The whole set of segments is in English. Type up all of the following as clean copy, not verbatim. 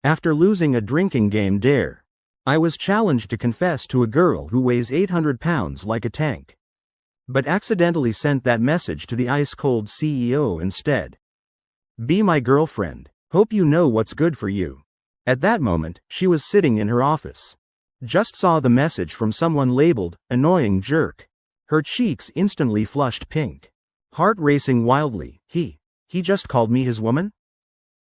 After losing a drinking game dare, I was challenged to confess to a girl who weighs 800 pounds like a tank. But accidentally sent that message to the ice-cold CEO instead. Be my girlfriend. Hope you know what's good for you. At that moment, she was sitting in her office. Just saw the message from someone labeled, annoying jerk. Her cheeks instantly flushed pink. Heart racing wildly. He just called me his woman?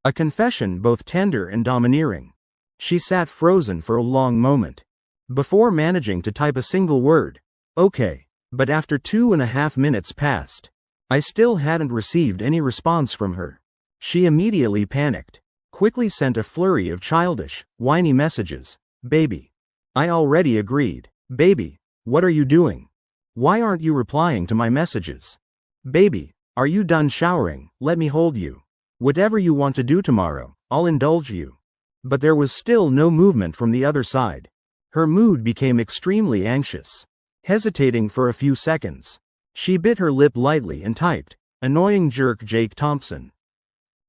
A confession both tender and domineering. She sat frozen for a long moment, before managing to type a single word. Okay. But after 2.5 minutes passed, I still hadn't received any response from her. She immediately panicked, quickly sent a flurry of childish, whiny messages. Baby. I already agreed. Baby, what are you doing? Why aren't you replying to my messages? Baby, are you done showering? Let me hold you. Whatever you want to do tomorrow, I'll indulge you. But there was still no movement from the other side. Her mood became extremely anxious. Hesitating for a few seconds, she bit her lip lightly and typed, annoying jerk Jake Thompson.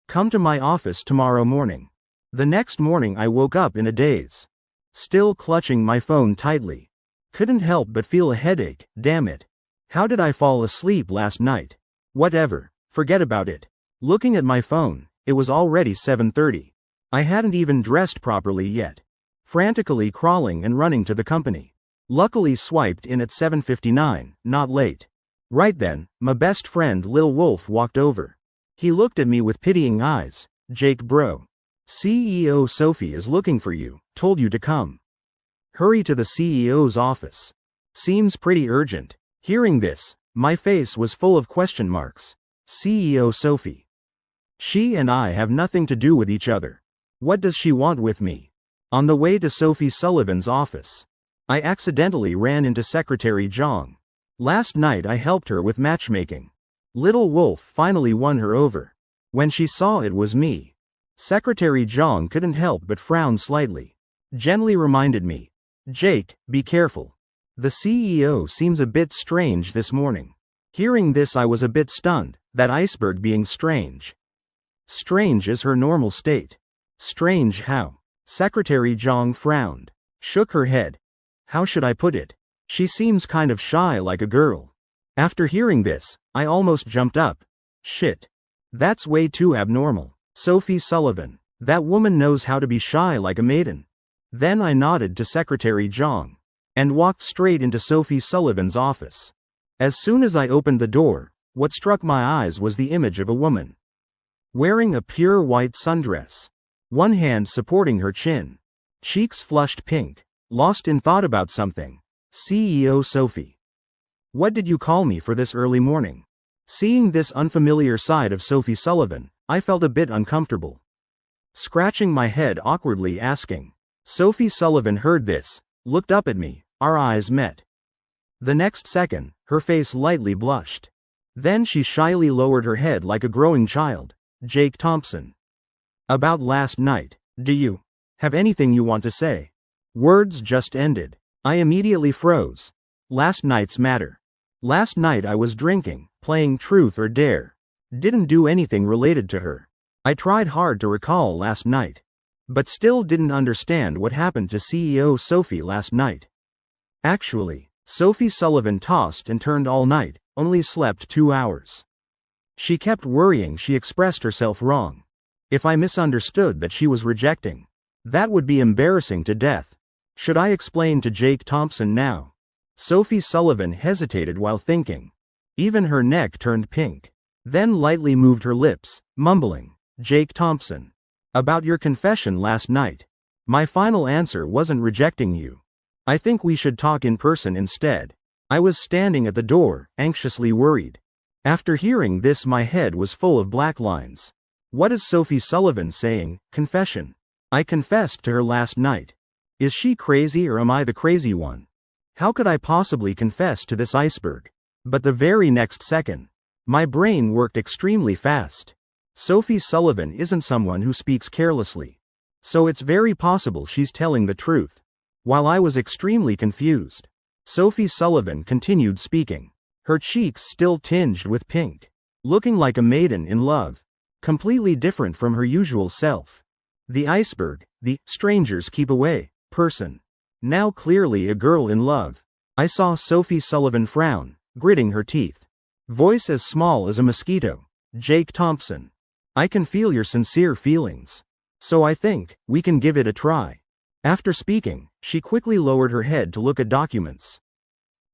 Come to my office tomorrow morning. The next morning I woke up in a daze. Still clutching my phone tightly. Couldn't help but feel a headache. Damn it. How did I fall asleep last night? Whatever, forget about it. Looking at my phone, it was already 7:30. I hadn't even dressed properly yet. Frantically crawling and running to the company. Luckily swiped in at 7:59, not late. Right then, my best friend Lil Wolf walked over. He looked at me with pitying eyes. Jake bro. CEO Sophie is looking for you, told you to come. Hurry to the CEO's office. Seems pretty urgent. Hearing this, my face was full of question marks. CEO Sophie. She and I have nothing to do with each other. What does she want with me? On the way to Sophie Sullivan's office, I accidentally ran into Secretary Zhang. Last night I helped her with matchmaking. Little Wolf finally won her over. When she saw it was me, Secretary Zhang couldn't help but frown slightly. Gently reminded me, Jake, be careful. The CEO seems a bit strange this morning. Hearing this I was a bit stunned, that iceberg being strange. Strange is her normal state. Strange how? Secretary Zhang frowned, shook her head. How should I put it? She seems kind of shy like a girl. After hearing this, I almost jumped up. Shit. That's way too abnormal. Sophie Sullivan. That woman knows how to be shy like a maiden. Then I nodded to Secretary Zhang and walked straight into Sophie Sullivan's office. As soon as I opened the door, what struck my eyes was the image of a woman wearing a pure white sundress, one hand supporting her chin, cheeks flushed pink, lost in thought about something. CEO Sophie. What did you call me for this early morning? Seeing this unfamiliar side of Sophie Sullivan, I felt a bit uncomfortable. Scratching my head awkwardly asking. Sophie Sullivan heard this, looked up at me, our eyes met. The next second, her face lightly blushed. Then she shyly lowered her head like a growing child. Jake Thompson. About last night, do you have anything you want to say? Words just ended. I immediately froze. Last night's matter. Last night I was drinking, playing truth or dare. Didn't do anything related to her. I tried hard to recall last night, but still didn't understand what happened to CEO Sophie last night. Actually, Sophie Sullivan tossed and turned all night, only slept 2 hours. She kept worrying she expressed herself wrong. If I misunderstood that she was rejecting, that would be embarrassing to death. Should I explain to Jake Thompson now? Sophie Sullivan hesitated while thinking. Even her neck turned pink. Then lightly moved her lips, mumbling, Jake Thompson. About your confession last night. My final answer wasn't rejecting you. I think we should talk in person instead. I was standing at the door, anxiously worried. After hearing this my head was full of black lines. What is Sophie Sullivan saying? Confession. I confessed to her last night. Is she crazy or am I the crazy one? How could I possibly confess to this iceberg? But the very next second, my brain worked extremely fast. Sophie Sullivan isn't someone who speaks carelessly. So it's very possible she's telling the truth. While I was extremely confused, Sophie Sullivan continued speaking. Her cheeks still tinged with pink. Looking like a maiden in love. Completely different from her usual self. The iceberg, the strangers keep away person. Now clearly a girl in love. I saw Sophie Sullivan frown, gritting her teeth. Voice as small as a mosquito. Jake Thompson. I can feel your sincere feelings. So I think we can give it a try. After speaking, she quickly lowered her head to look at documents.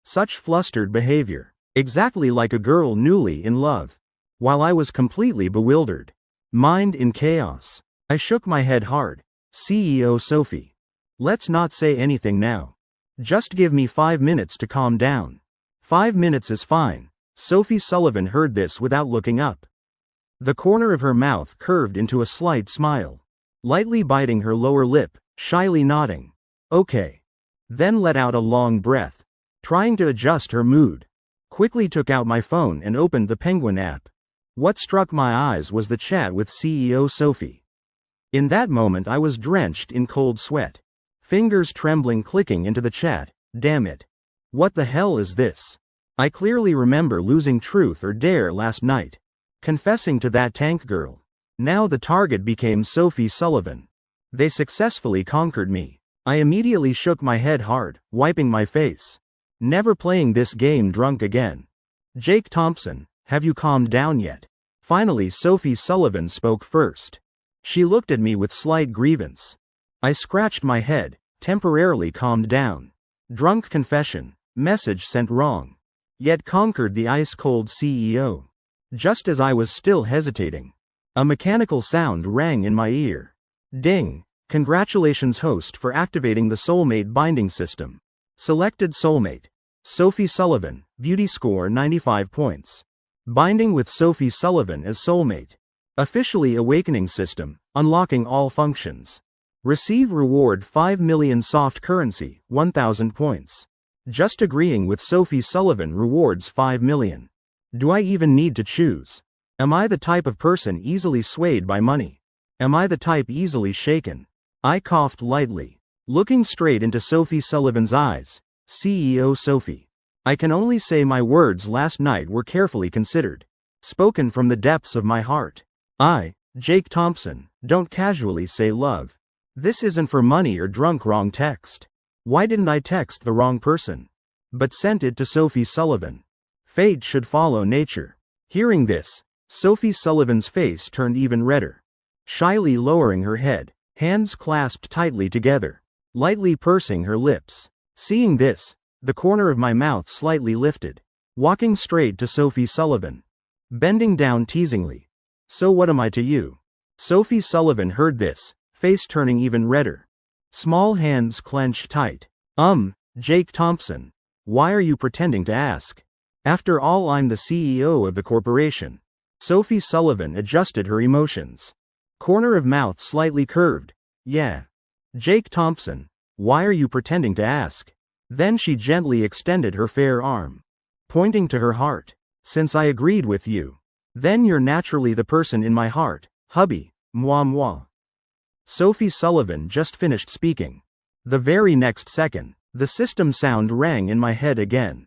Such flustered behavior. Exactly like a girl newly in love. While I was completely bewildered. Mind in chaos. I shook my head hard. CEO Sophie. Let's not say anything now. Just give me 5 minutes to calm down. 5 minutes is fine. Sophie Sullivan heard this without looking up. The corner of her mouth curved into a slight smile. Lightly biting her lower lip, shyly nodding. Okay. Then let out a long breath. Trying to adjust her mood. Quickly took out my phone and opened the Penguin app. What struck my eyes was the chat with CEO Sophie. In that moment I was drenched in cold sweat. Fingers trembling clicking into the chat. Damn it. What the hell is this? I clearly remember losing Truth or Dare last night. Confessing to that tank girl. Now the target became Sophie Sullivan. They successfully conquered me. I immediately shook my head hard, wiping my face. Never playing this game drunk again. Jake Thompson, have you calmed down yet? Finally Sophie Sullivan spoke first. She looked at me with slight grievance. I scratched my head, temporarily calmed down. Drunk confession, message sent wrong. Yet conquered the ice-cold CEO. Just as I was still hesitating. A mechanical sound rang in my ear. Ding! Congratulations host for activating the soulmate binding system. Selected soulmate. Sophie Sullivan, beauty score 95 points. Binding with Sophie Sullivan as soulmate. Officially awakening system, unlocking all functions. Receive reward 5 million soft currency, 1000 points. Just agreeing with Sophie Sullivan rewards 5 million. Do I even need to choose? Am I the type of person easily swayed by money? Am I the type easily shaken? I coughed lightly, looking straight into Sophie Sullivan's eyes. CEO Sophie. I can only say my words last night were carefully considered. Spoken from the depths of my heart. I, Jake Thompson, don't casually say love. This isn't for money or drunk wrong text. Why didn't I text the wrong person? But sent it to Sophie Sullivan. Fate should follow nature. Hearing this, Sophie Sullivan's face turned even redder. Shyly lowering her head, hands clasped tightly together, lightly pursing her lips. Seeing this, the corner of my mouth slightly lifted. Walking straight to Sophie Sullivan. Bending down teasingly. So what am I to you? Sophie Sullivan heard this, face turning even redder. Small hands clenched tight. Jake Thompson. Why are you pretending to ask? After all, I'm the CEO of the corporation. Sophie Sullivan adjusted her emotions. Corner of mouth slightly curved. Yeah. Jake Thompson. Why are you pretending to ask? Then she gently extended her fair arm. Pointing to her heart. Since I agreed with you. Then you're naturally the person in my heart, hubby, moi. Sophie Sullivan just finished speaking. The very next second, the system sound rang in my head again.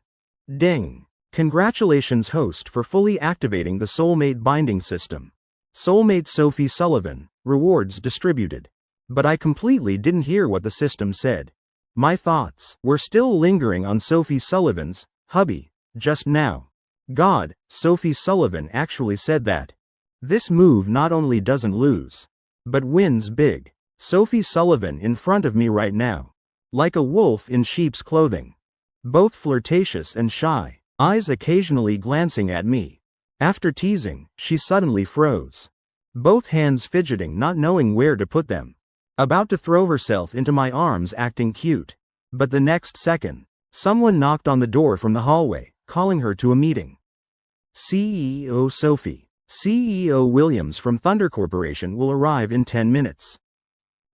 Ding. Congratulations host for fully activating the soulmate binding system. Soulmate Sophie Sullivan, rewards distributed. But I completely didn't hear what the system said. My thoughts were still lingering on Sophie Sullivan's hubby just now. God, Sophie Sullivan actually said that. This move not only doesn't lose, but wins big. Sophie Sullivan in front of me right now. Like a wolf in sheep's clothing. Both flirtatious and shy. Eyes occasionally glancing at me. After teasing, she suddenly froze. Both hands fidgeting, not knowing where to put them. About to throw herself into my arms acting cute. But the next second, someone knocked on the door from the hallway, calling her to a meeting. CEO Sophie. CEO Williams from Thunder Corporation will arrive in 10 minutes.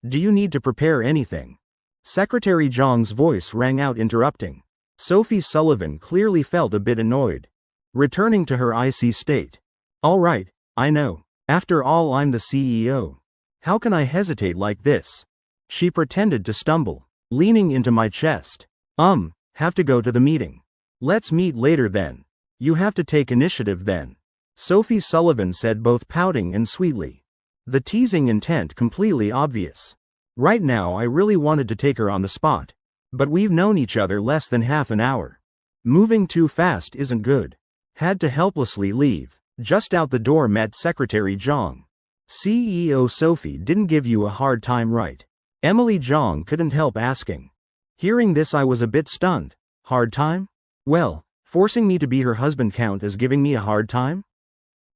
Do you need to prepare anything? Secretary Zhang's voice rang out interrupting. Sophie Sullivan clearly felt a bit annoyed. Returning to her icy state. All right, I know. After all, I'm the CEO. How can I hesitate like this? She pretended to stumble, leaning into my chest. Have to go to the meeting. Let's meet later then. You have to take initiative then. Sophie Sullivan said, both pouting and sweetly. The teasing intent completely obvious. Right now I really wanted to take her on the spot. But we've known each other less than half an hour. Moving too fast isn't good. Had to helplessly leave. Just out the door met Secretary Zhang. CEO Sophie didn't give you a hard time, right? Emily Zhang couldn't help asking. Hearing this I was a bit stunned. Hard time? Well, forcing me to be her husband count as giving me a hard time?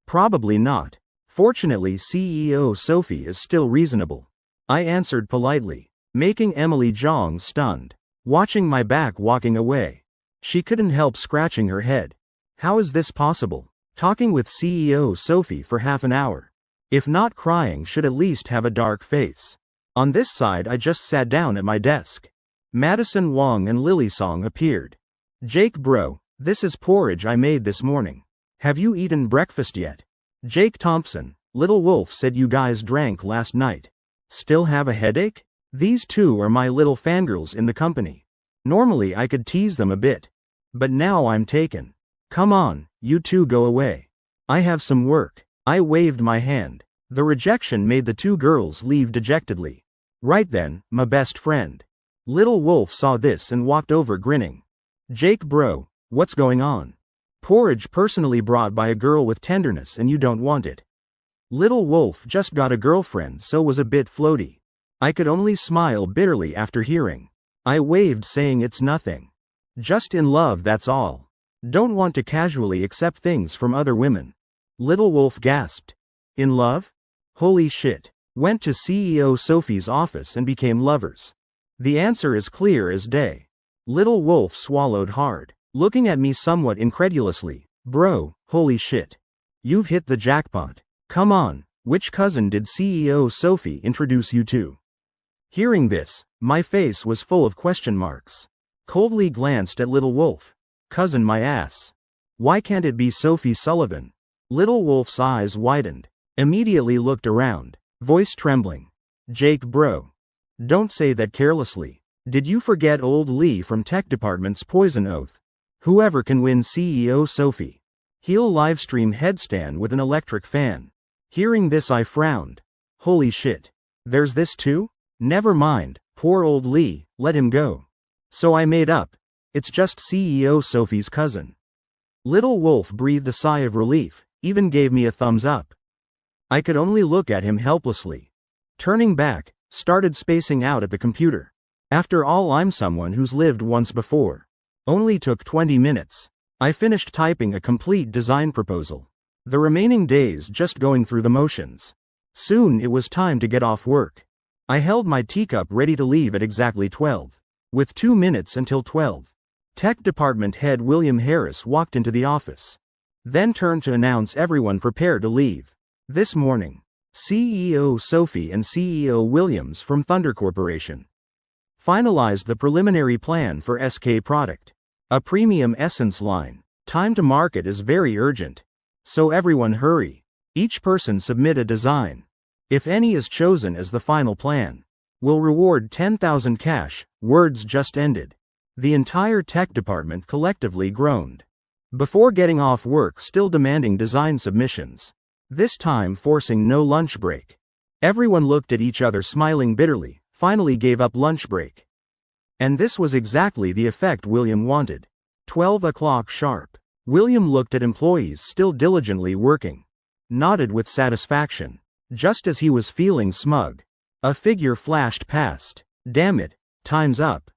Probably not. Fortunately CEO Sophie is still reasonable. I answered politely, making Emily Zhang stunned. Watching my back walking away. She couldn't help scratching her head. How is this possible? Talking with CEO Sophie for half an hour. If not crying, should at least have a dark face. On this side I just sat down at my desk. Madison Wong and Lily Song appeared. Jake bro, this is porridge I made this morning. Have you eaten breakfast yet? Jake Thompson, Little Wolf said you guys drank last night. Still have a headache? These two are my little fangirls in the company. Normally I could tease them a bit. But now I'm taken. Come on, you two go away. I have some work. I waved my hand. The rejection made the two girls leave dejectedly. Right then, my best friend. Little Wolf saw this and walked over grinning. Jake bro, what's going on? Porridge personally brought by a girl with tenderness and you don't want it. Little Wolf just got a girlfriend so was a bit floaty. I could only smile bitterly after hearing. I waved saying it's nothing. Just in love, that's all. Don't want to casually accept things from other women. Little Wolf gasped. In love? Holy shit. Went to CEO Sophie's office and became lovers. The answer is clear as day. Little Wolf swallowed hard, looking at me somewhat incredulously. Bro, holy shit. You've hit the jackpot. Come on, which cousin did CEO Sophie introduce you to? Hearing this, my face was full of question marks. Coldly glanced at Little Wolf. Cousin my ass. Why can't it be Sophie Sullivan? Little Wolf's eyes widened. Immediately looked around. Voice trembling. Jake bro. Don't say that carelessly. Did you forget old Lee from Tech Department's poison oath? Whoever can win CEO Sophie. He'll livestream headstand with an electric fan. Hearing this I frowned. Holy shit. There's this too? Never mind, poor old Lee, let him go. So I made up. It's just CEO Sophie's cousin. Little Wolf breathed a sigh of relief, even gave me a thumbs up. I could only look at him helplessly. Turning back, started spacing out at the computer. After all, I'm someone who's lived once before. Only took 20 minutes. I finished typing a complete design proposal. The remaining days just going through the motions. Soon it was time to get off work. I held my teacup ready to leave at exactly 12. With 2 minutes until 12. Tech Department head William Harris walked into the office. Then turned to announce everyone prepare to leave. This morning, CEO Sophie and CEO Williams from Thunder Corporation finalized the preliminary plan for SK product. A premium essence line. Time to market is very urgent. So everyone hurry. Each person submit a design. If any is chosen as the final plan, will reward 10,000 cash. Words just ended. The entire tech department collectively groaned. Before getting off work, still demanding design submissions. This time forcing no lunch break. Everyone looked at each other smiling bitterly, finally gave up lunch break. And this was exactly the effect William wanted. 12 o'clock sharp. William looked at employees still diligently working. Nodded with satisfaction. Just as he was feeling smug, a figure flashed past. Damn it, time's up.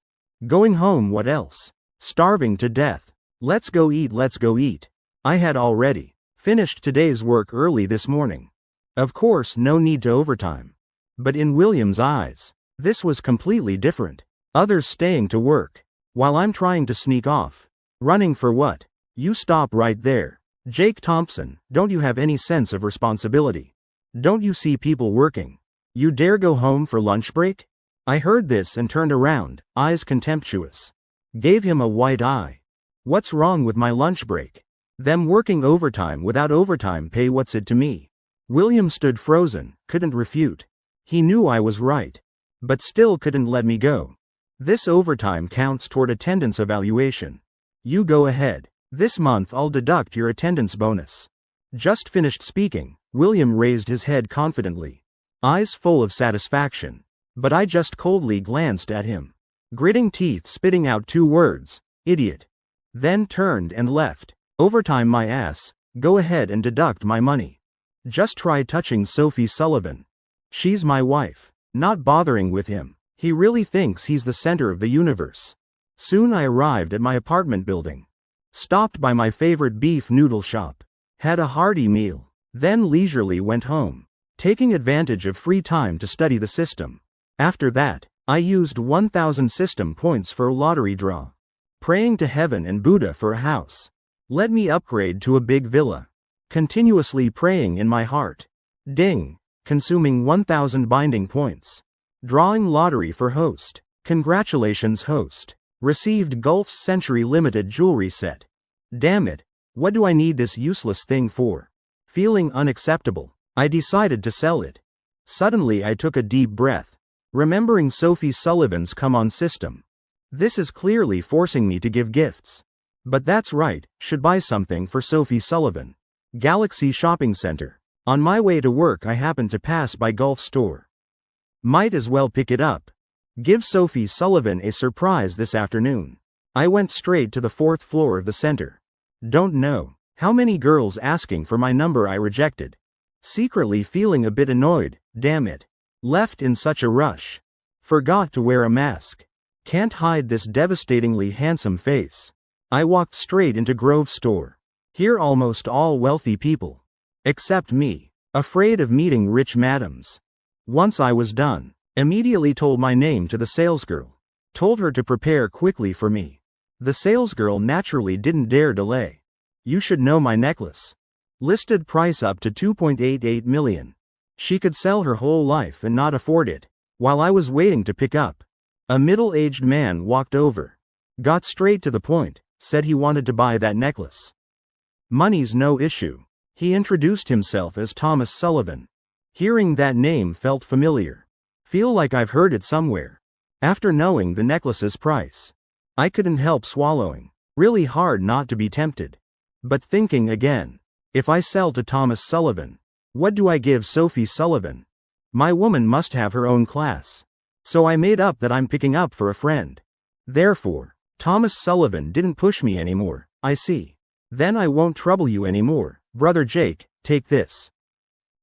Going home, what else? Starving to death. Let's go eat, let's go eat. I had already finished today's work early this morning. Of course, no need to overtime. But in William's eyes, this was completely different. Others staying to work, while I'm trying to sneak off. Running for what? You stop right there. Jake Thompson, don't you have any sense of responsibility? Don't you see people working? You dare go home for lunch break? I heard this and turned around, eyes contemptuous. Gave him a white eye. What's wrong with my lunch break? Them working overtime without overtime pay, what's it to me? William stood frozen, couldn't refute. He knew I was right. But still couldn't let me go. This overtime counts toward attendance evaluation. You go ahead. This month I'll deduct your attendance bonus. Just finished speaking, William raised his head confidently. eyes full of satisfaction. But I just coldly glanced at him, gritting teeth, spitting out 2 words, idiot. Then turned and left. Overtime my ass, go ahead and deduct my money. Just try touching Sophie Sullivan. She's my wife. Not bothering with him. He really thinks he's the center of the universe. Soon I arrived at my apartment building. Stopped by my favorite beef noodle shop. Had a hearty meal. Then leisurely went home, taking advantage of free time to study the system. After that, I used 1,000 system points for a lottery draw. Praying to heaven and Buddha for a house. Let me upgrade to a big villa. Continuously praying in my heart. Ding. Consuming 1,000 binding points. Drawing lottery for host. Congratulations host. Received Gulf's Century Limited jewelry set. Damn it. What do I need this useless thing for? Feeling unacceptable, I decided to sell it. Suddenly I took a deep breath, remembering Sophie Sullivan's come on system. This is clearly forcing me to give gifts. But that's right, should buy something for Sophie Sullivan. Galaxy Shopping Center. On my way to work I happened to pass by Gulf store. Might as well pick it up. Give Sophie Sullivan a surprise this afternoon. I went straight to the 4th floor of the center. Don't know how many girls asking for my number I rejected. Secretly feeling a bit annoyed, damn it. Left in such a rush. Forgot to wear a mask. Can't hide this devastatingly handsome face. I walked straight into Grove store. Here almost all wealthy people. Except me. Afraid of meeting rich madams. Once I was done, immediately told my name to the salesgirl. Told her to prepare quickly for me. The salesgirl naturally didn't dare delay. You should know my necklace. Listed price up to 2.88 million. She could sell her whole life and not afford it. While I was waiting to pick up, a middle-aged man walked over. Got straight to the point, said he wanted to buy that necklace. Money's no issue. He introduced himself as Thomas Sullivan. Hearing that name felt familiar. Feel like I've heard it somewhere. After knowing the necklace's price, I couldn't help swallowing. Really hard not to be tempted. But thinking again, if I sell to Thomas Sullivan, what do I give Sophie Sullivan? My woman must have her own class. So I made up that I'm picking up for a friend. Therefore, Thomas Sullivan didn't push me anymore, I see. Then I won't trouble you anymore, brother Jake, take this.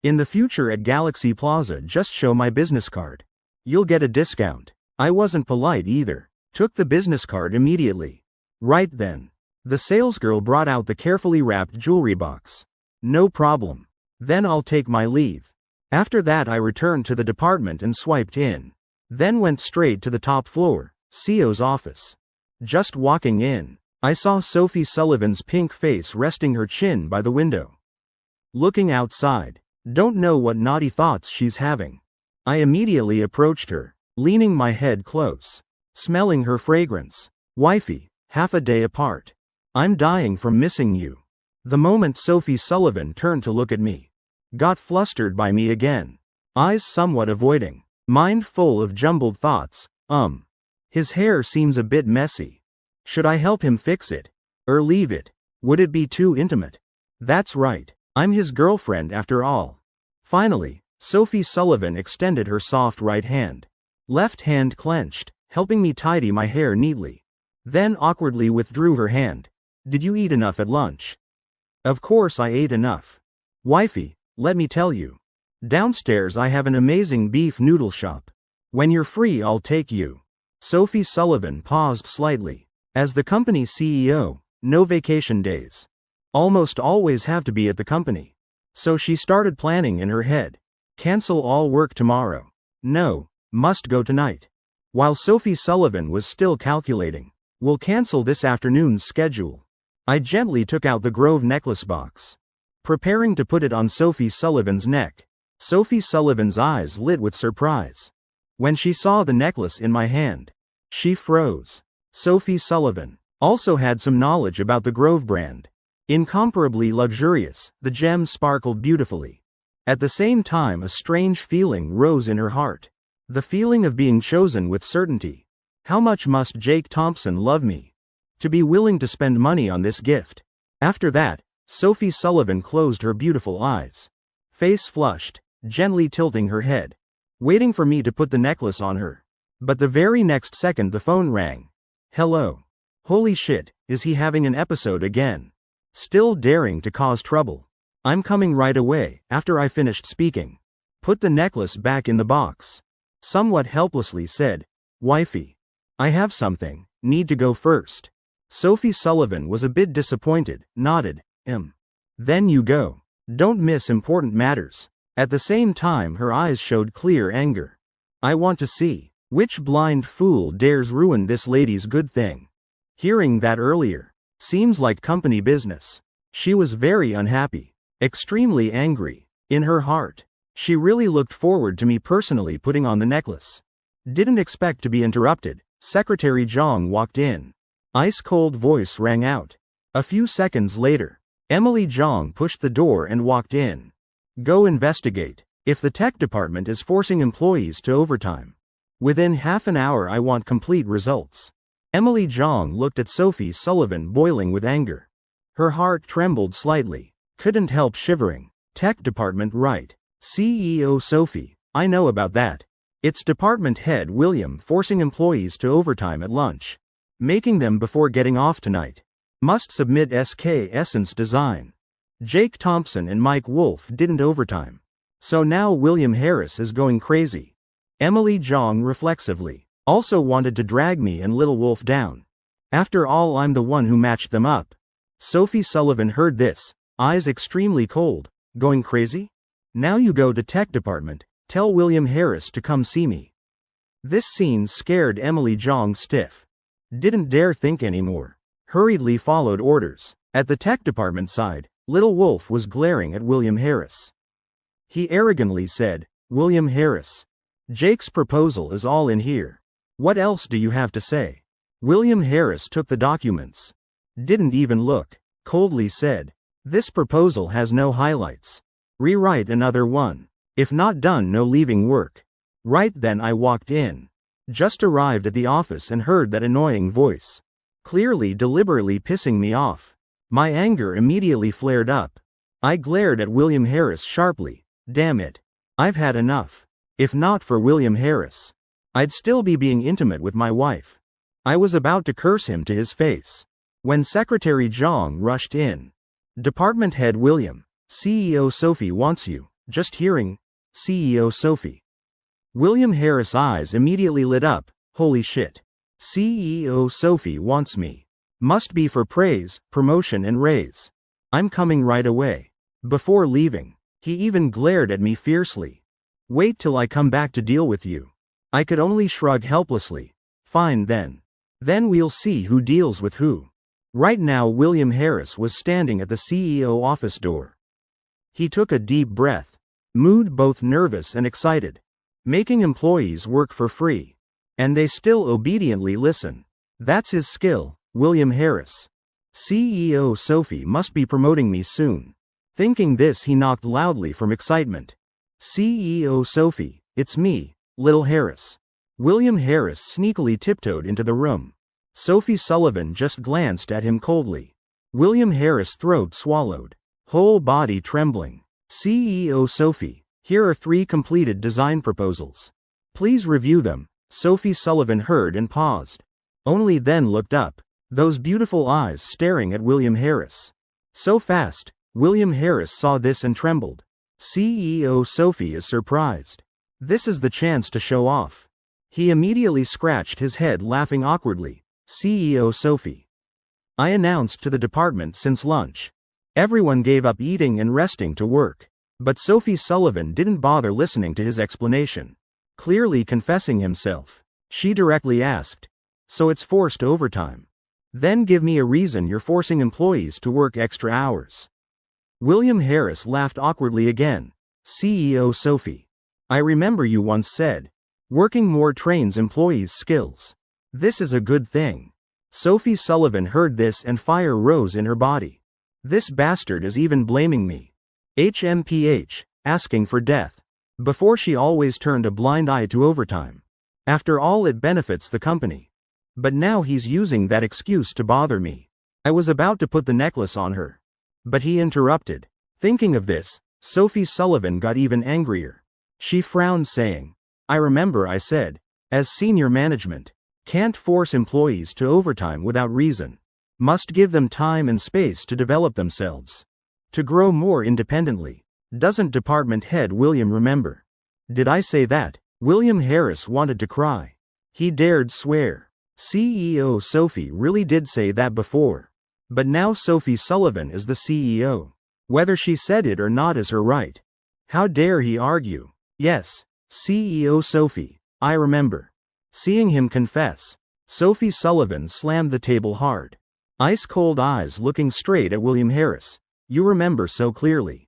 In the future at Galaxy Plaza just show my business card. You'll get a discount. I wasn't polite either. Took the business card immediately. Right then. The salesgirl brought out the carefully wrapped jewelry box. No problem. Then I'll take my leave. After that I returned to the department and swiped in. Then went straight to the top floor, CEO's office. Just walking in, I saw Sophie Sullivan's pink face resting her chin by the window. Looking outside, don't know what naughty thoughts she's having. I immediately approached her, leaning my head close. Smelling her fragrance. Wifey, half a day apart. I'm dying from missing you. The moment Sophie Sullivan turned to look at me. Got flustered by me again. Eyes somewhat avoiding. Mind full of jumbled thoughts. His hair seems a bit messy. Should I help him fix it? Or leave it? Would it be too intimate? That's right. I'm his girlfriend after all. Finally, Sophie Sullivan extended her soft right hand. Left hand clenched, helping me tidy my hair neatly. Then awkwardly withdrew her hand. Did you eat enough at lunch? Of course I ate enough. Wifey, let me tell you. Downstairs I have an amazing beef noodle shop. When you're free I'll take you. Sophie Sullivan paused slightly. As the company's CEO, no vacation days. Almost always have to be at the company. So she started planning in her head. Cancel all work tomorrow. No, must go tonight. While Sophie Sullivan was still calculating. We'll cancel this afternoon's schedule. I gently took out the Grove necklace box. Preparing to put it on Sophie Sullivan's neck. Sophie Sullivan's eyes lit with surprise. When she saw the necklace in my hand, she froze. Sophie Sullivan also had some knowledge about the Grove brand. Incomparably luxurious, the gem sparkled beautifully. At the same time a strange feeling rose in her heart. The feeling of being chosen with certainty. How much must Jake Thompson love me? To be willing to spend money on this gift. After that, Sophie Sullivan closed her beautiful eyes. Face flushed, gently tilting her head, waiting for me to put the necklace on her. But the very next second the phone rang. Hello. Holy shit, is he having an episode again? Still daring to cause trouble. I'm coming right away, after I finished speaking. Put the necklace back in the box. Somewhat helplessly said, Wifey. I have something, need to go first. Sophie Sullivan was a bit disappointed, nodded, Then you go. Don't miss important matters. At the same time her eyes showed clear anger. I want to see. Which blind fool dares ruin this lady's good thing? Hearing that earlier. Seems like company business. She was very unhappy. Extremely angry. In her heart. She really looked forward to me personally putting on the necklace. Didn't expect to be interrupted. Secretary Zhang walked in. Ice-cold voice rang out. A few seconds later, Emily Zhang pushed the door and walked in. Go investigate. If the tech department is forcing employees to overtime. Within half an hour I want complete results. Emily Zhang looked at Sophie Sullivan boiling with anger. Her heart trembled slightly. Couldn't help shivering. Tech department right. CEO Sophie, I know about that. It's department head William forcing employees to overtime at lunch. Making them before getting off tonight. Must submit SK Essence design. Jake Thompson and Mike Wolf didn't overtime. So now William Harris is going crazy. Emily Zhang reflexively. Also wanted to drag me and Little Wolf down. After all I'm the one who matched them up. Sophie Sullivan heard this, eyes extremely cold. Going crazy? Now you go to tech department, tell William Harris to come see me. This scene scared Emily Zhang stiff. Didn't dare think anymore. Hurriedly followed orders. At the tech department side, Little Wolf was glaring at William Harris. He arrogantly said, William Harris. Jake's proposal is all in here. What else do you have to say? William Harris took the documents. Didn't even look. Coldly said, this proposal has no highlights. Rewrite another one. If not done no leaving work. Right then I walked in. Just arrived at the office and heard that annoying voice. Clearly deliberately pissing me off. My anger immediately flared up. I glared at William Harris sharply. Damn it. I've had enough. If not for William Harris, I'd still be being intimate with my wife. I was about to curse him to his face. When Secretary Zhang rushed in. Department head William, CEO Sophie wants you. Just hearing, CEO Sophie. William Harris' eyes immediately lit up. Holy shit. CEO Sophie wants me. Must be for praise, promotion and raise. I'm coming right away. Before leaving, he even glared at me fiercely. Wait till I come back to deal with you. I could only shrug helplessly. Fine then. Then we'll see who deals with who. Right now William Harris was standing at the CEO office door. He took a deep breath. Mood both nervous and excited. Making employees work for free. And they still obediently listen. That's his skill, William Harris. CEO Sophie must be promoting me soon. Thinking this he knocked loudly from excitement. CEO Sophie, it's me, Little Harris. William Harris sneakily tiptoed into the room. Sophie Sullivan just glanced at him coldly. William Harris' throat swallowed. Whole body trembling. CEO Sophie, here are 3 completed design proposals. Please review them. Sophie Sullivan heard and paused. Only then looked up. Those beautiful eyes staring at William Harris. So fast, William Harris saw this and trembled. CEO Sophie is surprised. This is the chance to show off. He immediately scratched his head laughing awkwardly. CEO Sophie. I announced to the department since lunch. Everyone gave up eating and resting to work. But Sophie Sullivan didn't bother listening to his explanation. Clearly confessing himself. She directly asked. So it's forced overtime. Then give me a reason you're forcing employees to work extra hours. William Harris laughed awkwardly again. CEO Sophie. I remember you once said, working more trains employees' skills. This is a good thing. Sophie Sullivan heard this and fire rose in her body. This bastard is even blaming me. HMPH, asking for death. Before she always turned a blind eye to overtime. After all it benefits the company. But now he's using that excuse to bother me. I was about to put the necklace on her. But he interrupted. Thinking of this, Sophie Sullivan got even angrier. She frowned, saying, I remember I said, as senior management, can't force employees to overtime without reason. Must give them time and space to develop themselves. To grow more independently. Doesn't department head William remember? Did I say that? William Harris wanted to cry. He dared swear. CEO Sophie really did say that before. But now Sophie Sullivan is the CEO. Whether she said it or not is her right. How dare he argue? Yes, CEO Sophie, I remember. Seeing him confess, Sophie Sullivan slammed the table hard. Ice-cold eyes looking straight at William Harris. You remember so clearly.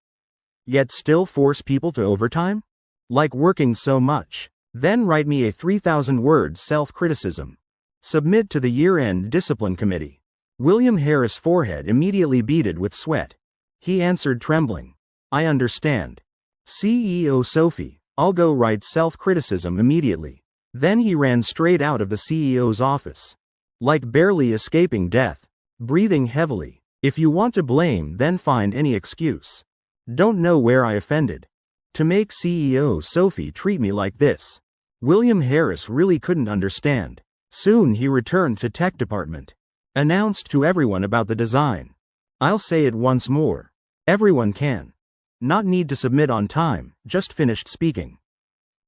Yet still force people to overtime? Like working so much. Then write me a 3,000-word self-criticism. Submit to the year-end discipline committee. William Harris' forehead immediately beaded with sweat. He answered trembling. I understand. CEO Sophie, I'll go write self-criticism immediately. Then he ran straight out of the CEO's office. Like barely escaping death. Breathing heavily. If you want to blame, then find any excuse. Don't know where I offended. To make CEO Sophie treat me like this. William Harris really couldn't understand. Soon he returned to tech department. Announced to everyone about the design. I'll say it once more. Everyone can. Not need to submit on time, just finished speaking.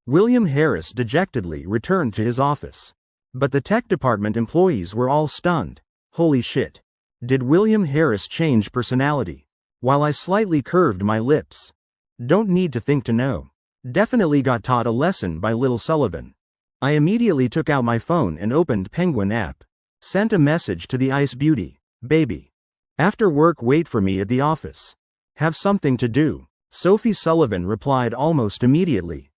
William Harris dejectedly returned to his office. But the tech department employees were all stunned. Holy shit. Did William Harris change personality? While I slightly curved my lips. Don't need to think to know. Definitely got taught a lesson by Lil Sullivan. I immediately took out my phone and opened Penguin app. Sent a message to the Ice Beauty. Baby. After work wait for me at the office. Have something to do. Sophie Sullivan replied almost immediately.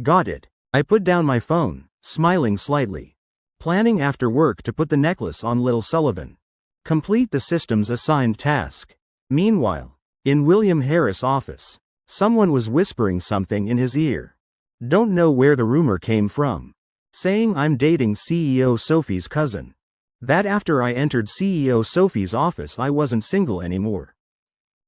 Got it. I put down my phone, smiling slightly. Planning after work to put the necklace on Lil Sullivan. Complete the system's assigned task. Meanwhile, in William Harris' office, someone was whispering something in his ear. Don't know where the rumor came from. Saying I'm dating CEO Sophie's cousin. That after I entered CEO Sophie's office I wasn't single anymore.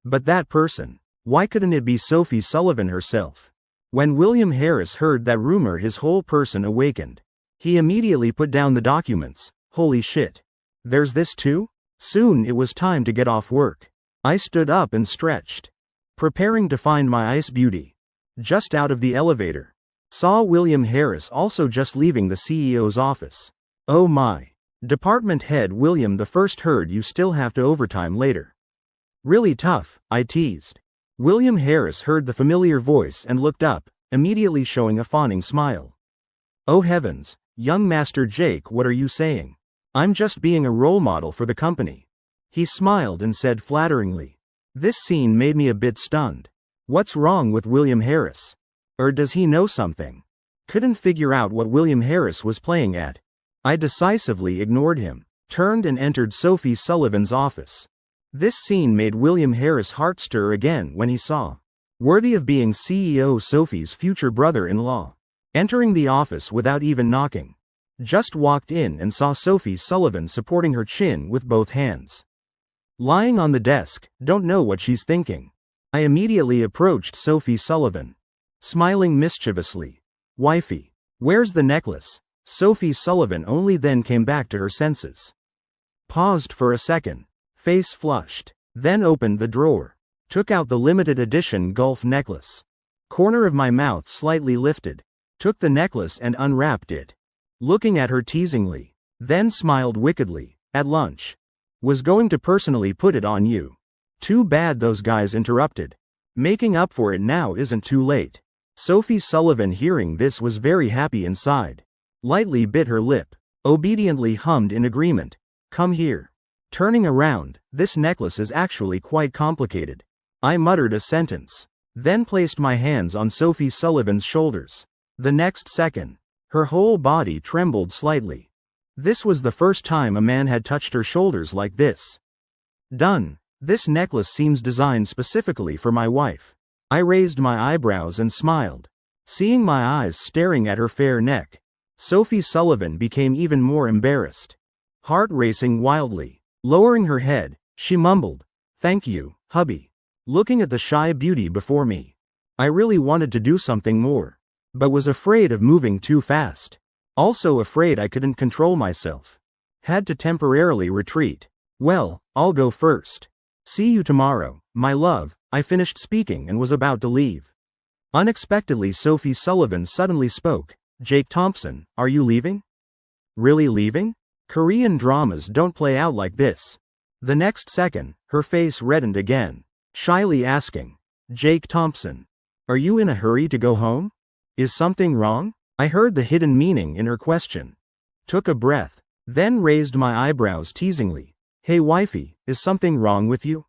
But that person, why couldn't it be Sophie Sullivan herself? When William Harris heard that rumor his whole person awakened. He immediately put down the documents. Holy shit. There's this too? Soon it was time to get off work. I stood up and stretched. Preparing to find my Ice Beauty. Just out of the elevator. Saw William Harris also just leaving the CEO's office. Oh my. Department head William the first heard you still have to overtime later. Really tough, I teased. William Harris heard the familiar voice and looked up, immediately showing a fawning smile. Oh heavens, young Master Jake, what are you saying? I'm just being a role model for the company. He smiled and said flatteringly. This scene made me a bit stunned. What's wrong with William Harris? Or does he know something? Couldn't figure out what William Harris was playing at. I decisively ignored him, turned and entered Sophie Sullivan's office. This scene made William Harris' heart stir again when he saw. Worthy of being CEO Sophie's future brother-in-law. Entering the office without even knocking. Just walked in and saw Sophie Sullivan supporting her chin with both hands. Lying on the desk, don't know what she's thinking. I immediately approached Sophie Sullivan. Smiling mischievously. Wifey, where's the necklace? Sophie Sullivan only then came back to her senses. Paused for a second. Face flushed. Then opened the drawer. Took out the limited edition Gulf necklace. Corner of my mouth slightly lifted. Took the necklace and unwrapped it. Looking at her teasingly. Then smiled wickedly. At lunch. Was going to personally put it on you. Too bad those guys interrupted. Making up for it now isn't too late. Sophie Sullivan hearing this was very happy inside. Lightly bit her lip. Obediently hummed in agreement. Come here. Turning around, this necklace is actually quite complicated. I muttered a sentence. Then placed my hands on Sophie Sullivan's shoulders. The next second, her whole body trembled slightly. This was the first time a man had touched her shoulders like this. Done. This necklace seems designed specifically for my wife. I raised my eyebrows and smiled. Seeing my eyes staring at her fair neck, Sophie Sullivan became even more embarrassed. Heart racing wildly. Lowering her head, she mumbled, "Thank you, hubby." looking at the shy beauty before me. I really wanted to do something more, but was afraid of moving too fast. Also afraid I couldn't control myself. Had to temporarily retreat. Well, I'll go first. See you tomorrow, my love. I finished speaking and was about to leave. Unexpectedly, Sophie Sullivan suddenly spoke. Jake Thompson, are you leaving? Really leaving? Korean dramas don't play out like this. The next second, her face reddened again, shyly asking, Jake Thompson, are you in a hurry to go home? Is something wrong? I heard the hidden meaning in her question. Took a breath, then raised my eyebrows teasingly. Hey wifey, is something wrong with you?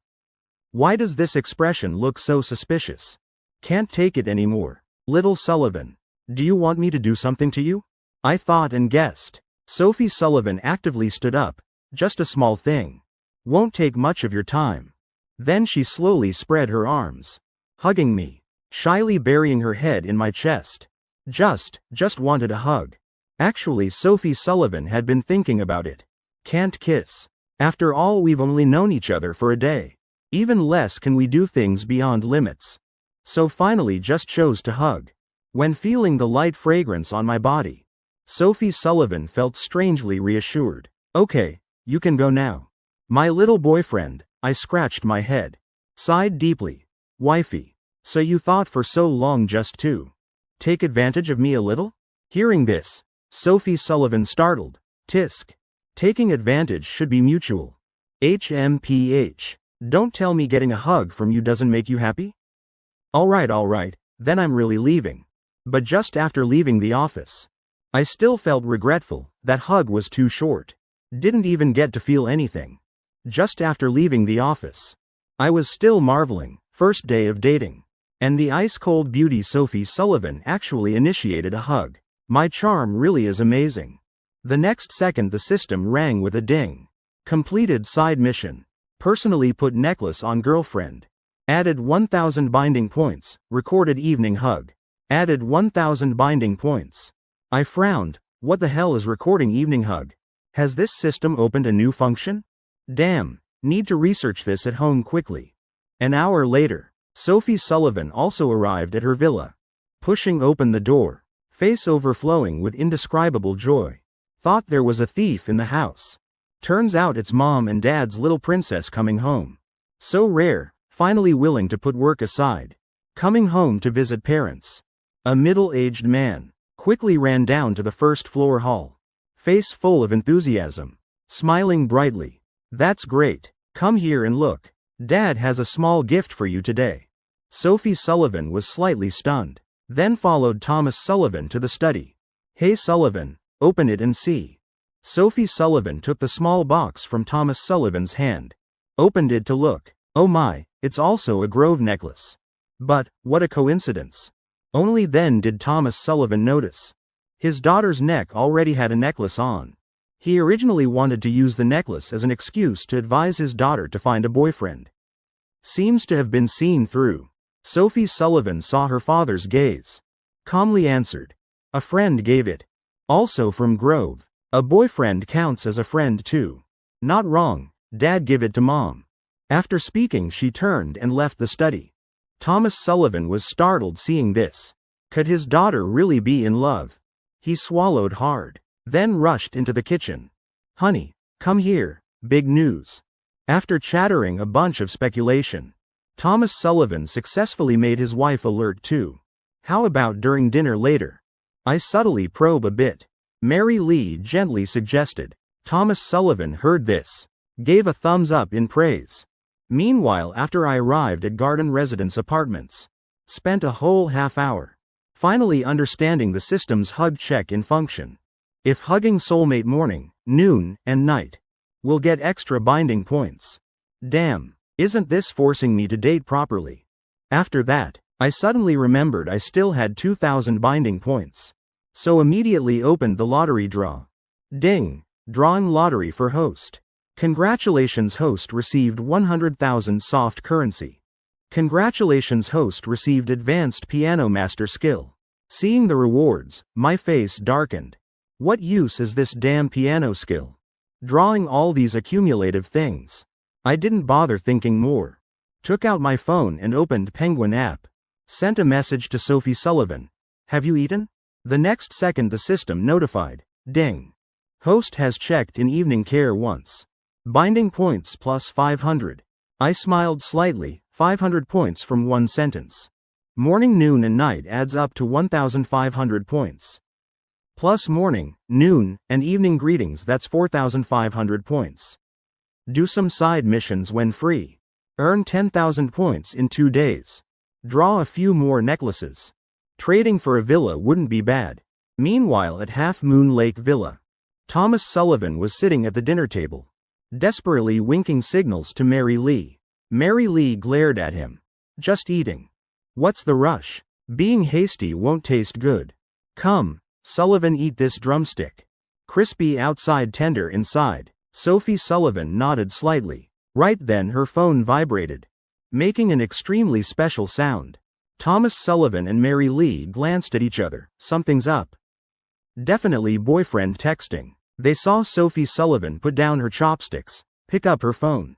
Why does this expression look so suspicious? Can't take it anymore. Little Sullivan, do you want me to do something to you? I thought and guessed. Sophie Sullivan actively stood up. Just a small thing. Won't take much of your time. Then she slowly spread her arms, hugging me, shyly burying her head in my chest. Just wanted a hug. Actually, Sophie Sullivan had been thinking about it. Can't kiss. After all, we've only known each other for a day. Even less can we do things beyond limits. So finally just chose to hug. When feeling the light fragrance on my body, Sophie Sullivan felt strangely reassured. Okay, you can go now. My little boyfriend, I scratched my head. Sighed deeply. Wifey, so you thought for so long just to take advantage of me a little? Hearing this, Sophie Sullivan startled. Tisk. Taking advantage should be mutual. HMPH. Don't tell me getting a hug from you doesn't make you happy? Alright, then I'm really leaving. But just after leaving the office, I still felt regretful. That hug was too short. Didn't even get to feel anything. Just after leaving the office, I was still marveling. First day of dating. And the ice-cold beauty Sophie Sullivan actually initiated a hug. My charm really is amazing. The next second the system rang with a ding. Completed side mission. Personally put necklace on girlfriend. Added 1,000 binding points. Recorded evening hug. Added 1,000 binding points. I frowned. What the hell is recording evening hug? Has this system opened a new function? Damn, need to research this at home quickly. An hour later, Sophie Sullivan also arrived at her villa. Pushing open the door, face overflowing with indescribable joy. Thought there was a thief in the house. Turns out it's mom and dad's little princess coming home. So rare, finally willing to put work aside. Coming home to visit parents. A middle-aged man quickly ran down to the first floor hall. Face full of enthusiasm. Smiling brightly. That's great. Come here and look. Dad has a small gift for you today. Sophie Sullivan was slightly stunned. Then followed Thomas Sullivan to the study. Hey Sullivan, open it and see. Sophie Sullivan took the small box from Thomas Sullivan's hand. Opened it to look. Oh my, it's also a Grove necklace. But, what a coincidence. Only then did Thomas Sullivan notice. His daughter's neck already had a necklace on. He originally wanted to use the necklace as an excuse to advise his daughter to find a boyfriend. Seems to have been seen through. Sophie Sullivan saw her father's gaze. Calmly answered. A friend gave it. Also from Grove. A boyfriend counts as a friend too. Not wrong, Dad give it to Mom. After speaking she turned and left the study. Thomas Sullivan was startled seeing this. Could his daughter really be in love? He swallowed hard, then rushed into the kitchen. Honey, come here, big news. After chattering a bunch of speculation, Thomas Sullivan successfully made his wife alert too. How about during dinner later? I subtly probe a bit. Mary Lee gently suggested. Thomas Sullivan heard this. Gave a thumbs up in praise. Meanwhile, after I arrived at Garden Residence Apartments, spent a whole half hour finally understanding the system's hug check in function. If hugging soulmate morning, noon, and night, will get extra binding points. Damn, isn't this forcing me to date properly? After that, I suddenly remembered I still had 2,000 binding points. So immediately opened the lottery draw. Ding! Drawing lottery for host. Congratulations, host received 100,000 soft currency. Congratulations, host received advanced piano master skill. Seeing the rewards, my face darkened. What use is this damn piano skill? Drawing all these accumulative things. I didn't bother thinking more. Took out my phone and opened Penguin app. Sent a message to Sophie Sullivan. Have you eaten? The next second the system notified. Ding. Host has checked in evening care once. Binding points plus 500. I smiled slightly, 500 points from one sentence. Morning, noon and night adds up to 1,500 points. Plus morning, noon, and evening greetings, that's 4,500 points. Do some side missions when free. Earn 10,000 points in 2 days. Draw a few more necklaces. Trading for a villa wouldn't be bad. Meanwhile at Half Moon Lake Villa, Thomas Sullivan was sitting at the dinner table, desperately winking signals to Mary Lee. Mary Lee glared at him. Just eating. What's the rush? Being hasty won't taste good. Come, Sullivan, eat this drumstick. Crispy outside, tender inside. Sophie Sullivan nodded slightly. Right then her phone vibrated, making an extremely special sound. Thomas Sullivan and Mary Lee glanced at each other. Something's up. Definitely boyfriend texting. They saw Sophie Sullivan put down her chopsticks, pick up her phone.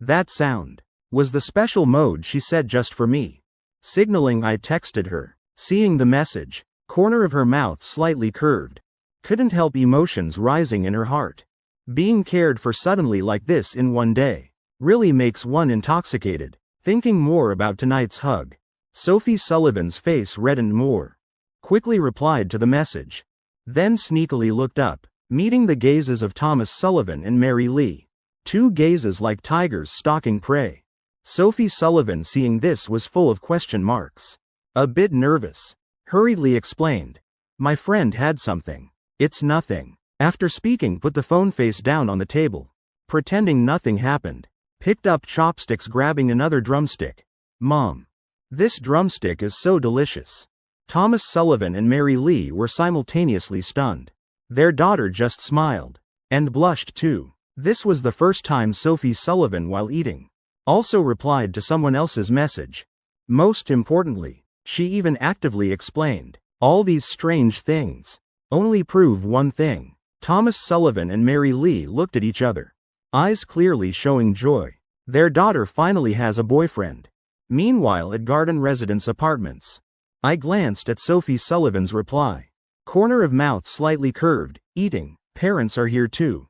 That sound was the special mode she said just for me. Signaling I texted her. Seeing the message, corner of her mouth slightly curved. Couldn't help emotions rising in her heart. Being cared for suddenly like this in one day really makes one intoxicated. Thinking more about tonight's hug, Sophie Sullivan's face reddened more. Quickly replied to the message. Then sneakily looked up, meeting the gazes of Thomas Sullivan and Mary Lee. 2 gazes like tigers stalking prey. Sophie Sullivan, seeing this, was full of question marks. A bit nervous. Hurriedly explained. My friend had something. It's nothing. After speaking, put the phone face down on the table. Pretending nothing happened. Picked up chopsticks, grabbing another drumstick. Mom. This drumstick is so delicious. Thomas Sullivan and Mary Lee were simultaneously stunned. Their daughter just smiled. And blushed too. This was the first time Sophie Sullivan, while eating, also replied to someone else's message. Most importantly, she even actively explained. All these strange things only prove one thing. Thomas Sullivan and Mary Lee looked at each other, eyes clearly showing joy. Their daughter finally has a boyfriend. Meanwhile at Garden Residence Apartments, I glanced at Sophie Sullivan's reply. Corner of mouth slightly curved. Eating. Parents are here too.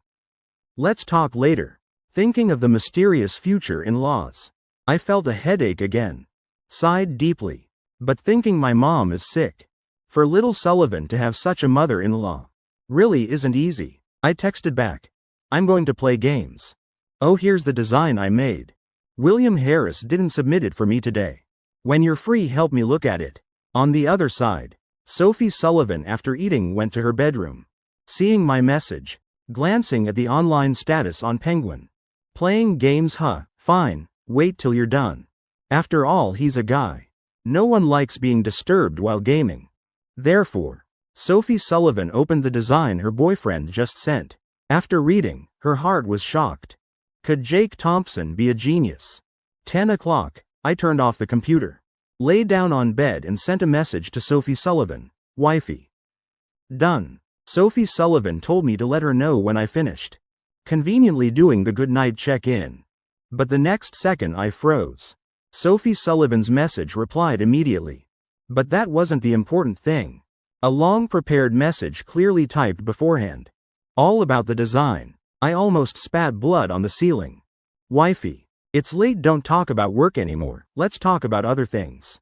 Let's talk later. Thinking of the mysterious future in-laws, I felt a headache again. Sighed deeply. But thinking my mom is sick. For little Sullivan to have such a mother-in-law really isn't easy. I texted back. I'm going to play games. Oh, here's the design I made. William Harris didn't submit it for me today. When you're free, help me look at it. On the other side, Sophie Sullivan, after eating, went to her bedroom. Seeing my message, glancing at the online status on Penguin. Playing games, huh? Fine, wait till you're done. After all, he's a guy. No one likes being disturbed while gaming. Therefore, Sophie Sullivan opened the design her boyfriend just sent. After reading, her heart was shocked. Could Jake Thompson be a genius? 10 o'clock, I turned off the computer. Lay down on bed and sent a message to Sophie Sullivan. Wifey. Done. Sophie Sullivan told me to let her know when I finished. Conveniently doing the goodnight check-in. But the next second I froze. Sophie Sullivan's message replied immediately. But that wasn't the important thing. A long prepared message clearly typed beforehand. All about the design. I almost spat blood on the ceiling. Wifey. It's late, don't talk about work anymore, let's talk about other things.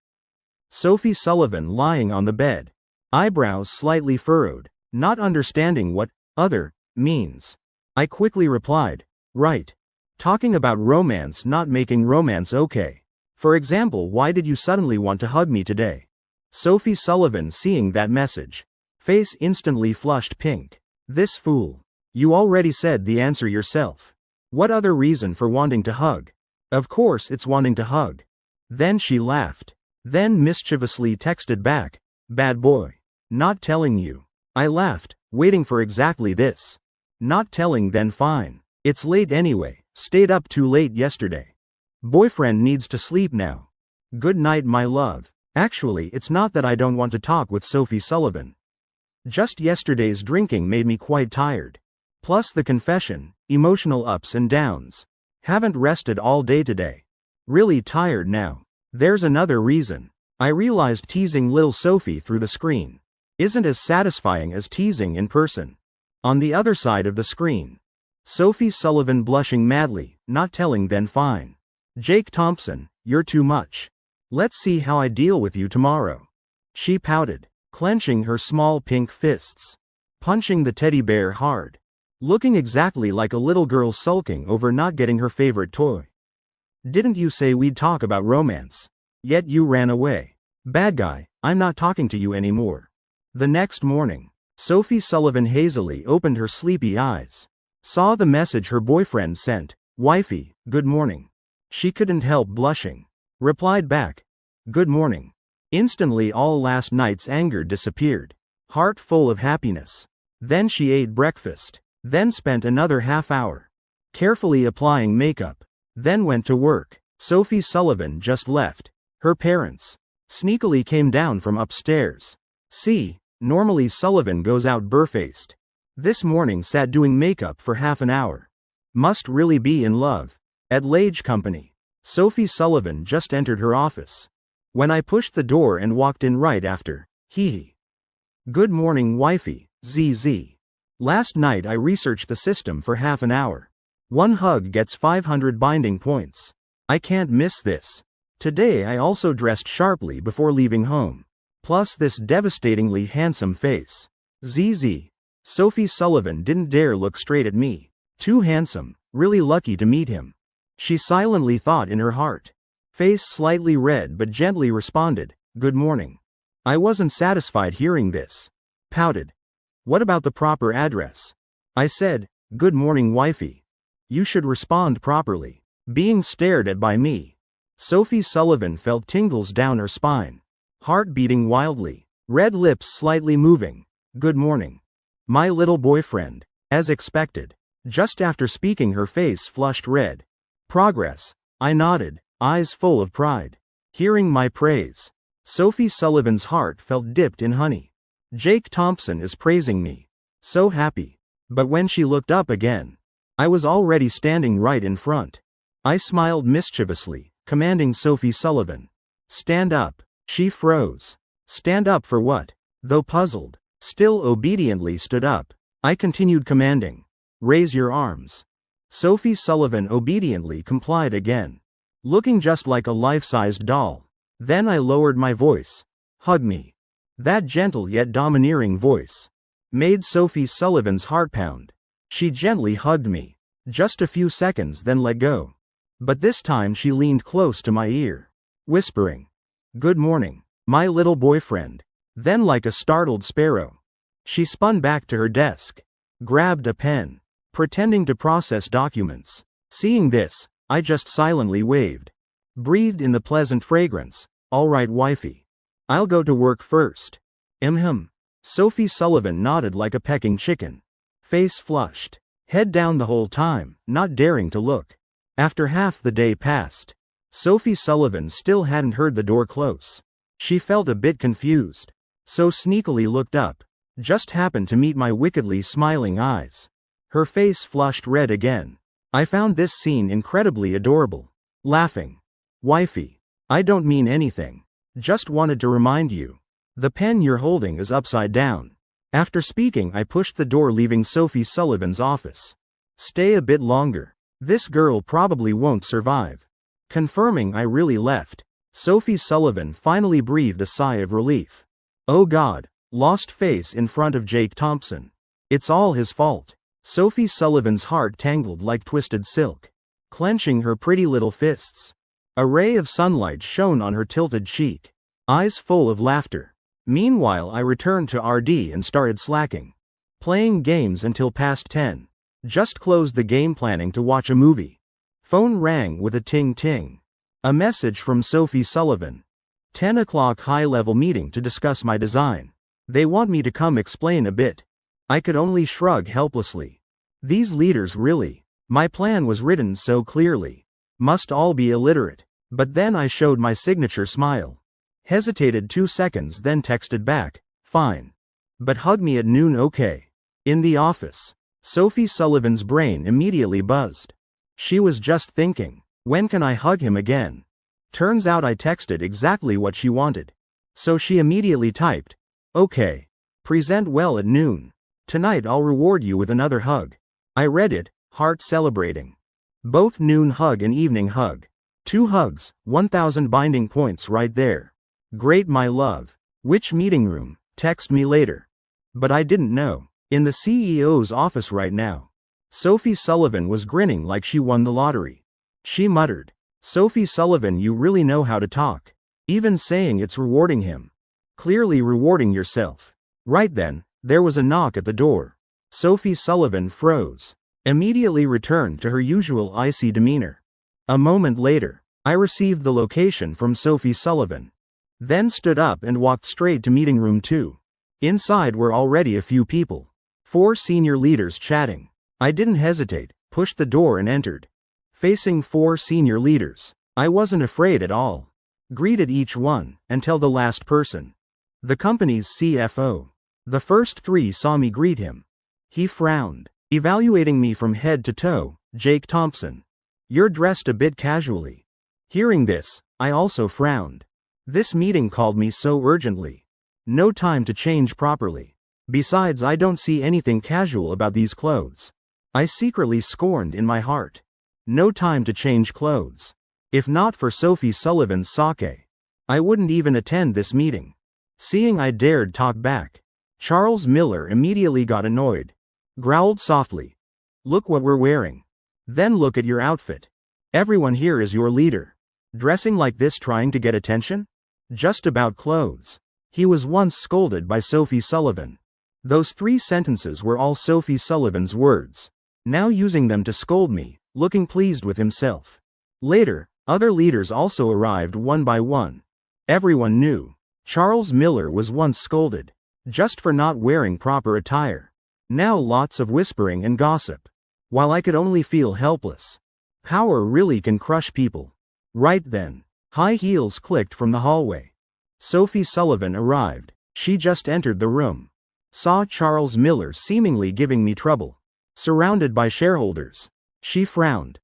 Sophie Sullivan lying on the bed. Eyebrows slightly furrowed, not understanding what other means. I quickly replied, right. Talking about romance, not making romance okay. For example, why did you suddenly want to hug me today? Sophie Sullivan, seeing that message, face instantly flushed pink. This fool. You already said the answer yourself. What other reason for wanting to hug? Of course it's wanting to hug. Then she laughed. Then mischievously texted back, bad boy. Not telling you. I laughed, waiting for exactly this. Not telling, then fine. It's late anyway, stayed up too late yesterday. Boyfriend needs to sleep now. Good night, my love. Actually, it's not that I don't want to talk with Sophie Sullivan. Just yesterday's drinking made me quite tired. Plus the confession, emotional ups and downs. Haven't rested all day today. Really tired now. There's another reason. I realized teasing little Sophie through the screen isn't as satisfying as teasing in person. On the other side of the screen, Sophie Sullivan blushing madly, not telling then fine. Jake Thompson, you're too much. Let's see how I deal with you tomorrow. She pouted, clenching her small pink fists, punching the teddy bear hard, looking exactly like a little girl sulking over not getting her favorite toy. Didn't you say we'd talk about romance? Yet you ran away. Bad guy, I'm not talking to you anymore. The next morning, Sophie Sullivan hazily opened her sleepy eyes, saw the message her boyfriend sent, "Wifey, good morning." She couldn't help blushing. Replied back, "Good morning." Instantly all last night's anger disappeared, heart full of happiness. Then she ate breakfast, then spent another half hour carefully applying makeup, then went to work. Sophie Sullivan just left. Her parents sneakily came down from upstairs. See, normally Sullivan goes out barefaced. This morning sat doing makeup for half an hour. Must really be in love. At Lage Company, Sophie Sullivan just entered her office. When I pushed the door and walked in right after, hee. Good morning wifey, ZZ. Last night I researched the system for half an hour. One hug gets 500 binding points. I can't miss this. Today I also dressed sharply before leaving home. Plus this devastatingly handsome face. ZZ. Sophie Sullivan didn't dare look straight at me. Too handsome, really lucky to meet him. She silently thought in her heart. Face slightly red but gently responded, "Good morning." I wasn't satisfied hearing this. Pouted. "What about the proper address?" I said, "Good morning wifey. You should respond properly." Being stared at by me. Sophie Sullivan felt tingles down her spine. Heart beating wildly. Red lips slightly moving. "Good morning. My little boyfriend." As expected. Just after speaking her face flushed red. "Progress." I nodded, eyes full of pride. Hearing my praise. Sophie Sullivan's heart felt dipped in honey. Jake Thompson is praising me. So happy. But when she looked up again, I was already standing right in front. I smiled mischievously, commanding Sophie Sullivan. "Stand up." She froze. Stand up for what? Though puzzled, still obediently stood up. I continued commanding. "Raise your arms." Sophie Sullivan obediently complied again, looking just like a life-sized doll. Then I lowered my voice. "Hug me." That gentle yet domineering voice made Sophie Sullivan's heart pound. She gently hugged me. Just a few seconds then let go. But this time she leaned close to my ear, whispering, "Good morning, my little boyfriend." Then like a startled sparrow, she spun back to her desk, grabbed a pen, pretending to process documents. Seeing this, I just silently waved. Breathed in the pleasant fragrance. "All right wifey. I'll go to work first." Sophie Sullivan nodded like a pecking chicken. Face flushed. Head down the whole time, not daring to look. After half the day passed, Sophie Sullivan still hadn't heard the door close. She felt a bit confused. So sneakily looked up. Just happened to meet my wickedly smiling eyes. Her face flushed red again. I found this scene incredibly adorable. Laughing. "Wifey. I don't mean anything. Just wanted to remind you. The pen you're holding is upside down." After speaking I pushed the door leaving Sophie Sullivan's office. Stay a bit longer. This girl probably won't survive. Confirming I really left. Sophie Sullivan finally breathed a sigh of relief. Oh God. Lost face in front of Jake Thompson. It's all his fault. Sophie Sullivan's heart tangled like twisted silk, clenching her pretty little fists. A ray of sunlight shone on her tilted cheek, eyes full of laughter. Meanwhile I returned to RD and started slacking, playing games until past 10. Just closed the game planning to watch a movie. Phone rang with a ting-ting. A message from Sophie Sullivan. 10 o'clock high-level meeting to discuss my design. They want me to come explain a bit. I could only shrug helplessly. These leaders really. My plan was written so clearly. Must all be illiterate. But then I showed my signature smile. Hesitated 2 seconds then texted back, "Fine. But hug me at noon okay." In the office, Sophie Sullivan's brain immediately buzzed. She was just thinking, When can I hug him again? Turns out I texted exactly what she wanted. So she immediately typed, okay. Present well at noon. Tonight I'll reward you with another hug. I read it, heart celebrating. Both noon hug and evening hug. 2 hugs, 1,000 binding points right there. Great my love. Which meeting room? Text me later. But I didn't know. In the CEO's office right now. Sophie Sullivan was grinning like she won the lottery. She muttered, Sophie Sullivan, you really know how to talk. Even saying it's rewarding him. Clearly rewarding yourself. Right then, there was a knock at the door. Sophie Sullivan froze. Immediately returned to her usual icy demeanor. A moment later, I received the location from Sophie Sullivan. Then stood up and walked straight to meeting room 2. Inside were already a few people. 4 senior leaders chatting. I didn't hesitate, pushed the door and entered. Facing 4 senior leaders, I wasn't afraid at all. Greeted each one, until the last person. The company's CFO. The first 3 saw me greet him. He frowned, evaluating me from head to toe. Jake Thompson. You're dressed a bit casually. Hearing this, I also frowned. This meeting called me so urgently. No time to change properly. Besides, I don't see anything casual about these clothes. I secretly scorned in my heart. No time to change clothes. If not for Sophie Sullivan's sake, I wouldn't even attend this meeting. Seeing I dared talk back, Charles Miller immediately got annoyed. Growled softly. Look what we're wearing. Then look at your outfit. Everyone here is your leader. Dressing like this trying to get attention? Just about clothes. He was once scolded by Sophie Sullivan. Those 3 sentences were all Sophie Sullivan's words. Now using them to scold me, looking pleased with himself. Later, other leaders also arrived one by one. Everyone knew. Charles Miller was once scolded. Just for not wearing proper attire. Now lots of whispering and gossip. While I could only feel helpless. Power really can crush people. Right then, high heels clicked from the hallway. Sophie Sullivan arrived. She just entered the room. Saw Charles Miller seemingly giving me trouble. Surrounded by shareholders. She frowned.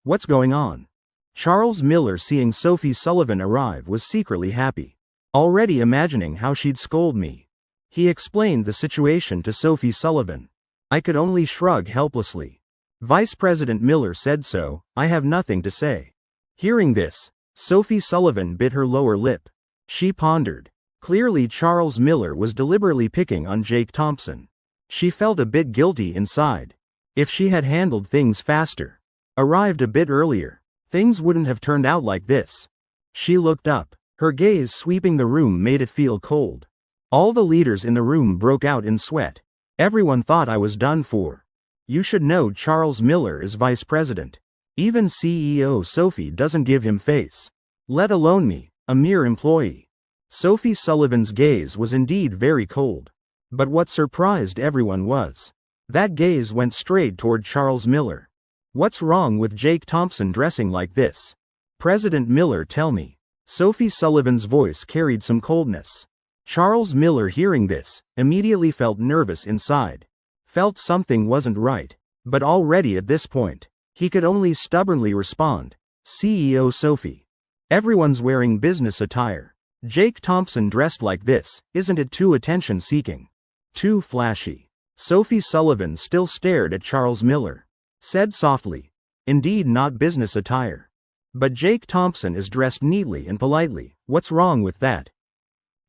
What's going on? Charles Miller, seeing Sophie Sullivan arrive, was secretly happy. Already imagining how she'd scold me. He explained the situation to Sophie Sullivan. I could only shrug helplessly. Vice President Miller said so, I have nothing to say. Hearing this, Sophie Sullivan bit her lower lip. She pondered. Clearly Charles Miller was deliberately picking on Jake Thompson. She felt a bit guilty inside. If she had handled things faster, arrived a bit earlier, things wouldn't have turned out like this. She looked up. Her gaze sweeping the room made it feel cold. All the leaders in the room broke out in sweat. Everyone thought I was done for. You should know Charles Miller is vice president. Even CEO Sophie doesn't give him face. Let alone me, a mere employee. Sophie Sullivan's gaze was indeed very cold. But what surprised everyone was that gaze went straight toward Charles Miller. What's wrong with Jake Thompson dressing like this? President Miller, tell me. Sophie Sullivan's voice carried some coldness. Charles Miller, hearing this, immediately felt nervous inside. Felt something wasn't right. But already at this point, he could only stubbornly respond. CEO Sophie. Everyone's wearing business attire. Jake Thompson dressed like this, isn't it too attention-seeking? Too flashy. Sophie Sullivan still stared at Charles Miller. Said softly. Indeed, not business attire. But Jake Thompson is dressed neatly and politely. What's wrong with that?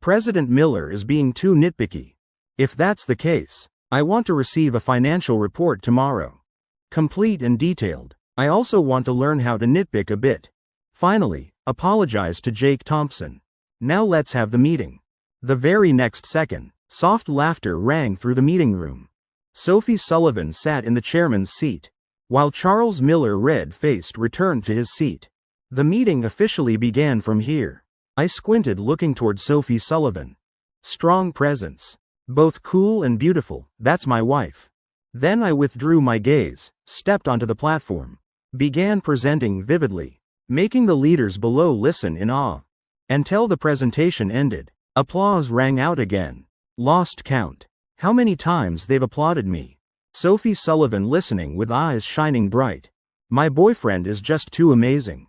President Miller is being too nitpicky. If that's the case, I want to receive a financial report tomorrow. Complete and detailed. I also want to learn how to nitpick a bit. Finally, apologize to Jake Thompson. Now let's have the meeting. The very next second, soft laughter rang through the meeting room. Sophie Sullivan sat in the chairman's seat, while Charles Miller, red-faced, returned to his seat. The meeting officially began from here. I squinted, looking toward Sophie Sullivan. Strong presence. Both cool and beautiful. That's my wife. Then I withdrew my gaze, stepped onto the platform, began presenting vividly, making the leaders below listen in awe. Until the presentation ended, applause rang out again. Lost count. How many times they've applauded me. Sophie Sullivan listening with eyes shining bright. My boyfriend is just too amazing.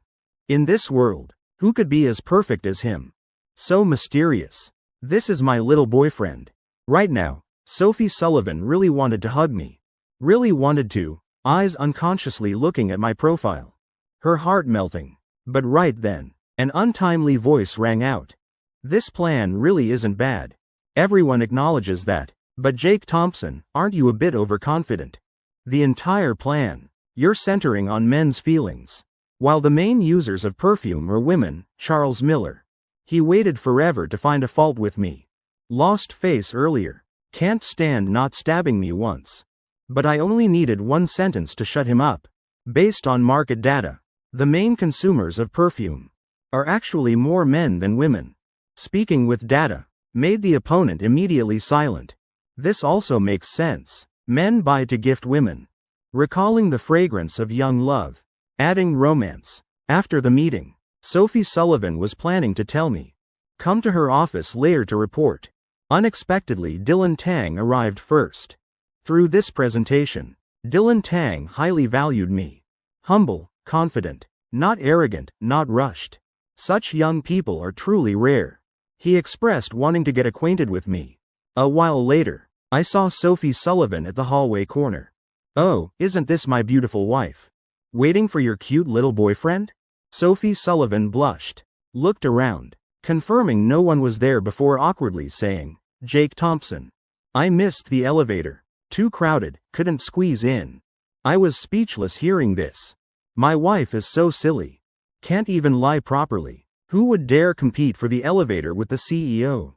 In this world, who could be as perfect as him? So mysterious. This is my little boyfriend. Right now, Sophie Sullivan really wanted to hug me. Really wanted to, eyes unconsciously looking at my profile. Her heart melting. But right then, an untimely voice rang out. This plan really isn't bad. Everyone acknowledges that. But Jake Thompson, aren't you a bit overconfident? The entire plan. You're centering on men's feelings. While the main users of perfume are women, Charles Miller. He waited forever to find a fault with me. Lost face earlier. Can't stand not stabbing me once. But I only needed one sentence to shut him up. Based on market data, the main consumers of perfume are actually more men than women. Speaking with data made the opponent immediately silent. This also makes sense. Men buy to gift women. Recalling the fragrance of young love. Adding romance. After the meeting, Sophie Sullivan was planning to tell me. Come to her office later to report. Unexpectedly, Dylan Tang arrived first. Through this presentation, Dylan Tang highly valued me. Humble, confident, not arrogant, not rushed. Such young people are truly rare. He expressed wanting to get acquainted with me. A while later, I saw Sophie Sullivan at the hallway corner. Oh, isn't this my beautiful wife? Waiting for your cute little boyfriend? Sophie Sullivan blushed, looked around, confirming no one was there before awkwardly saying, Jake Thompson. I missed the elevator. Too crowded, couldn't squeeze in. I was speechless hearing this. My wife is so silly. Can't even lie properly. Who would dare compete for the elevator with the CEO?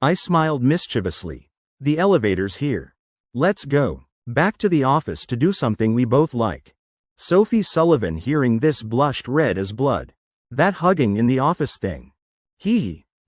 I smiled mischievously. The elevator's here. Let's go. Back to the office to do something we both like. Sophie Sullivan hearing this blushed red as blood. That hugging in the office thing.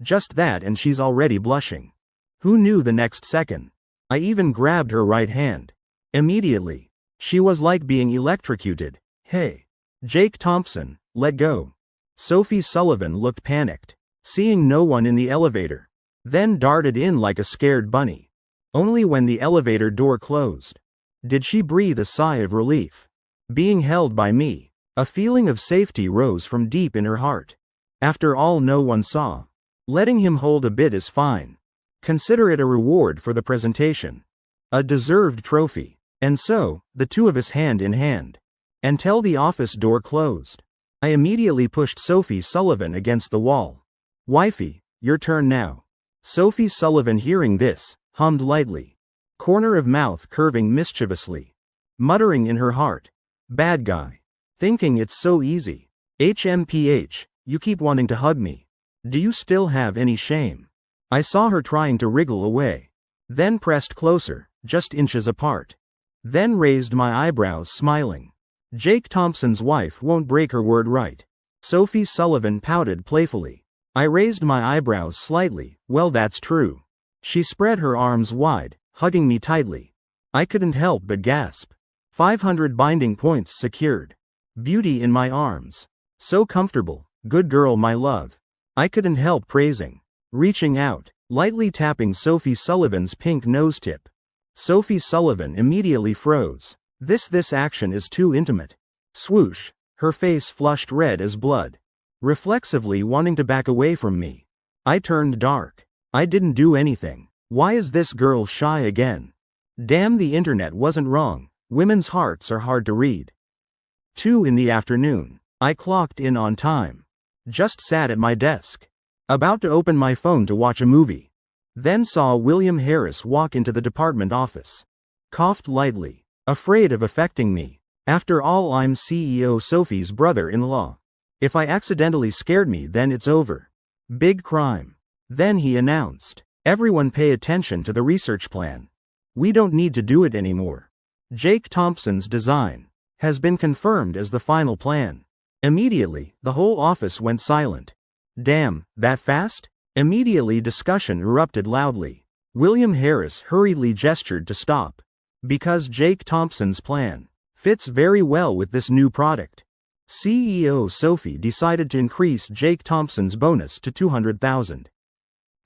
Just that and she's already blushing. Who knew the next second? I even grabbed her right hand. Immediately. She was like being electrocuted. Hey. Jake Thompson, let go. Sophie Sullivan looked panicked, seeing no one in the elevator. Then darted in like a scared bunny. Only when the elevator door closed did she breathe a sigh of relief. Being held by me, a feeling of safety rose from deep in her heart. After all, no one saw. Letting him hold a bit is fine. Consider it a reward for the presentation. A deserved trophy. And so, the two of us hand in hand. Until the office door closed. I immediately pushed Sophie Sullivan against the wall. Wifey, your turn now. Sophie Sullivan hearing this, hummed lightly. Corner of mouth curving mischievously. Muttering in her heart. Bad guy. Thinking it's so easy. HMPH, you keep wanting to hug me. Do you still have any shame? I saw her trying to wriggle away. Then pressed closer, just inches apart. Then raised my eyebrows smiling. Jake Thompson's wife won't break her word right. Sophie Sullivan pouted playfully. I raised my eyebrows slightly. Well, that's true. She spread her arms wide, hugging me tightly. I couldn't help but gasp. 500 binding points secured. Beauty in my arms. So comfortable. Good girl, my love. I couldn't help praising. Reaching out, lightly tapping Sophie Sullivan's pink nose tip. Sophie Sullivan immediately froze. This action is too intimate. Swoosh, her face flushed red as blood. Reflexively wanting to back away from me. I turned dark. I didn't do anything. Why is this girl shy again? Damn, the internet wasn't wrong. Women's hearts are hard to read. 2 in the afternoon. I clocked in on time. Just sat at my desk. About to open my phone to watch a movie. Then saw William Harris walk into the department office. Coughed lightly, afraid of affecting me. After all, I'm CEO Sophie's brother-in-law. If I accidentally scared me, then it's over. Big crime. Then he announced, everyone pay attention to the research plan. We don't need to do it anymore. Jake Thompson's design has been confirmed as the final plan. Immediately, the whole office went silent. Damn, that fast? Immediately discussion erupted loudly. William Harris hurriedly gestured to stop. Because Jake Thompson's plan fits very well with this new product. CEO Sophie decided to increase Jake Thompson's bonus to $200,000.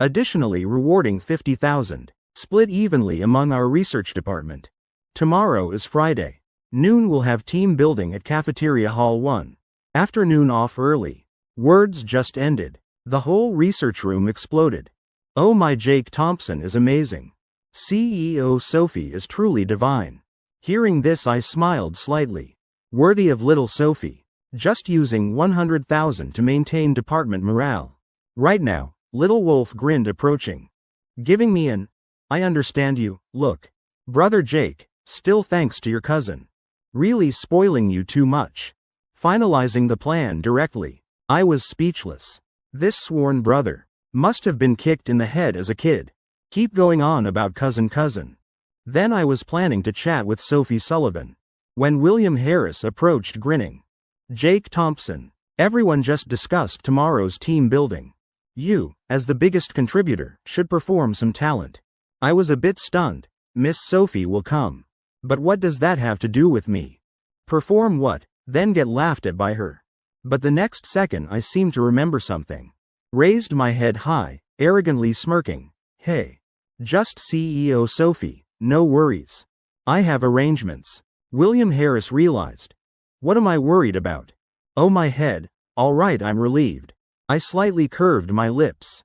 Additionally rewarding $50,000, split evenly among our research department. Tomorrow is Friday. Noon we'll have team building at Cafeteria Hall 1. Afternoon off early. Words just ended. The whole research room exploded. Oh my, Jake Thompson is amazing. CEO Sophie is truly divine. Hearing this I smiled slightly. Worthy of little Sophie. Just using 100,000 to maintain department morale. Right now, little Wolf grinned approaching. Giving me an, I understand you, look. Brother Jake, still thanks to your cousin. Really spoiling you too much. Finalizing the plan directly. I was speechless. This sworn brother must have been kicked in the head as a kid. Keep going on about cousin. Then I was planning to chat with Sophie Sullivan. When William Harris approached grinning. Jake Thompson. Everyone just discussed tomorrow's team building. You, as the biggest contributor, should perform some talent. I was a bit stunned. Miss Sophie will come. But what does that have to do with me? Perform what, then get laughed at by her? But the next second I seemed to remember something. Raised my head high, arrogantly smirking. Hey. Just CEO Sophie, no worries. I have arrangements. William Harris realized. What am I worried about? Oh my head, alright, I'm relieved. I slightly curved my lips.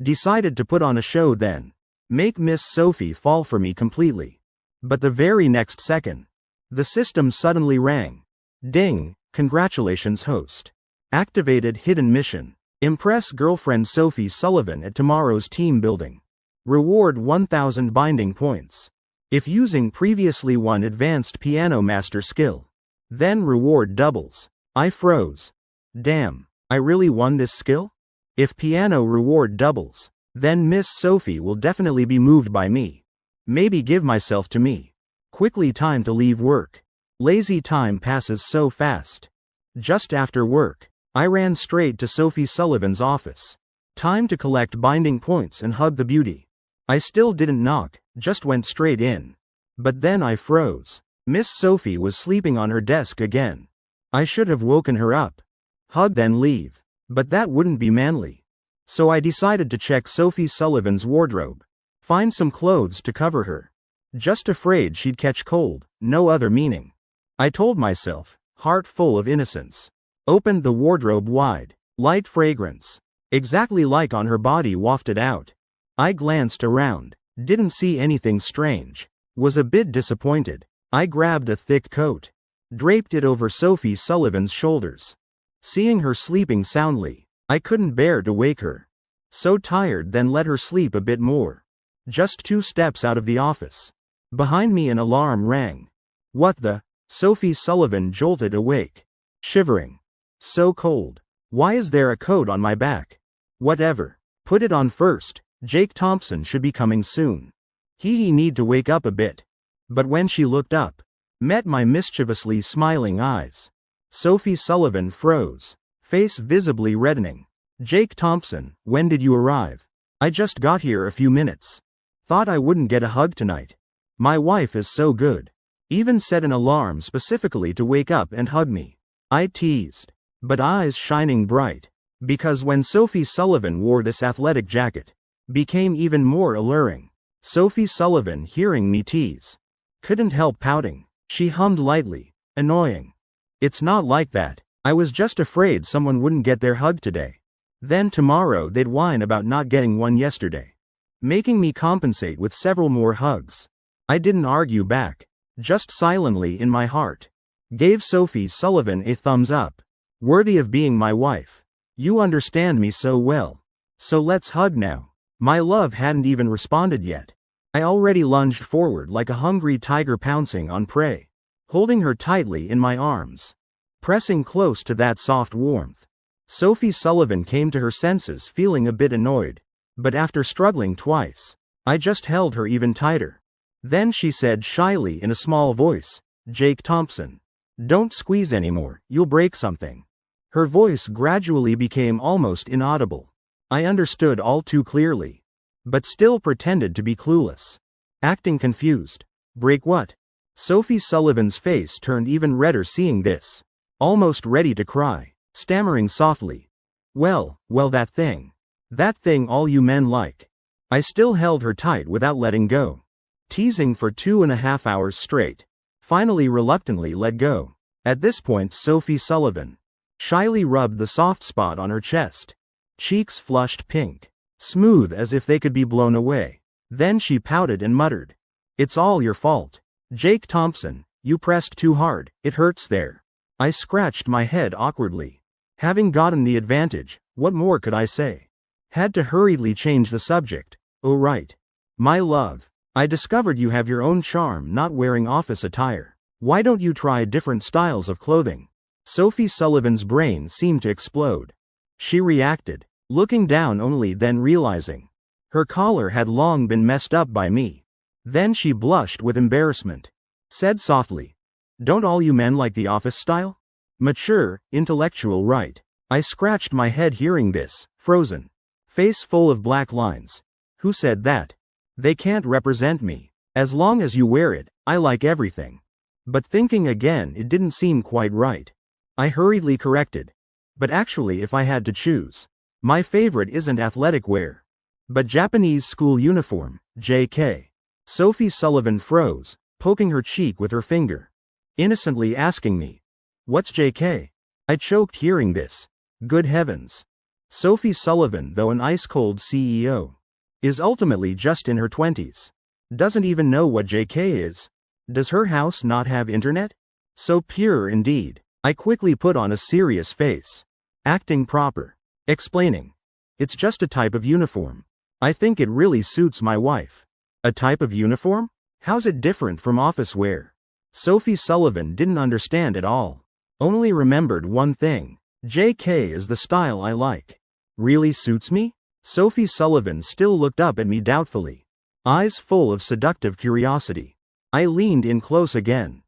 Decided to put on a show then. Make Miss Sophie fall for me completely. But the very next second, the system suddenly rang. Ding, congratulations host. Activated hidden mission. Impress girlfriend Sophie Sullivan at tomorrow's team building. Reward 1,000 binding points. If using previously won advanced piano master skill. Then reward doubles. I froze. Damn, I really won this skill? If piano reward doubles, then Miss Sophie will definitely be moved by me. Maybe give myself to me. Quickly time to leave work. Lazy time passes so fast. Just after work, I ran straight to Sophie Sullivan's office. Time to collect binding points and hug the beauty. I still didn't knock, just went straight in. But then I froze. Miss Sophie was sleeping on her desk again. I should have woken her up. Hug then leave. But that wouldn't be manly. So I decided to check Sophie Sullivan's wardrobe. Find some clothes to cover her. Just afraid she'd catch cold, no other meaning. I told myself, heart full of innocence. Opened the wardrobe wide. Light fragrance. Exactly like on her body wafted out. I glanced around. Didn't see anything strange. Was a bit disappointed. I grabbed a thick coat. Draped it over Sophie Sullivan's shoulders. Seeing her sleeping soundly, I couldn't bear to wake her. So tired, then let her sleep a bit more. Just 2 steps out of the office. Behind me an alarm rang. What the? Sophie Sullivan jolted awake. Shivering. So cold. Why is there a coat on my back? Whatever. Put it on first. Jake Thompson should be coming soon. He need to wake up a bit. But when she looked up, met my mischievously smiling eyes. Sophie Sullivan froze. Face visibly reddening. Jake Thompson, when did you arrive? I just got here a few minutes. Thought I wouldn't get a hug tonight. My wife is so good. Even set an alarm specifically to wake up and hug me. I teased. But eyes shining bright. Because when Sophie Sullivan wore this athletic jacket, became even more alluring. Sophie Sullivan, hearing me tease, couldn't help pouting. She hummed lightly. Annoying. It's not like that. I was just afraid someone wouldn't get their hug today. Then tomorrow they'd whine about not getting one yesterday. Making me compensate with several more hugs. I didn't argue back. Just silently in my heart. Gave Sophie Sullivan a thumbs up. Worthy of being my wife. You understand me so well. So let's hug now. My love hadn't even responded yet. I already lunged forward like a hungry tiger pouncing on prey. Holding her tightly in my arms. Pressing close to that soft warmth. Sophie Sullivan came to her senses, feeling a bit annoyed. But after struggling twice, I just held her even tighter. Then she said shyly in a small voice, Jake Thompson. Don't squeeze anymore, you'll break something. Her voice gradually became almost inaudible. I understood all too clearly. But still pretended to be clueless. Acting confused. Break what? Sophie Sullivan's face turned even redder seeing this. Almost ready to cry. Stammering softly. Well, that thing. That thing all you men like. I still held her tight without letting go. Teasing for 2.5 hours straight. finally reluctantly let go. At this point Sophie Sullivan shyly rubbed the soft spot on her chest. Cheeks flushed pink, smooth as if they could be blown away. Then she pouted and muttered, "It's all your fault. Jake Thompson, you pressed too hard, it hurts there." I scratched my head awkwardly. Having gotten the advantage, what more could I say? Had to hurriedly change the subject. "Oh right. My love, I discovered you have your own charm not wearing office attire. Why don't you try different styles of clothing?" Sophie Sullivan's brain seemed to explode. She reacted, looking down only then realizing her collar had long been messed up by me. Then she blushed with embarrassment. Said softly, "Don't all you men like the office style? Mature, intellectual, right?" I scratched my head hearing this, frozen. Face full of black lines. Who said that? They can't represent me. As long as you wear it, I like everything. But thinking again, it didn't seem quite right. I hurriedly corrected. But actually, if I had to choose, my favorite isn't athletic wear, but Japanese school uniform, JK. Sophie Sullivan froze, poking her cheek with her finger, innocently asking me, "What's JK?" I choked hearing this. Good heavens. Sophie Sullivan, though an ice-cold CEO, is ultimately just in her 20s. Doesn't even know what JK is. Does her house not have internet? So pure indeed. I quickly put on a serious face, acting proper, explaining, "It's just a type of uniform. I think it really suits my wife." A type of uniform? How's it different from office wear? Sophie Sullivan didn't understand at all. Only remembered one thing. JK is the style I like. Really suits me? Sophie Sullivan still looked up at me doubtfully, eyes full of seductive curiosity. I leaned in close again,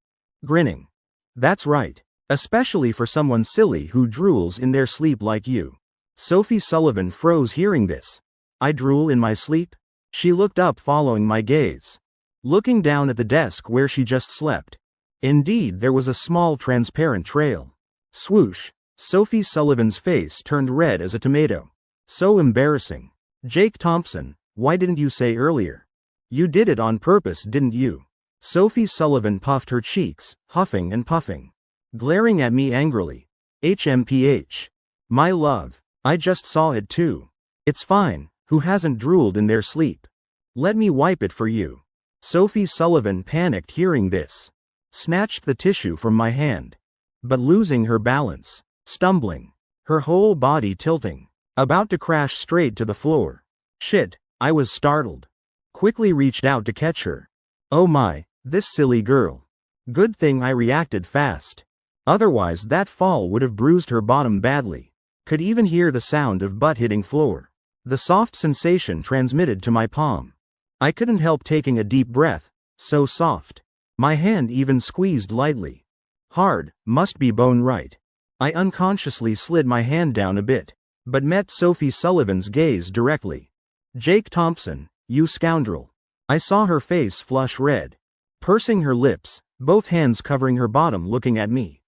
grinning. "That's right. Especially for someone silly who drools in their sleep like you." Sophie Sullivan froze hearing this. I drool in my sleep? She looked up following my gaze, looking down at the desk where she just slept. Indeed, there was a small transparent trail. Swoosh. Sophie Sullivan's face turned red as a tomato. So embarrassing. "Jake Thompson, why didn't you say earlier? You did it on purpose, didn't you?" Sophie Sullivan puffed her cheeks, huffing and puffing, glaring at me angrily. "HMPH. My love, I just saw it too. It's fine, who hasn't drooled in their sleep? Let me wipe it for you." Sophie Sullivan panicked hearing this, snatched the tissue from my hand, but losing her balance, stumbling, her whole body tilting, about to crash straight to the floor. Shit, I was startled. Quickly reached out to catch her. Oh my, this silly girl. Good thing I reacted fast. Otherwise that fall would have bruised her bottom badly. Could even hear the sound of butt hitting floor. The soft sensation transmitted to my palm. I couldn't help taking a deep breath, so soft. My hand even squeezed lightly. Hard, must be bone right. I unconsciously slid my hand down a bit, but met Sophie Sullivan's gaze directly. "Jake Thompson, you scoundrel." I saw her face flush red, pursing her lips, both hands covering her bottom looking at me.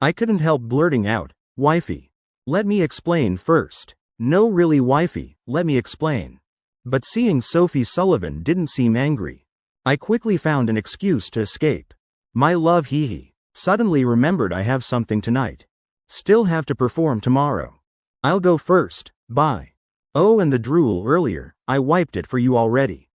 I couldn't help blurting out, "Wifey. Let me explain first." "No really wifey, let me explain." But seeing Sophie Sullivan didn't seem angry. I quickly found an excuse to escape. "My love, hee. Suddenly remembered I have something tonight. Still have to perform tomorrow. I'll go first, bye." "Oh, and the drool earlier, I wiped it for you already."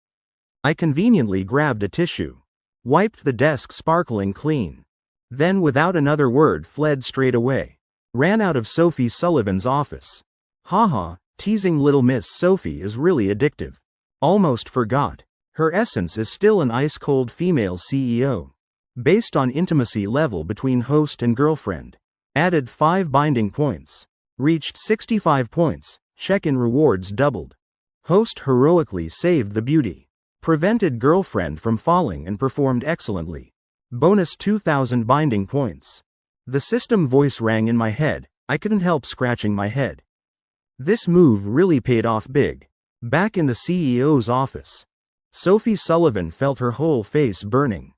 I conveniently grabbed a tissue, wiped the desk sparkling clean. Then without another word fled straight away. Ran out of Sophie Sullivan's office. Haha, teasing little Miss Sophie is really addictive. Almost forgot. Her essence is still an ice-cold female CEO. Based on intimacy level between host and girlfriend. Added 5 binding points. Reached 65 points, check-in rewards doubled. Host heroically saved the beauty. Prevented girlfriend from falling and performed excellently. Bonus 2,000 binding points. The system voice rang in my head, I couldn't help scratching my head. This move really paid off big. Back in the CEO's office, Sophie Sullivan felt her whole face burning.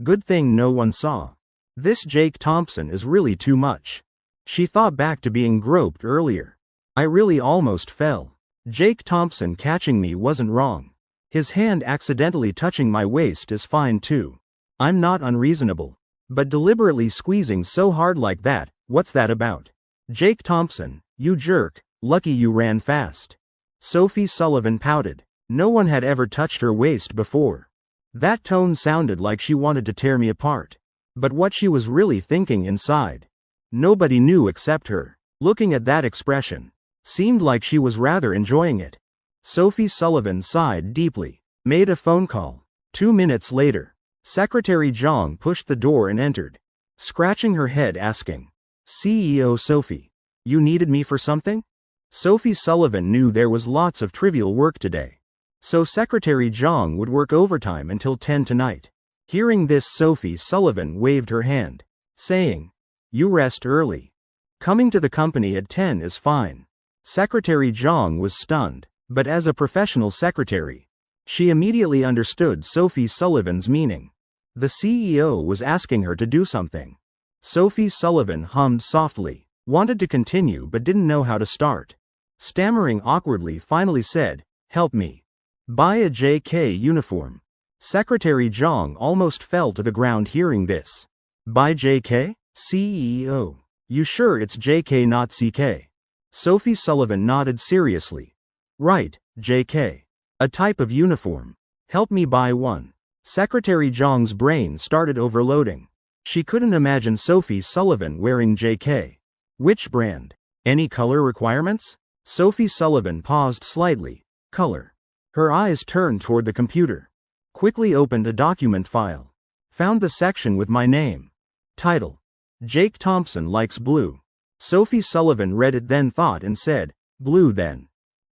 Good thing no one saw. This Jake Thompson is really too much. She thought back to being groped earlier. I really almost fell. Jake Thompson catching me wasn't wrong. His hand accidentally touching my waist is fine too. I'm not unreasonable. But deliberately squeezing so hard like that, what's that about? Jake Thompson, you jerk, lucky you ran fast. Sophie Sullivan pouted. No one had ever touched her waist before. That tone sounded like she wanted to tear me apart. But what she was really thinking inside, nobody knew except her. Looking at that expression, seemed like she was rather enjoying it. Sophie Sullivan sighed deeply, made a phone call. 2 minutes later, Secretary Zhang pushed the door and entered, scratching her head asking, CEO Sophie, you needed me for something? Sophie Sullivan knew there was lots of trivial work today. So Secretary Zhang would work overtime until 10 tonight. Hearing this, Sophie Sullivan waved her hand, saying, you rest early. Coming to the company at 10 is fine. Secretary Zhang was stunned, but as a professional secretary, she immediately understood Sophie Sullivan's meaning. The CEO was asking her to do something. Sophie Sullivan hummed softly, wanted to continue but didn't know how to start. Stammering awkwardly, finally said, help me. Buy a JK uniform. Secretary Zhang almost fell to the ground hearing this. Buy JK? CEO. You sure it's JK not CK? Sophie Sullivan nodded seriously. Right, JK. A type of uniform. Help me buy one. Secretary Zhang's brain started overloading. She couldn't imagine Sophie Sullivan wearing JK. Which brand? Any color requirements? Sophie Sullivan paused slightly. Color. Her eyes turned toward the computer. Quickly opened a document file. Found the section with my name. Title. Jake Thompson likes blue. Sophie Sullivan read it, then thought and said, blue then.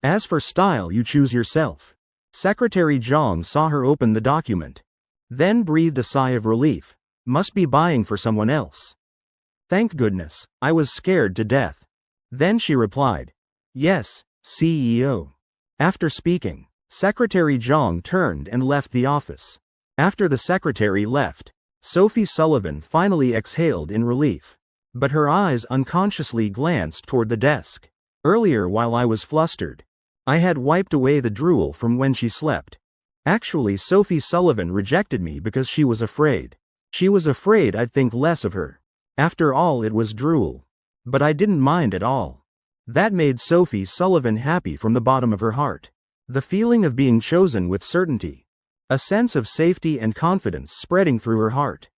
As for style, you choose yourself. Secretary Zhang saw her open the document. Then breathed a sigh of relief. Must be buying for someone else. Thank goodness, I was scared to death. Then she replied, yes, CEO. After speaking, Secretary Zhang turned and left the office. After the secretary left, Sophie Sullivan finally exhaled in relief. But her eyes unconsciously glanced toward the desk. Earlier, while I was flustered, I had wiped away the drool from when she slept. Actually, Sophie Sullivan rejected me because she was afraid. She was afraid I'd think less of her. After all, it was drool. But I didn't mind at all. That made Sophie Sullivan happy from the bottom of her heart. The feeling of being chosen with certainty. A sense of safety and confidence spreading through her heart.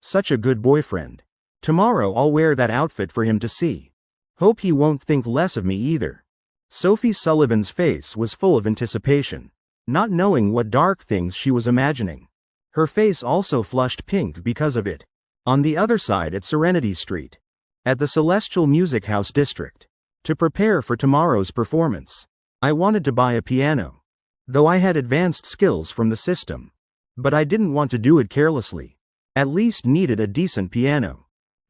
Such a good boyfriend. Tomorrow I'll wear that outfit for him to see. Hope he won't think less of me either. Sophie Sullivan's face was full of anticipation, not knowing what dark things she was imagining. Her face also flushed pink because of it. On the other side at Serenity Street, at the Celestial Music House District, to prepare for tomorrow's performance, I wanted to buy a piano. Though I had advanced skills from the system. But I didn't want to do it carelessly. At least needed a decent piano.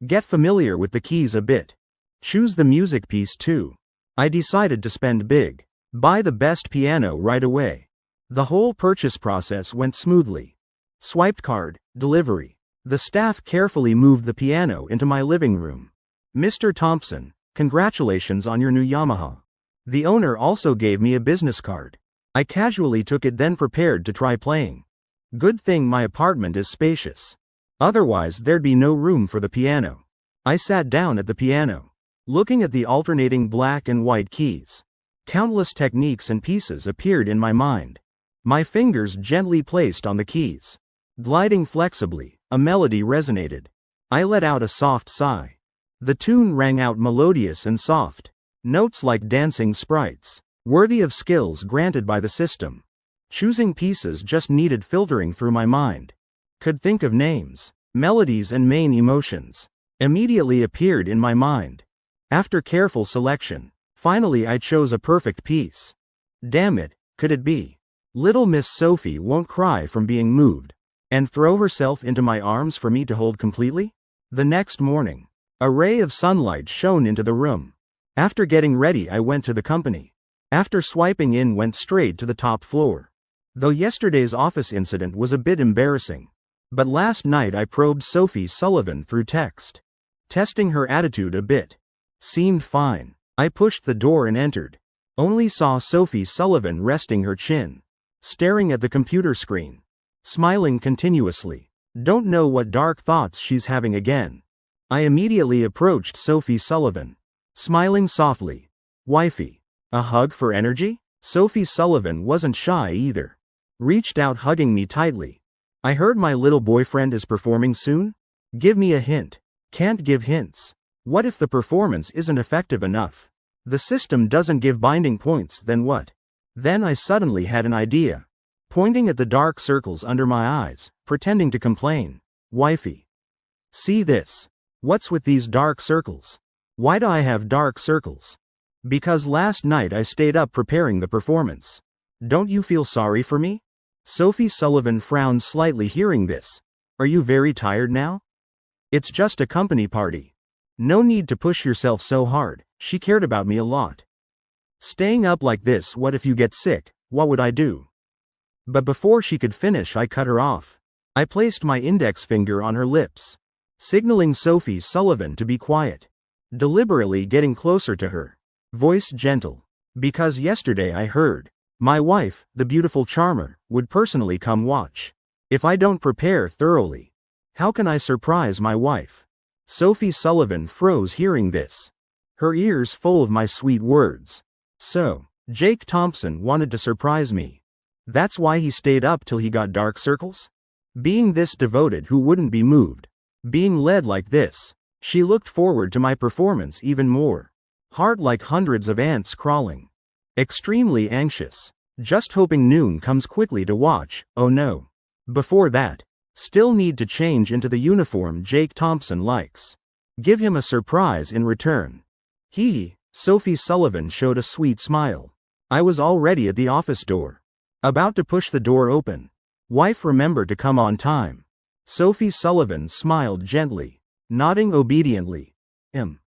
Get familiar with the keys a bit. Choose the music piece too. I decided to spend big. Buy the best piano right away. The whole purchase process went smoothly. Swiped card, delivery. The staff carefully moved the piano into my living room. Mr. Thompson, congratulations on your new Yamaha. The owner also gave me a business card. I casually took it, then prepared to try playing. Good thing my apartment is spacious. Otherwise there'd be no room for the piano. I sat down at the piano, looking at the alternating black and white keys. Countless techniques and pieces appeared in my mind. My fingers gently placed on the keys. Gliding flexibly, a melody resonated. I let out a soft sigh. The tune rang out melodious and soft. Notes like dancing sprites. Worthy of skills granted by the system. Choosing pieces just needed filtering through my mind. Could think of names, melodies, and main emotions. Immediately appeared in my mind. After careful selection, finally I chose a perfect piece. Damn it, could it be? Little Miss Sophie won't cry from being moved, and throw herself into my arms for me to hold completely? The next morning, a ray of sunlight shone into the room. After getting ready, I went to the company. After swiping in, went straight to the top floor. Though yesterday's office incident was a bit embarrassing. But last night I probed Sophie Sullivan through text. Testing her attitude a bit. Seemed fine. I pushed the door and entered. Only saw Sophie Sullivan resting her chin. Staring at the computer screen. Smiling continuously. Don't know what dark thoughts she's having again. I immediately approached Sophie Sullivan, smiling softly. Wifey. A hug for energy? Sophie Sullivan wasn't shy either. Reached out, hugging me tightly. I heard my little boyfriend is performing soon? Give me a hint. Can't give hints. What if the performance isn't effective enough? The system doesn't give binding points, then what? Then I suddenly had an idea. Pointing at the dark circles under my eyes, pretending to complain. Wifey. See this? What's with these dark circles? Why do I have dark circles? Because last night I stayed up preparing the performance. Don't you feel sorry for me? Sophie Sullivan frowned slightly hearing this. Are you very tired now? It's just a company party. No need to push yourself so hard. She cared about me a lot. Staying up like this, what if you get sick? What would I do? But before she could finish, I cut her off. I placed my index finger on her lips, signaling Sophie Sullivan to be quiet. Deliberately getting closer to her. Voice gentle. Because yesterday I heard my wife, the beautiful charmer, would personally come watch. If I don't prepare thoroughly, how can I surprise my wife? Sophie Sullivan froze hearing this, her ears full of my sweet words. So, Jake Thompson wanted to surprise me. That's why he stayed up till he got dark circles? Being this devoted, who wouldn't be moved? Being led like this, she looked forward to my performance even more. Heart like hundreds of ants crawling. Extremely anxious. Just hoping noon comes quickly to watch. Oh no. Before that, still need to change into the uniform Jake Thompson likes. Give him a surprise in return. Sophie Sullivan showed a sweet smile. I was already at the office door, about to push the door open. Wife, remember to come on time. Sophie Sullivan smiled gently, nodding obediently.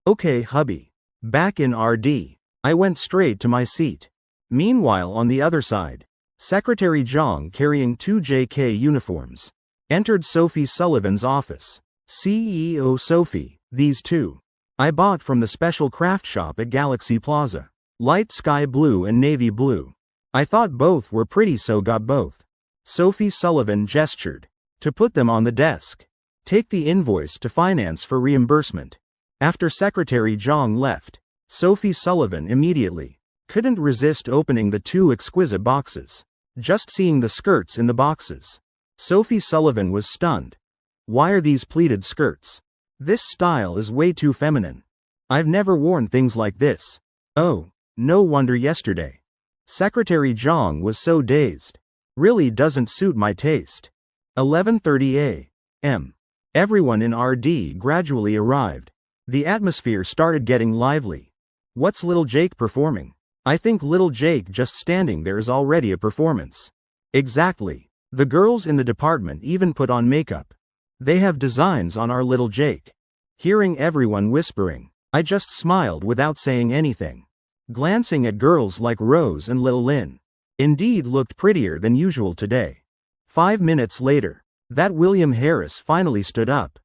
Okay, hubby. Back in RD. I went straight to my seat. Meanwhile, on the other side, Secretary Zhang, carrying 2 JK uniforms, entered Sophie Sullivan's office. CEO Sophie, these two I bought from the special craft shop at Galaxy Plaza. Light sky blue and navy blue. I thought both were pretty, so got both. Sophie Sullivan gestured to put them on the desk. Take the invoice to finance for reimbursement. After Secretary Zhang left, Sophie Sullivan immediately couldn't resist opening the 2 exquisite boxes. Just seeing the skirts in the boxes, Sophie Sullivan was stunned. Why are these pleated skirts? This style is way too feminine. I've never worn things like this. Oh, no wonder yesterday Secretary Zhang was so dazed. Really doesn't suit my taste. 11:30 a.m. Everyone in RD gradually arrived. The atmosphere started getting lively. What's little Jake performing? I think little Jake just standing there is already a performance. Exactly. The girls in the department even put on makeup. They have designs on our little Jake. Hearing everyone whispering, I just smiled without saying anything. Glancing at girls like Rose and Lil Lin. Indeed looked prettier than usual today. 5 minutes later, that William Harris finally stood up.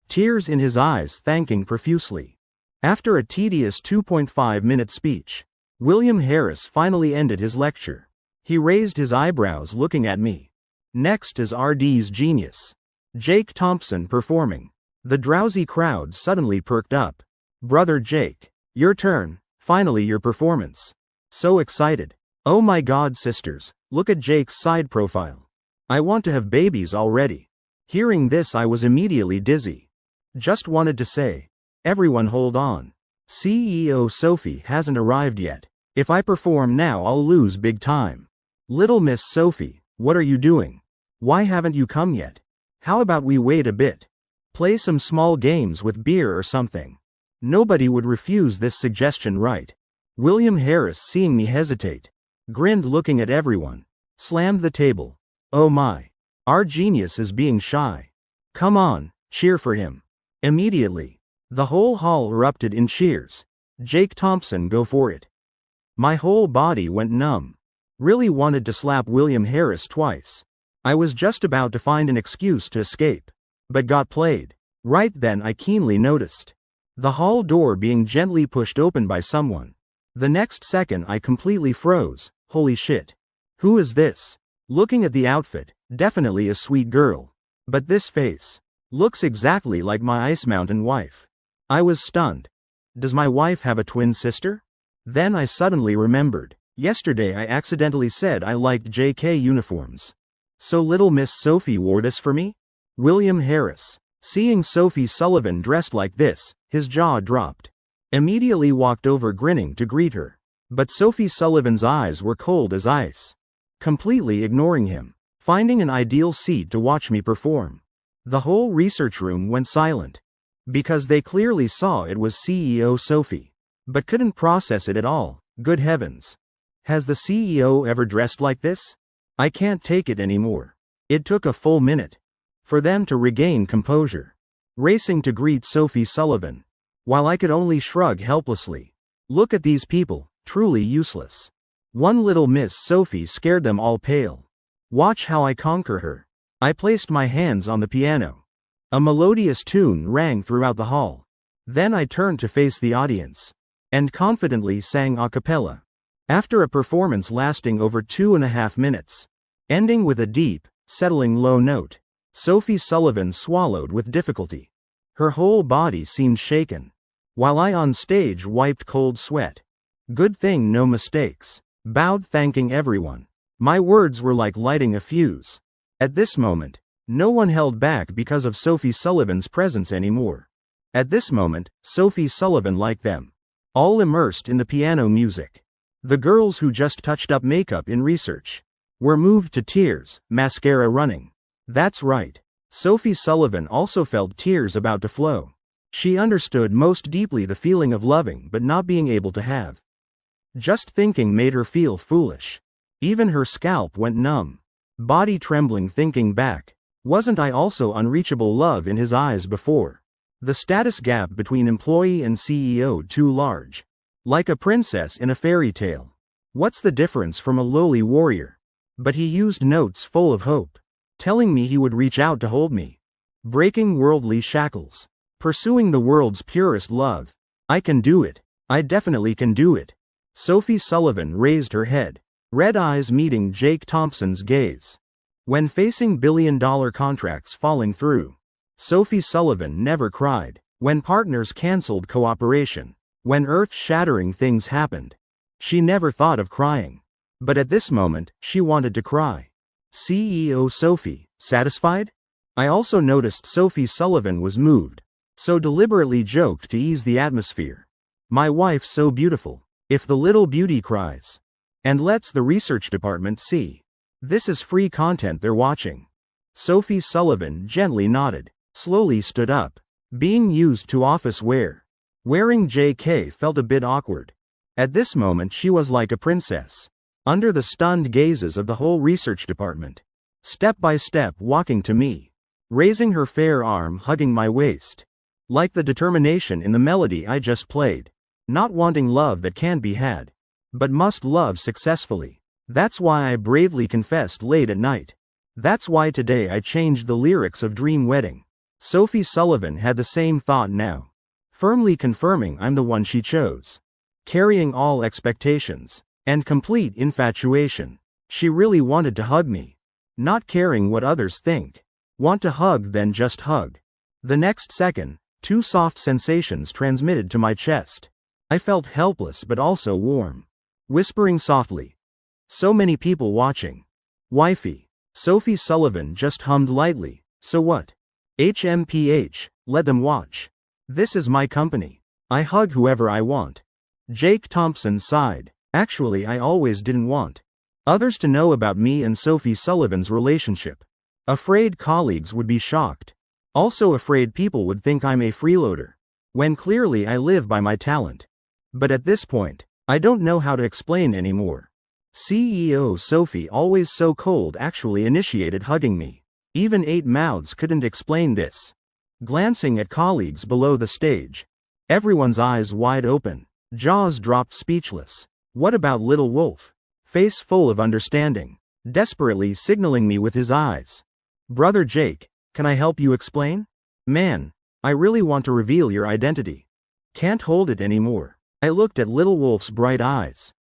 Tears in his eyes, thanking profusely. After a tedious 2.5-minute speech, William Harris finally ended his lecture. He raised his eyebrows looking at me. Next is RD's genius, Jake Thompson, performing. The drowsy crowd suddenly perked up. Brother Jake, your turn, finally your performance. So excited. Oh my god, sisters, look at Jake's side profile. I want to have babies already. Hearing this, I was immediately dizzy. Just wanted to say, everyone hold on. CEO Sophie hasn't arrived yet. If I perform now, I'll lose big time. Little Miss Sophie, what are you doing? Why haven't you come yet? How about we wait a bit? Play some small games with beer or something. Nobody would refuse this suggestion, right? William Harris, seeing me hesitate, grinned looking at everyone, slammed the table. Oh my. Our genius is being shy. Come on, cheer for him. Immediately, the whole hall erupted in cheers. Jake Thompson, go for it. My whole body went numb. Really wanted to slap William Harris twice. I was just about to find an excuse to escape, but got played. Right then I keenly noticed the hall door being gently pushed open by someone. The next second I completely froze. Holy shit. Who is this? Looking at the outfit, definitely a sweet girl. But this face looks exactly like my Ice Mountain wife. I was stunned. Does my wife have a twin sister? Then I suddenly remembered. Yesterday I accidentally said I liked JK uniforms. So little Miss Sophie wore this for me? William Harris. Seeing Sophie Sullivan dressed like this, his jaw dropped. Immediately walked over grinning to greet her. But Sophie Sullivan's eyes were cold as ice. Completely ignoring him. Finding an ideal seat to watch me perform. The whole research room went silent. Because they clearly saw it was CEO Sophie. But couldn't process it at all. Good heavens. Has the CEO ever dressed like this? I can't take it anymore. It took a full minute for them to regain composure. Racing to greet Sophie Sullivan. While I could only shrug helplessly. Look at these people, truly useless. One little Miss Sophie scared them all pale. Watch how I conquer her. I placed my hands on the piano. A melodious tune rang throughout the hall. Then I turned to face the audience. And confidently sang a cappella. After a performance lasting over 2.5 minutes. Ending with a deep, settling low note. Sophie Sullivan swallowed with difficulty. Her whole body seemed shaken. While I on stage wiped cold sweat. Good thing no mistakes. Bowed thanking everyone. My words were like lighting a fuse. At this moment, no one held back because of Sophie Sullivan's presence anymore. At this moment, Sophie Sullivan liked them. All immersed in the piano music. The girls who just touched up makeup in research were moved to tears, mascara running. That's right. Sophie Sullivan also felt tears about to flow. She understood most deeply the feeling of loving but not being able to have. Just thinking made her feel foolish. Even her scalp went numb. Body trembling thinking back. Wasn't I also unreachable love in his eyes before? The status gap between employee and CEO too large. Like a princess in a fairy tale. What's the difference from a lowly warrior? But he used notes full of hope. Telling me he would reach out to hold me. Breaking worldly shackles. Pursuing the world's purest love. I can do it. I definitely can do it. Sophie Sullivan raised her head. Red eyes meeting Jake Thompson's gaze. When facing billion-dollar contracts falling through. Sophie Sullivan never cried. When partners canceled cooperation. When earth-shattering things happened. She never thought of crying. But at this moment, she wanted to cry. CEO Sophie, satisfied? I also noticed Sophie Sullivan was moved. So deliberately joked to ease the atmosphere. My wife so beautiful. If the little beauty cries. And lets the research department see. This is free content they're watching. Sophie Sullivan gently nodded. Slowly stood up. Being used to office wear. Wearing JK felt a bit awkward. At this moment she was like a princess. Under the stunned gazes of the whole research department. Step by step walking to me. Raising her fair arm hugging my waist. Like the determination in the melody I just played. Not wanting love that can be had. But must love successfully. That's why I bravely confessed late at night. That's why today I changed the lyrics of Dream Wedding. Sophie Sullivan had the same thought now. Firmly confirming I'm the one she chose. Carrying all expectations. And complete infatuation. She really wanted to hug me. Not caring what others think. Want to hug then just hug. The next second, two soft sensations transmitted to my chest. I felt helpless but also warm. Whispering softly. So many people watching. Wifey. Sophie Sullivan just hummed lightly. So what? HMPH, let them watch. This is my company. I hug whoever I want. Jake Thompson sighed. Actually I always didn't want others to know about me and Sophie Sullivan's relationship. Afraid colleagues would be shocked. Also afraid people would think I'm a freeloader. When clearly I live by my talent. But at this point, I don't know how to explain anymore. CEO Sophie, always so cold, actually initiated hugging me. Even 8 mouths couldn't explain this. Glancing at colleagues below the stage. Everyone's eyes wide open. Jaws dropped speechless. What about little Wolf? Face full of understanding. Desperately signaling me with his eyes. Brother Jake, can I help you explain? Man, I really want to reveal your identity. Can't hold it anymore. I looked at little Wolf's bright eyes.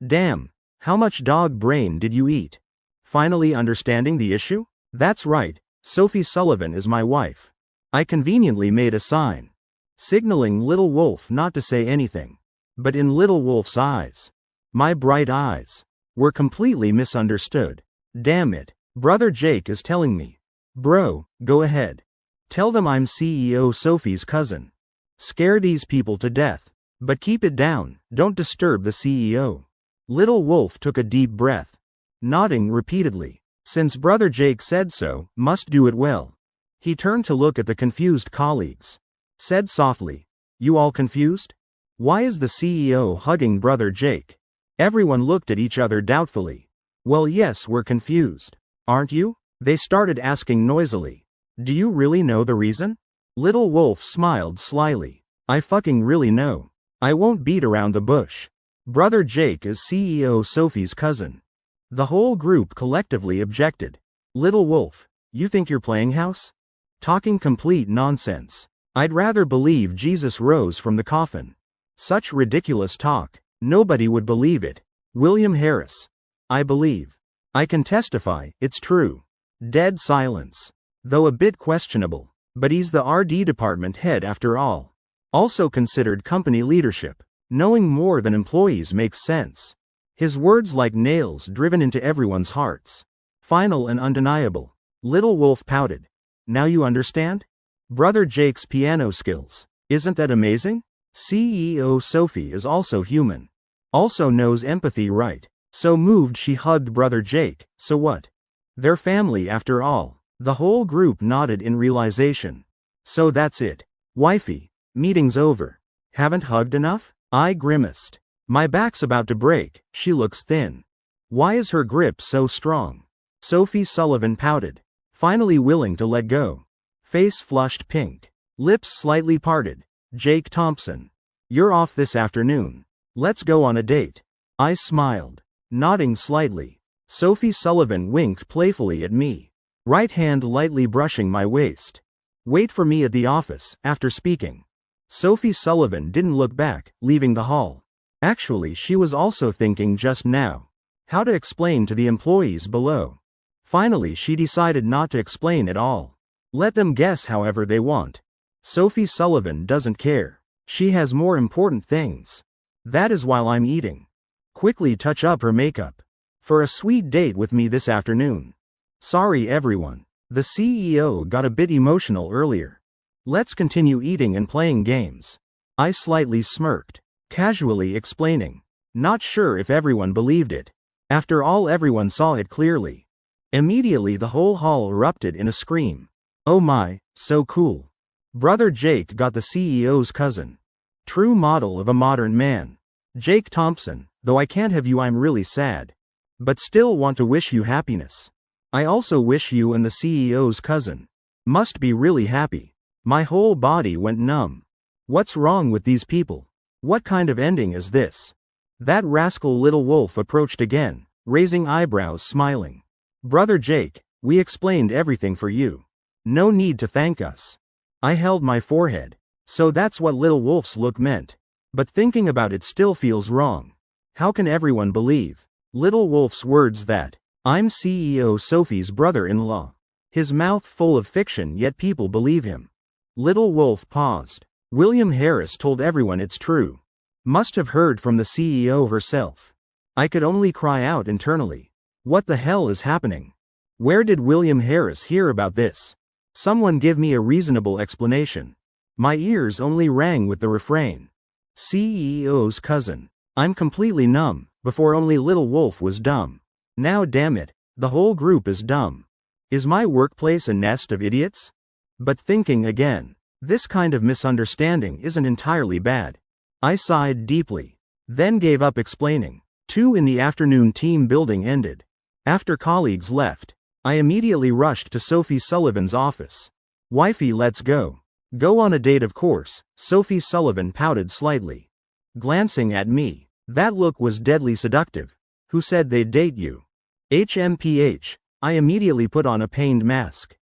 Damn, how much dog brain did you eat? Finally understanding the issue? That's right, Sophie Sullivan is my wife. I conveniently made a sign, signaling Little Wolf not to say anything. But in Little Wolf's eyes, my bright eyes, were completely misunderstood. Damn it, Brother Jake is telling me. Bro, go ahead. Tell them I'm CEO Sophie's cousin. Scare these people to death. But keep it down, don't disturb the CEO. Little Wolf took a deep breath, nodding repeatedly. Since Brother Jake said so, must do it well. He turned to look at the confused colleagues. Said softly, "You all confused? Why is the CEO hugging Brother Jake?" Everyone looked at each other doubtfully. Well, yes, we're confused. Aren't you? They started asking noisily. Do you really know the reason? Little Wolf smiled slyly. I fucking really know. I won't beat around the bush. Brother Jake is CEO Sophie's cousin. The whole group collectively objected. Little Wolf, you think you're playing house? Talking complete nonsense. I'd rather believe Jesus rose from the coffin. Such ridiculous talk. Nobody would believe it. William Harris. I believe. I can testify, it's true. Dead silence. Though a bit questionable. But he's the RD department head after all. Also considered company leadership. Knowing more than employees makes sense. His words like nails driven into everyone's hearts. Final and undeniable. Little Wolf pouted. Now you understand? Brother Jake's piano skills. Isn't that amazing? CEO Sophie is also human. Also knows empathy, right? So moved she hugged Brother Jake. So what? They're family after all. The whole group nodded in realization. So that's it. Wifey, meeting's over. Haven't hugged enough? I grimaced. My back's about to break, she looks thin. Why is her grip so strong? Sophie Sullivan pouted, finally willing to let go. Face flushed pink. Lips slightly parted. Jake Thompson. You're off this afternoon. Let's go on a date. I smiled, nodding slightly. Sophie Sullivan winked playfully at me. Right hand lightly brushing my waist. Wait for me at the office, after speaking. Sophie Sullivan didn't look back, leaving the hall. Actually, she was also thinking just now how to explain to the employees below. Finally, she decided not to explain at all. Let them guess however they want. Sophie Sullivan doesn't care. She has more important things. That is while I'm eating. Quickly touch up her makeup. For a sweet date with me this afternoon. Sorry everyone. The CEO got a bit emotional earlier. Let's continue eating and playing games. I slightly smirked. Casually explaining. Not sure if everyone believed it. After all, everyone saw it clearly. Immediately the whole hall erupted in a scream. Oh my, so cool. Brother Jake got the CEO's cousin. True model of a modern man. Jake Thompson, though I can't have you, I'm really sad. But still want to wish you happiness. I also wish you and the CEO's cousin must be really happy. My whole body went numb. What's wrong with these people? What kind of ending is this? That rascal Little Wolf approached again, raising eyebrows, smiling. Brother Jake, we explained everything for you. No need to thank us. I held my forehead. So that's what Little Wolf's look meant. But thinking about it still feels wrong. How can everyone believe Little Wolf's words that I'm CEO Sophie's brother-in-law? His mouth full of fiction, yet people believe him. Little Wolf paused. William Harris told everyone it's true. Must have heard from the CEO herself. I could only cry out internally. What the hell is happening? Where did William Harris hear about this? Someone give me a reasonable explanation. My ears only rang with the refrain. CEO's cousin. I'm completely numb. Before only Little Wolf was dumb. Now damn it, the whole group is dumb. Is my workplace a nest of idiots? But thinking again. This kind of misunderstanding isn't entirely bad. I sighed deeply. Then gave up explaining. 2 in the afternoon team building ended. After colleagues left, I immediately rushed to Sophie Sullivan's office. Wifey, let's go. Go on a date, of course. Sophie Sullivan pouted slightly. Glancing at me. That look was deadly seductive. Who said they'd date you? HMPH. I immediately put on a pained mask.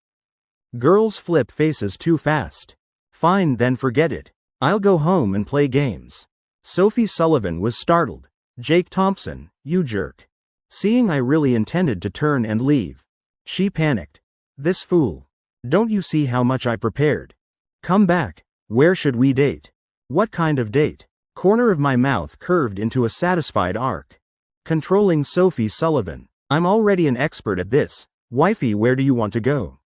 Girls flip faces too fast. Fine, then forget it. I'll go home and play games. Sophie Sullivan was startled. Jake Thompson, you jerk. Seeing I really intended to turn and leave. She panicked. This fool. Don't you see how much I prepared? Come back. Where should we date? What kind of date? Corner of my mouth curved into a satisfied arc. Controlling Sophie Sullivan. I'm already an expert at this. Wifey, where do you want to go?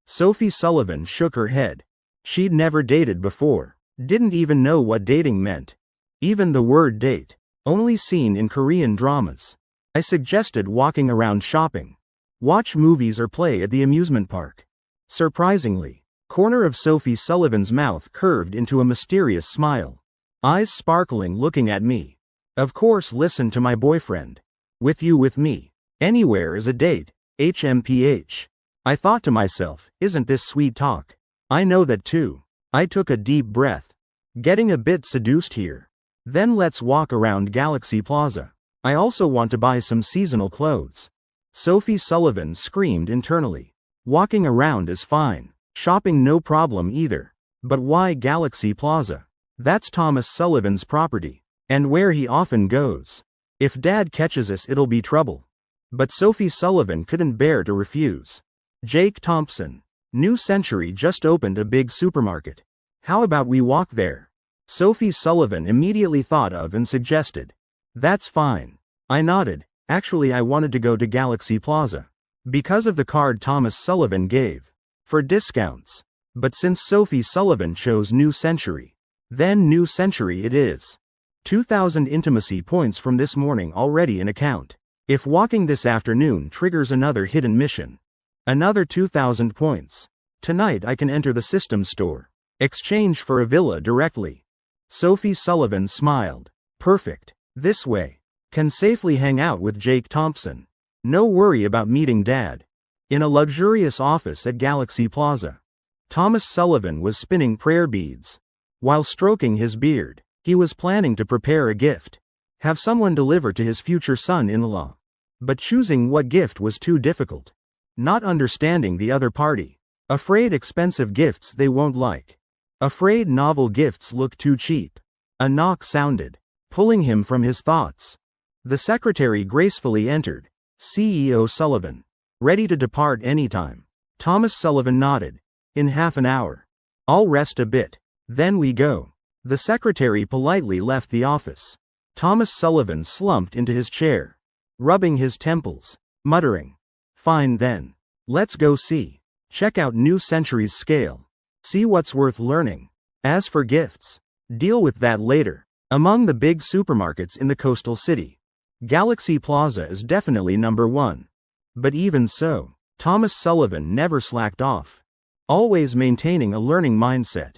Sophie Sullivan shook her head. She'd never dated before. Didn't even know what dating meant. Even the word date. Only seen in Korean dramas. I suggested walking around shopping. Watch movies or play at the amusement park. Surprisingly, corner of Sophie Sullivan's mouth curved into a mysterious smile. Eyes sparkling, looking at me. Of course, listen to my boyfriend. With you, with me. Anywhere is a date. HMPH. I thought to myself, isn't this sweet talk? I know that too. I took a deep breath. Getting a bit seduced here. Then let's walk around Galaxy Plaza. I also want to buy some seasonal clothes. Sophie Sullivan screamed internally. Walking around is fine. Shopping no problem either. But why Galaxy Plaza? That's Thomas Sullivan's property. And where he often goes. If Dad catches us, it'll be trouble. But Sophie Sullivan couldn't bear to refuse. Jake Thompson. New Century just opened a big supermarket. How about we walk there? Sophie Sullivan immediately thought of and suggested. That's fine. I nodded. Actually, I wanted to go to Galaxy Plaza. Because of the card Thomas Sullivan gave. For discounts. But since Sophie Sullivan chose New Century. Then New Century it is. 2,000 intimacy points from this morning already in account. If walking this afternoon triggers another hidden mission. Another 2,000 points. Tonight I can enter the system store. Exchange for a villa directly. Sophie Sullivan smiled. Perfect. This way. Can safely hang out with Jake Thompson. No worry about meeting Dad. In a luxurious office at Galaxy Plaza. Thomas Sullivan was spinning prayer beads. While stroking his beard, he was planning to prepare a gift. Have someone deliver to his future son-in-law. But choosing what gift was too difficult. Not understanding the other party. Afraid expensive gifts they won't like. Afraid novel gifts look too cheap. A knock sounded, pulling him from his thoughts. The secretary gracefully entered. CEO Sullivan. Ready to depart anytime. Thomas Sullivan nodded. In half an hour. I'll rest a bit. Then we go. The secretary politely left the office. Thomas Sullivan slumped into his chair, rubbing his temples, muttering. Fine then. Let's go see. Check out New Century's scale. See what's worth learning. As for gifts, deal with that later. Among the big supermarkets in the coastal city, Galaxy Plaza is definitely number one. But even so, Thomas Sullivan never slacked off. Always maintaining a learning mindset.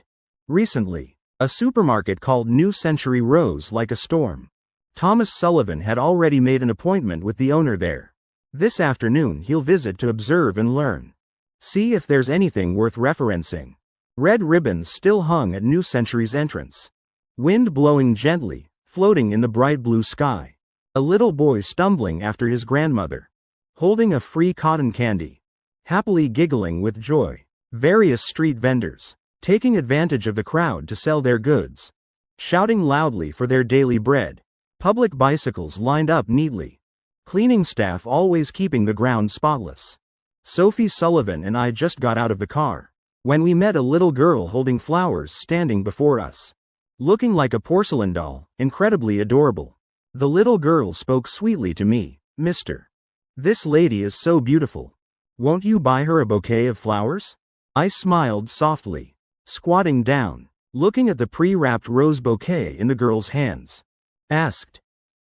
Recently, a supermarket called New Century rose like a storm. Thomas Sullivan had already made an appointment with the owner there. This afternoon he'll visit to observe and learn. See if there's anything worth referencing. Red ribbons still hung at New Century's entrance. Wind blowing gently, floating in the bright blue sky. A little boy stumbling after his grandmother. Holding a free cotton candy. Happily giggling with joy. Various street vendors. Taking advantage of the crowd to sell their goods. Shouting loudly for their daily bread. Public bicycles lined up neatly. Cleaning staff always keeping the ground spotless. Sophie Sullivan and I just got out of the car. When we met a little girl holding flowers standing before us. Looking like a porcelain doll, incredibly adorable. The little girl spoke sweetly to me. Mister. This lady is so beautiful. Won't you buy her a bouquet of flowers? I smiled softly. Squatting down, looking at the pre-wrapped rose bouquet in the girl's hands. Asked.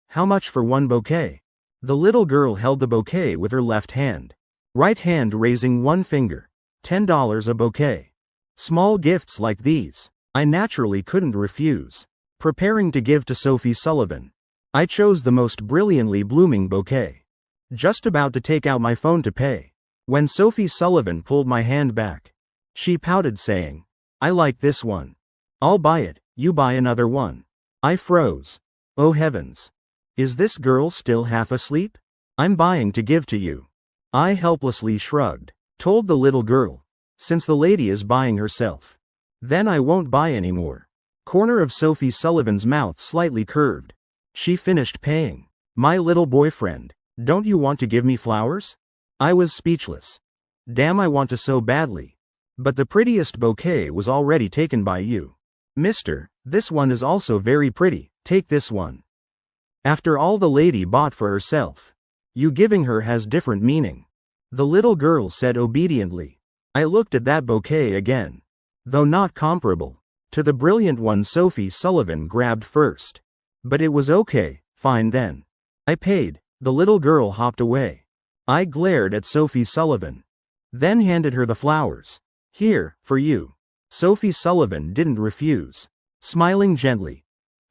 How much for one bouquet? The little girl held the bouquet with her left hand. Right hand raising one finger. $10 a bouquet. Small gifts like these, I naturally couldn't refuse. Preparing to give to Sophie Sullivan. I chose the most brilliantly blooming bouquet. Just about to take out my phone to pay. When Sophie Sullivan pulled my hand back. She pouted saying, I like this one. I'll buy it, you buy another one. I froze. Oh heavens. Is this girl still half asleep? I'm buying to give to you. I helplessly shrugged. Told the little girl. Since the lady is buying herself. Then I won't buy anymore. Corner of Sophie Sullivan's mouth slightly curved. She finished paying. My little boyfriend. Don't you want to give me flowers? I was speechless. Damn, I want to so badly. But the prettiest bouquet was already taken by you. Mister, this one is also very pretty, take this one. After all the lady bought for herself. You giving her has different meaning. The little girl said obediently. I looked at that bouquet again. Though not comparable to the brilliant one Sophie Sullivan grabbed first. But it was okay, fine then. I paid. The little girl hopped away. I glared at Sophie Sullivan. Then handed her the flowers. Here, for you. Sophie Sullivan didn't refuse. Smiling gently.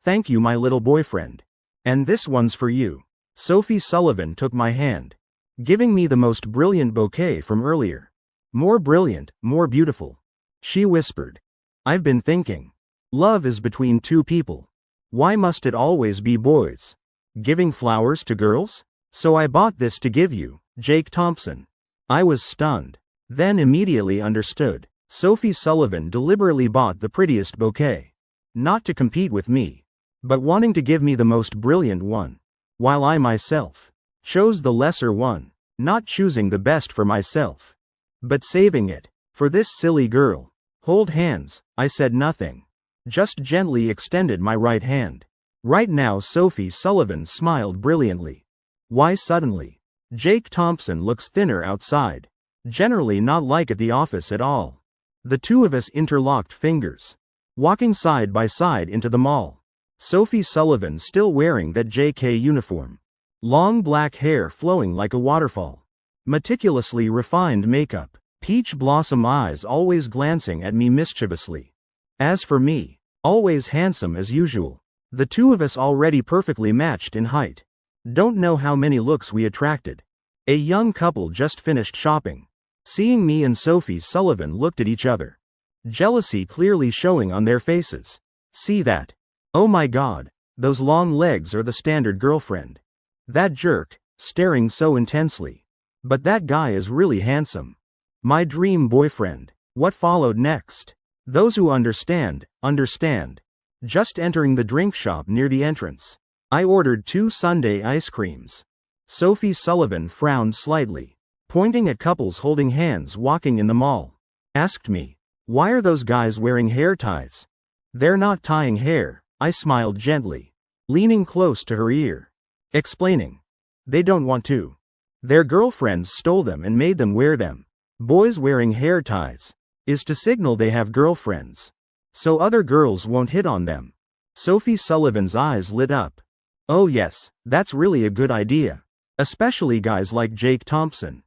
Thank you, my little boyfriend. And this one's for you. Sophie Sullivan took my hand, giving me the most brilliant bouquet from earlier. More brilliant, more beautiful. She whispered. I've been thinking. Love is between two people. Why must it always be boys? Giving flowers to girls? So I bought this to give you, Jake Thompson. I was stunned. Then immediately understood. Sophie Sullivan deliberately bought the prettiest bouquet. Not to compete with me, but wanting to give me the most brilliant one. While I myself chose the lesser one, not choosing the best for myself, but saving it for this silly girl. Hold hands, I said nothing. Just gently extended my right hand. Right now Sophie Sullivan smiled brilliantly. Why suddenly? Jake Thompson looks thinner outside. Generally not like at the office at all. The two of us interlocked fingers, walking side by side into the mall. Sophie Sullivan still wearing that JK uniform. Long black hair flowing like a waterfall. Meticulously refined makeup. Peach blossom eyes always glancing at me mischievously. As for me, always handsome as usual. The two of us already perfectly matched in height. Don't know how many looks we attracted. A young couple just finished shopping. Seeing me and Sophie Sullivan looked at each other. Jealousy clearly showing on their faces. See that? Oh my god, those long legs are the standard girlfriend. That jerk, staring so intensely. But that guy is really handsome. My dream boyfriend. What followed next? Those who understand, understand. Just entering the drink shop near the entrance. I ordered 2 sundae ice creams. Sophie Sullivan frowned slightly, pointing at couples holding hands walking in the mall. Asked me, why are those guys wearing hair ties? They're not tying hair, I smiled gently, leaning close to her ear. Explaining. They don't want to. Their girlfriends stole them and made them wear them. Boys wearing hair ties is to signal they have girlfriends, so other girls won't hit on them. Sophie Sullivan's eyes lit up. Oh yes, that's really a good idea. Especially guys like Jake Thompson.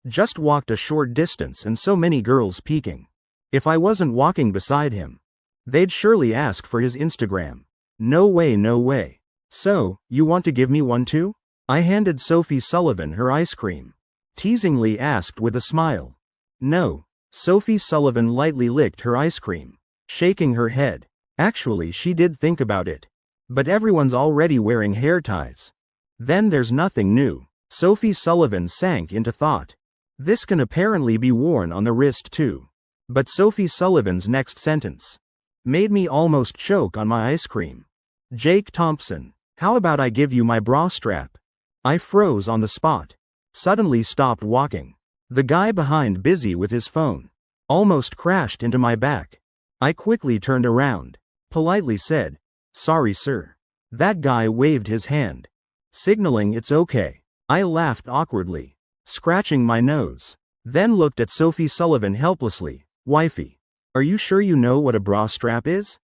Just walked a short distance and so many girls peeking. If I wasn't walking beside him, they'd surely ask for his Instagram. No way, no way. So, you want to give me one too? I handed Sophie Sullivan her ice cream. Teasingly asked with a smile. No. Sophie Sullivan lightly licked her ice cream, shaking her head. Actually, she did think about it. But everyone's already wearing hair ties. Then there's nothing new. Sophie Sullivan sank into thought. This can apparently be worn on the wrist too. But Sophie Sullivan's next sentence made me almost choke on my ice cream. Jake Thompson, how about I give you my bra strap? I froze on the spot. Suddenly stopped walking. The guy behind busy with his phone almost crashed into my back. I quickly turned around, politely said, sorry sir. That guy waved his hand, signaling it's okay. I laughed awkwardly, scratching my nose. Then looked at Sophie Sullivan helplessly. Wifey, are you sure you know what a bra strap is?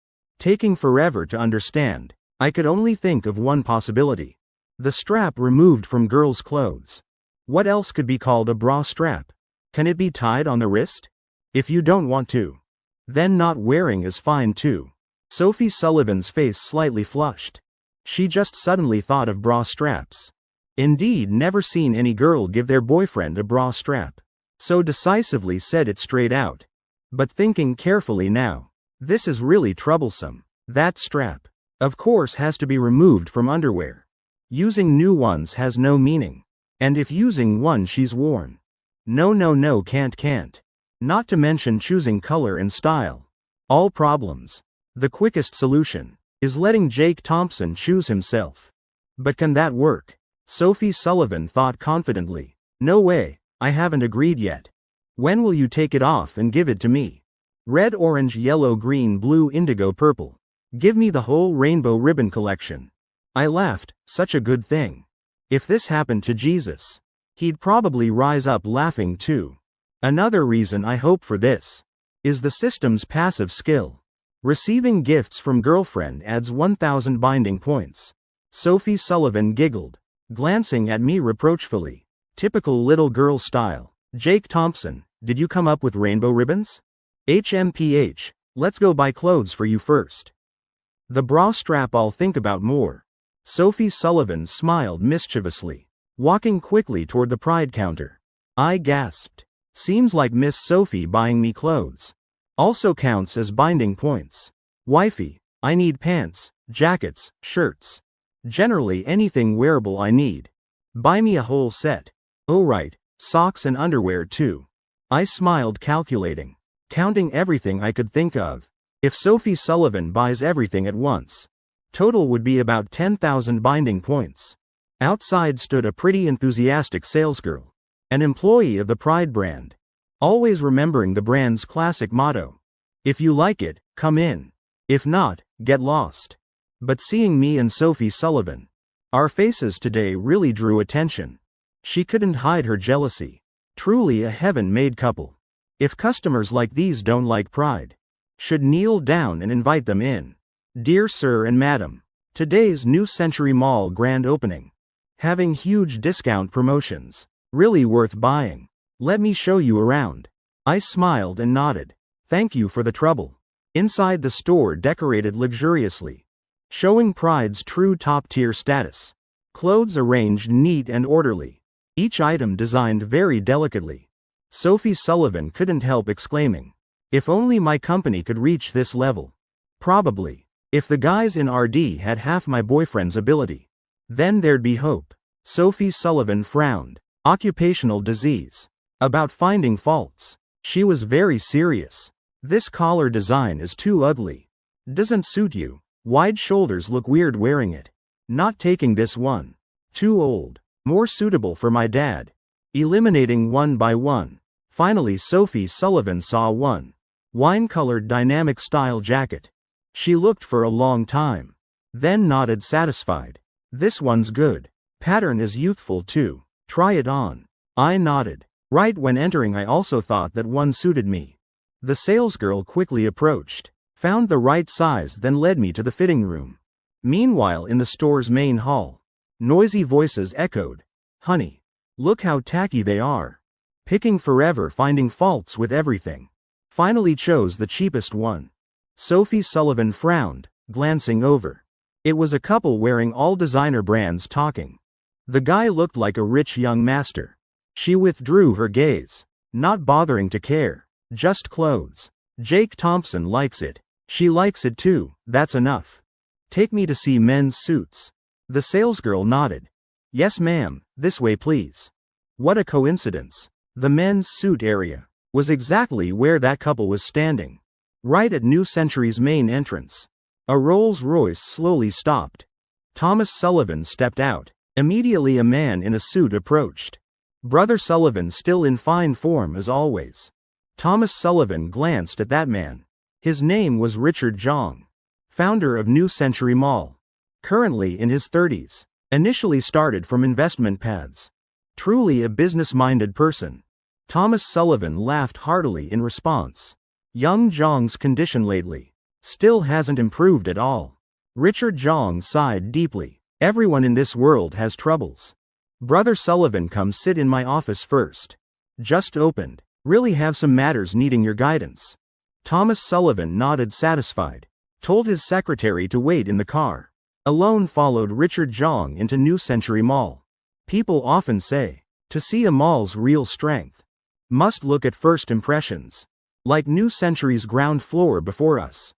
Taking forever to understand, I could only think of one possibility. The strap removed from girls' clothes. What else could be called a bra strap? Can it be tied on the wrist? If you don't want to, then not wearing is fine too. Sophie Sullivan's face slightly flushed. She just suddenly thought of bra straps. Indeed, never seen any girl give their boyfriend a bra strap. So decisively said it straight out. But thinking carefully now, this is really troublesome. That strap, of course, has to be removed from underwear. Using new ones has no meaning. And if using one she's worn, no, can't. Not to mention choosing color and style. All problems. The quickest solution is letting Jake Thompson choose himself. But can that work? Sophie Sullivan thought confidently. No way, I haven't agreed yet. When will you take it off and give it to me? Red, orange, yellow, green, blue, indigo, purple. Give me the whole rainbow ribbon collection. I laughed, such a good thing. If this happened to Jesus, he'd probably rise up laughing too. Another reason I hope for this is the system's passive skill. Receiving gifts from girlfriend adds 1,000 binding points. Sophie Sullivan giggled, glancing at me reproachfully. Typical little girl style. Jake Thompson, did you come up with rainbow ribbons? HMPH, let's go buy clothes for you first. The bra strap I'll think about more. Sophie Sullivan smiled mischievously, walking quickly toward the pride counter. I gasped. Seems like Miss Sophie buying me clothes also counts as binding points. Wifey, I need pants, jackets, shirts. Generally anything wearable I need. Buy me a whole set. Oh right, socks and underwear too. I smiled, calculating, counting everything I could think of. If Sophie Sullivan buys everything at once, total would be about 10,000 binding points. Outside stood a pretty enthusiastic salesgirl, an employee of the Pride brand, always remembering the brand's classic motto. If you like it, come in. If not, get lost. But seeing me and Sophie Sullivan, our faces today really drew attention. She couldn't hide her jealousy. Truly a heaven-made couple. If customers like these don't like Pride, should kneel down and invite them in. Dear Sir and Madam, today's New Century Mall grand opening. Having huge discount promotions. Really worth buying. Let me show you around. I smiled and nodded. Thank you for the trouble. Inside the store decorated luxuriously, showing Pride's true top-tier status. Clothes arranged neat and orderly. Each item designed very delicately. Sophie Sullivan couldn't help exclaiming, if only my company could reach this level. Probably. If the guys in RD had half my boyfriend's ability, then there'd be hope. Sophie Sullivan frowned. Occupational disease. About finding faults. She was very serious. This collar design is too ugly. Doesn't suit you. Wide shoulders look weird wearing it. Not taking this one. Too old. More suitable for my dad. Eliminating one by one. Finally Sophie Sullivan saw one. Wine-colored dynamic style jacket. She looked for a long time. Then nodded satisfied. This one's good. Pattern is youthful too. Try it on. I nodded. Right when entering I also thought that one suited me. The salesgirl quickly approached, found the right size, then led me to the fitting room. Meanwhile in the store's main hall, noisy voices echoed. Honey, look how tacky they are. Picking forever, finding faults with everything. Finally chose the cheapest one. Sophie Sullivan frowned, glancing over. It was a couple wearing all designer brands talking. The guy looked like a rich young master. She withdrew her gaze, not bothering to care. Just clothes. Jake Thompson likes it. She likes it too, that's enough. Take me to see men's suits. The salesgirl nodded. Yes ma'am, this way please. What a coincidence. The men's suit area was exactly where that couple was standing. Right at New Century's main entrance. A Rolls-Royce slowly stopped. Thomas Sullivan stepped out. Immediately a man in a suit approached. Brother Sullivan still in fine form as always. Thomas Sullivan glanced at that man. His name was Richard Zhang, founder of New Century Mall. Currently in his 30s. Initially started from investment pads. Truly a business-minded person. Thomas Sullivan laughed heartily in response. Young Zhang's condition lately still hasn't improved at all. Richard Zhang sighed deeply. Everyone in this world has troubles. Brother Sullivan, come sit in my office first. Just opened. Really have some matters needing your guidance. Thomas Sullivan nodded satisfied. Told his secretary to wait in the car. Alone followed Richard Zhang into New Century Mall. People often say, to see a mall's real strength, must look at first impressions. Like New Century's ground floor before us.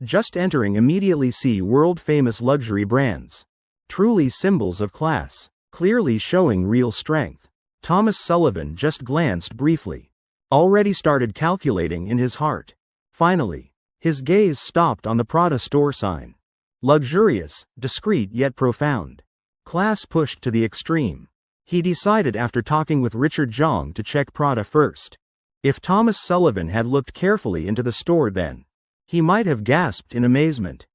Just entering, immediately see world-famous luxury brands. Truly symbols of class, clearly showing real strength. Thomas Sullivan just glanced briefly. Already started calculating in his heart. Finally, his gaze stopped on the Prada store sign. Luxurious, discreet yet profound. Class pushed to the extreme. He decided after talking with Richard Zhang to check Prada first. If Thomas Sullivan had looked carefully into the store then, he might have gasped in amazement.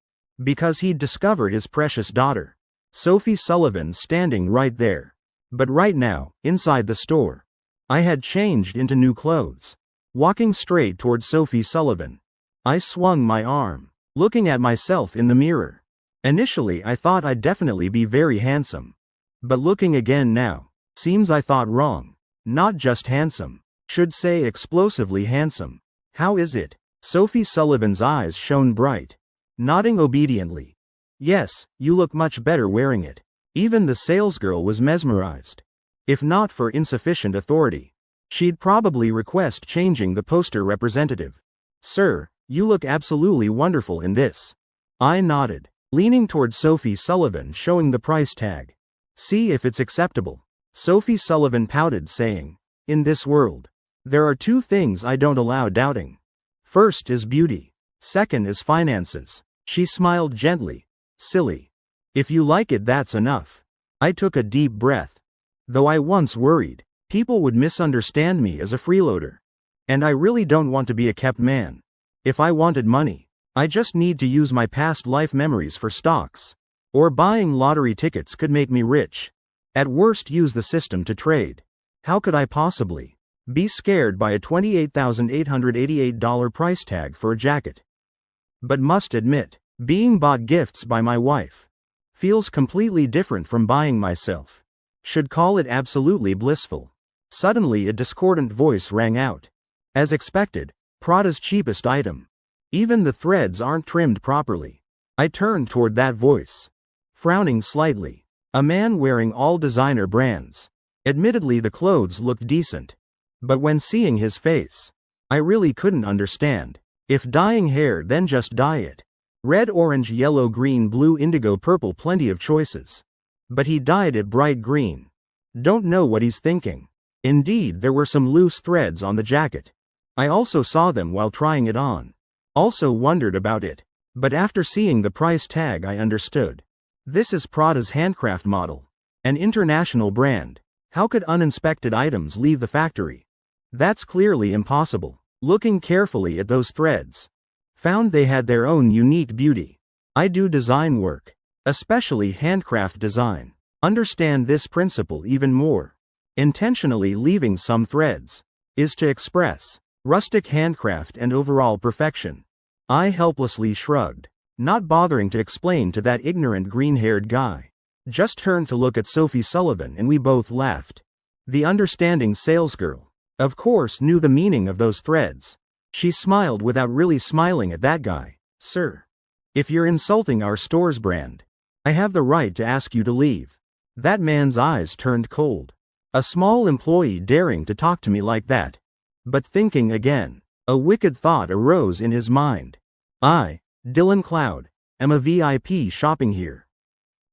Because he'd discovered his precious daughter, Sophie Sullivan, standing right there. But right now, inside the store, I had changed into new clothes. Walking straight toward Sophie Sullivan, I swung my arm, looking at myself in the mirror. Initially I thought I'd definitely be very handsome. But looking again now, seems I thought wrong. Not just handsome. Should say explosively handsome. How is it? Sophie Sullivan's eyes shone bright. Nodding obediently. Yes, you look much better wearing it. Even the salesgirl was mesmerized. If not for insufficient authority, she'd probably request changing the poster representative. Sir, you look absolutely wonderful in this. I nodded, leaning toward Sophie Sullivan, showing the price tag. See if it's acceptable. Sophie Sullivan pouted, saying, in this world, there are two things I don't allow doubting. First is beauty. Second is finances. She smiled gently. Silly. If you like it, that's enough. I took a deep breath. Though I once worried people would misunderstand me as a freeloader. And I really don't want to be a kept man. If I wanted money, I just need to use my past life memories for stocks. Or buying lottery tickets could make me rich. At worst, use the system to trade. How could I possibly be scared by a $28,888 price tag for a jacket? But must admit, being bought gifts by my wife feels completely different from buying myself. Should call it absolutely blissful. Suddenly a discordant voice rang out. As expected, Prada's cheapest item. Even the threads aren't trimmed properly. I turned toward that voice, frowning slightly. A man wearing all designer brands. Admittedly, the clothes looked decent. But when seeing his face, I really couldn't understand. If dyeing hair, then just dye it. Red, orange, yellow, green, blue, indigo, purple, plenty of choices. But he dyed it bright green. Don't know what he's thinking. Indeed, there were some loose threads on the jacket. I also saw them while trying it on. Also wondered about it. But after seeing the price tag, I understood. This is Prada's handcraft model. An international brand. How could uninspected items leave the factory? That's clearly impossible. Looking carefully at those threads, found they had their own unique beauty. I do design work, especially handcraft design. Understand this principle even more. Intentionally leaving some threads is to express rustic handcraft and overall perfection. I helplessly shrugged, not bothering to explain to that ignorant green-haired guy. Just turned to look at Sophie Sullivan and we both laughed. The understanding salesgirl, of course, knew the meaning of those threads. She smiled without really smiling at that guy. Sir, if you're insulting our store's brand, I have the right to ask you to leave. That man's eyes turned cold. A small employee daring to talk to me like that. But thinking again, a wicked thought arose in his mind. I, Dylan Cloud, am a VIP shopping here.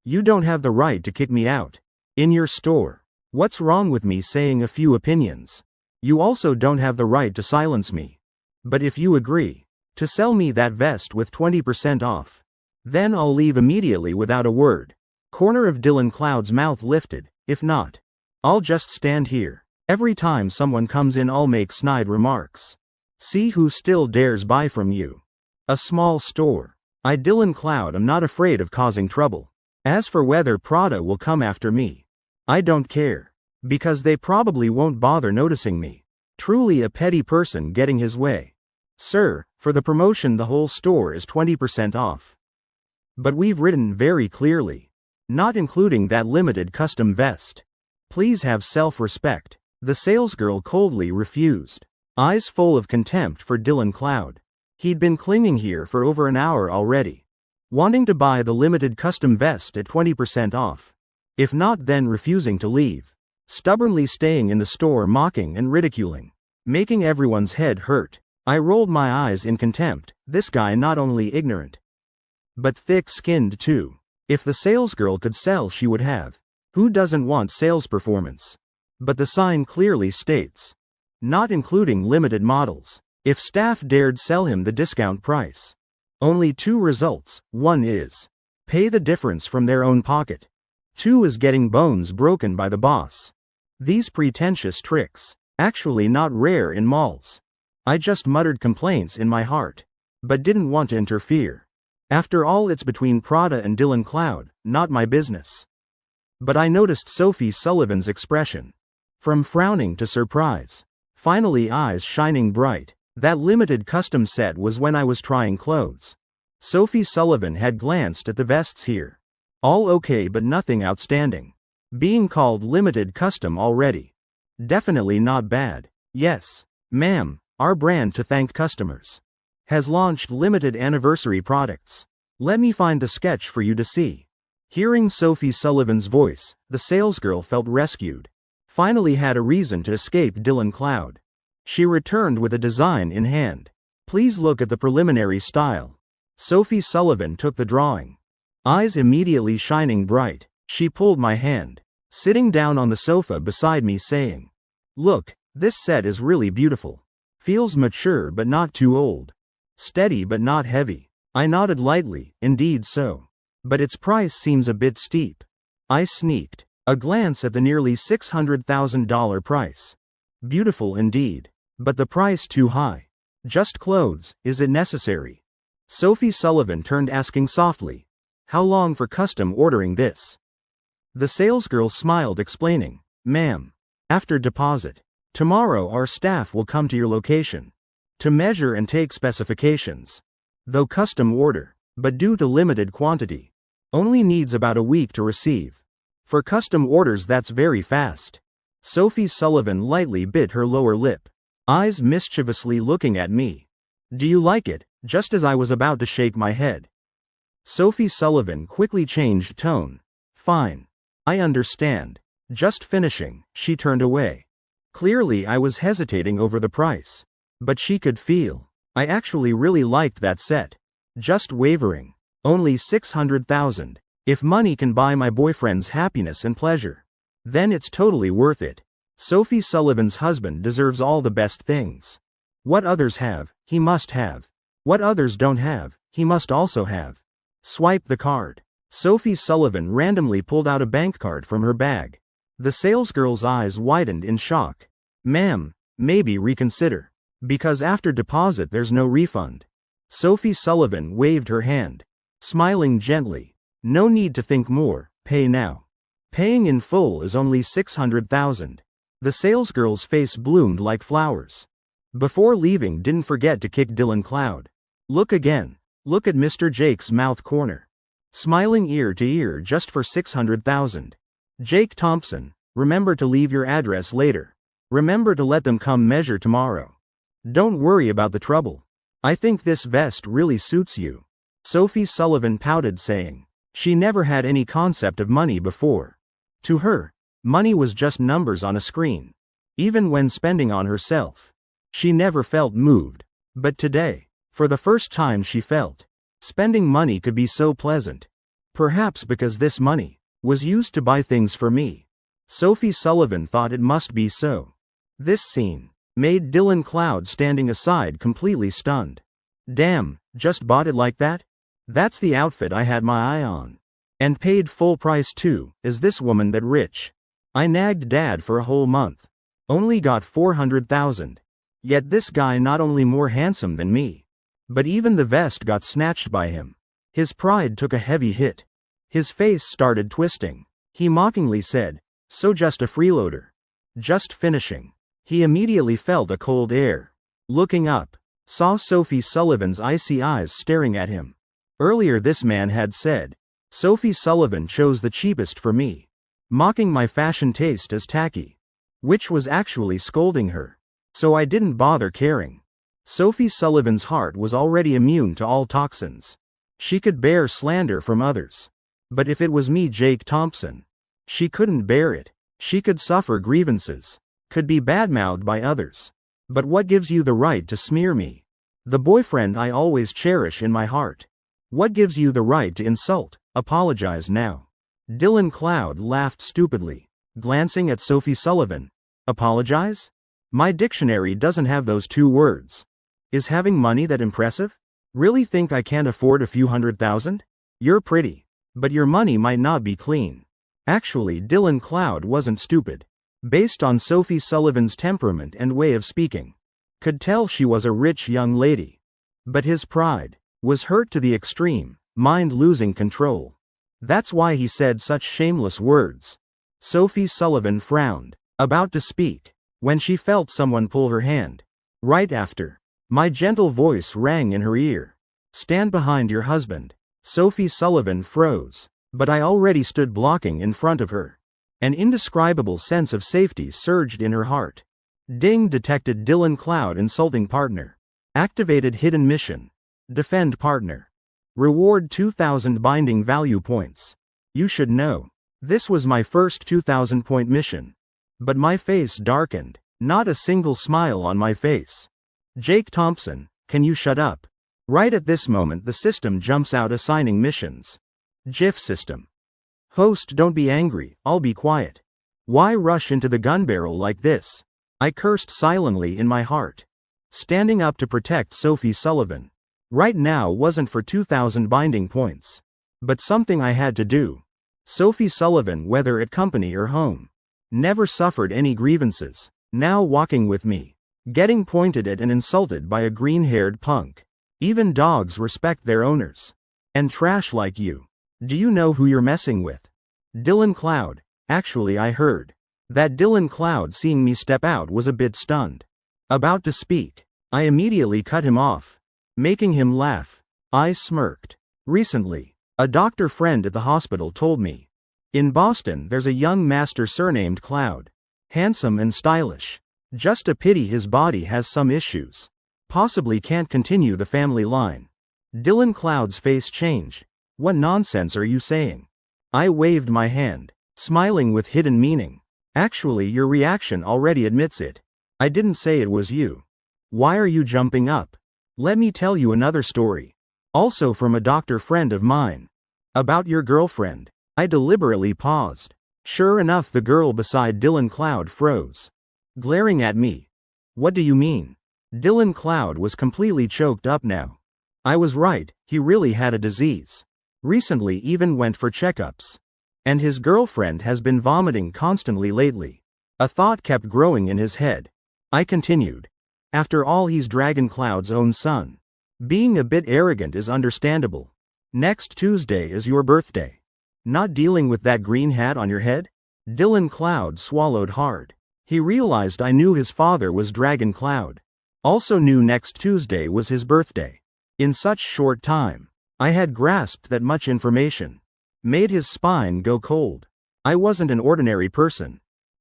You don't have the right to kick me out. In your store. What's wrong with me saying a few opinions? You also don't have the right to silence me. But if you agree to sell me that vest with 20% off, then I'll leave immediately without a word. Corner of Dylan Cloud's mouth lifted. If not, I'll just stand here. Every time someone comes in, I'll make snide remarks. See who still dares buy from you. A small store. I, Dylan Cloud, am not afraid of causing trouble. As for whether Prada will come after me, I don't care. Because they probably won't bother noticing me. Truly a petty person getting his way. Sir, for the promotion the whole store is 20% off. But we've written very clearly, not including that limited custom vest. Please have self-respect. The salesgirl coldly refused, eyes full of contempt for Dylan Cloud. He'd been clinging here for over an hour already, wanting to buy the limited custom vest at 20% off. If not, then refusing to leave. Stubbornly staying in the store, mocking and ridiculing, making everyone's head hurt. I rolled my eyes in contempt. This guy not only ignorant, but thick-skinned too. If the salesgirl could sell, she would have. Who doesn't want sales performance? But the sign clearly states, not including limited models. If staff dared sell him the discount price, only two results. One is pay the difference from their own pocket. Two is getting bones broken by the boss. These pretentious tricks Actually not rare in malls. I just muttered complaints in my heart, but didn't want to interfere. After all, it's between Prada and Dylan Cloud, not my business. But I noticed Sophie Sullivan's expression. From frowning to surprise. Finally, eyes shining bright. That limited custom set was when I was trying clothes. Sophie Sullivan had glanced at the vests here. All okay, but nothing outstanding. Being called limited custom already. Definitely not bad. Yes, ma'am, our brand to thank customers has launched limited anniversary products. Let me find the sketch for you to see. Hearing Sophie Sullivan's voice, the salesgirl felt rescued. Finally had a reason to escape Dylan Cloud. She returned with a design in hand. Please look at the preliminary style. Sophie Sullivan took the drawing. Eyes immediately shining bright, she pulled my hand, sitting down on the sofa beside me saying, "Look, this set is really beautiful. Feels mature but not too old. Steady but not heavy." I nodded lightly, indeed so. But its price seems a bit steep. I sneaked a glance at the nearly $600,000 price. Beautiful indeed. But the price too high. Just clothes, is it necessary? Sophie Sullivan turned asking softly, "How long for custom ordering this?" The salesgirl smiled explaining, "Ma'am, after deposit. Tomorrow our staff will come to your location to measure and take specifications. Though custom order, but due to limited quantity. Only needs about a week to receive. For custom orders that's very fast." Sophie Sullivan lightly bit her lower lip, eyes mischievously looking at me. "Do you like it?" Just as I was about to shake my head, Sophie Sullivan quickly changed tone. "Fine. I understand. Just finishing." She turned away. Clearly I was hesitating over the price. But she could feel I actually really liked that set. Just wavering. Only $600,000. If money can buy my boyfriend's happiness and pleasure, then it's totally worth it. Sophie Sullivan's husband deserves all the best things. What others have, he must have. What others don't have, he must also have. Swipe the card. Sophie Sullivan randomly pulled out a bank card from her bag. The salesgirl's eyes widened in shock. "Ma'am, maybe reconsider. Because after deposit there's no refund." Sophie Sullivan waved her hand, smiling gently. "No need to think more, pay now. Paying in full is only $600,000. The salesgirl's face bloomed like flowers. Before leaving, didn't forget to kick Dylan Cloud. Look again. Look at Mr. Jake's mouth corner. Smiling ear to ear just for $600,000. Jake Thompson, remember to leave your address later. Remember to let them come measure tomorrow. Don't worry about the trouble. I think this vest really suits you." Sophie Sullivan pouted, saying she never had any concept of money before. To her, money was just numbers on a screen. Even when spending on herself, she never felt moved. But today, for the first time, she felt spending money could be so pleasant. Perhaps because this money was used to buy things for me. Sophie Sullivan thought it must be so. This scene made Dylan Cloud standing aside completely stunned. "Damn, just bought it like that? That's the outfit I had my eye on. And paid full price too. Is this woman that rich? I nagged dad for a whole month. Only got $400,000. Yet this guy not only more handsome than me, but even the vest got snatched by him." His pride took a heavy hit. His face started twisting. He mockingly said, "So just a freeloader. Just finishing." He immediately felt a cold air. Looking up, saw Sophie Sullivan's icy eyes staring at him. Earlier this man had said, "Sophie Sullivan chose the cheapest for me," mocking my fashion taste as tacky. Which was actually scolding her. So I didn't bother caring. Sophie Sullivan's heart was already immune to all toxins. She could bear slander from others. But if it was me, Jake Thompson, she couldn't bear it. She could suffer grievances. Could be badmouthed by others. But what gives you the right to smear me? The boyfriend I always cherish in my heart. What gives you the right to insult? Apologize now." Dylan Cloud laughed stupidly, glancing at Sophie Sullivan. "Apologize? My dictionary doesn't have those two words. Is having money that impressive? Really think I can't afford a few $100,000? You're pretty, but your money might not be clean." Actually, Dylan Cloud wasn't stupid. based on Sophie Sullivan's temperament and way of speaking. Could tell she was a rich young lady. But his pride was hurt to the extreme, mind losing control. That's why he said such shameless words. Sophie Sullivan frowned, about to speak, when she felt someone pull her hand. Right after, my gentle voice rang in her ear. Stand behind your husband. Sophie Sullivan froze, but I already stood blocking in front of her. An indescribable sense of safety surged in her heart. Ding, detected Dylan Cloud insulting partner. Activated hidden mission. Defend partner. Reward 2,000 binding value points. You should know. This was my first 2,000 point mission. But my face darkened, not a single smile on my face. Jake Thompson, can you shut up? Right at this moment the system jumps out assigning missions. GIF system. Host, don't be angry, I'll be quiet. Why rush into the gun barrel like this? I cursed silently in my heart. Standing up to protect Sophie Sullivan. Right now wasn't for 2,000 binding points. But something I had to do. Sophie Sullivan, whether at company or home, never suffered any grievances. Now walking with me, getting pointed at and insulted by a green-haired punk. Even dogs respect their owners. And trash like you. Do you know who you're messing with? Dylan Cloud. Actually, I heard that Dylan Cloud, seeing me step out, was a bit stunned. About to speak, I immediately cut him off, making him laugh. I smirked. Recently, a doctor friend at the hospital told me, in Boston there's a young master surnamed Cloud. Handsome and stylish. Just a pity his body has some issues. Possibly can't continue the family line. Dylan Cloud's face changed. What nonsense are you saying? I waved my hand, smiling with hidden meaning. Actually, your reaction already admits it. I didn't say it was you. Why are you jumping up? Let me tell you another story. Also from a doctor friend of mine. About your girlfriend. I deliberately paused. Sure enough, the girl beside Dylan Cloud froze, glaring at me. What do you mean? Dylan Cloud was completely choked up now. I was right, he really had a disease. Recently even went for checkups. And his girlfriend has been vomiting constantly lately. A thought kept growing in his head. I continued. After all, he's Dragon Cloud's own son. Being a bit arrogant is understandable. Next Tuesday is your birthday. Not dealing with that green hat on your head? Dylan Cloud swallowed hard. He realized I knew his father was Dragon Cloud. Also knew next Tuesday was his birthday. In such short time, I had grasped that much information. Made his spine go cold. I wasn't an ordinary person.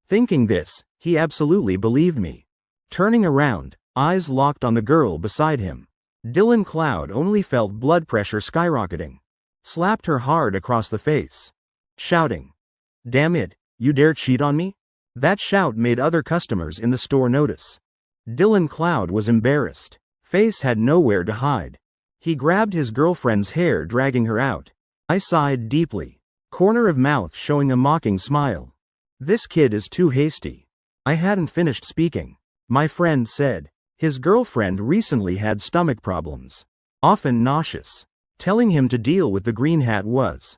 Thinking this, he absolutely believed me. Turning around, eyes locked on the girl beside him. Dylan Cloud only felt blood pressure skyrocketing. Slapped her hard across the face. Shouting. Damn it, you dare cheat on me? That shout made other customers in the store notice. Dylan Cloud was embarrassed. Face had nowhere to hide. He grabbed his girlfriend's hair, dragging her out. I sighed deeply. Corner of mouth showing a mocking smile. This kid is too hasty. I hadn't finished speaking. My friend said, his girlfriend recently had stomach problems. Often nauseous. Telling him to deal with the green hat was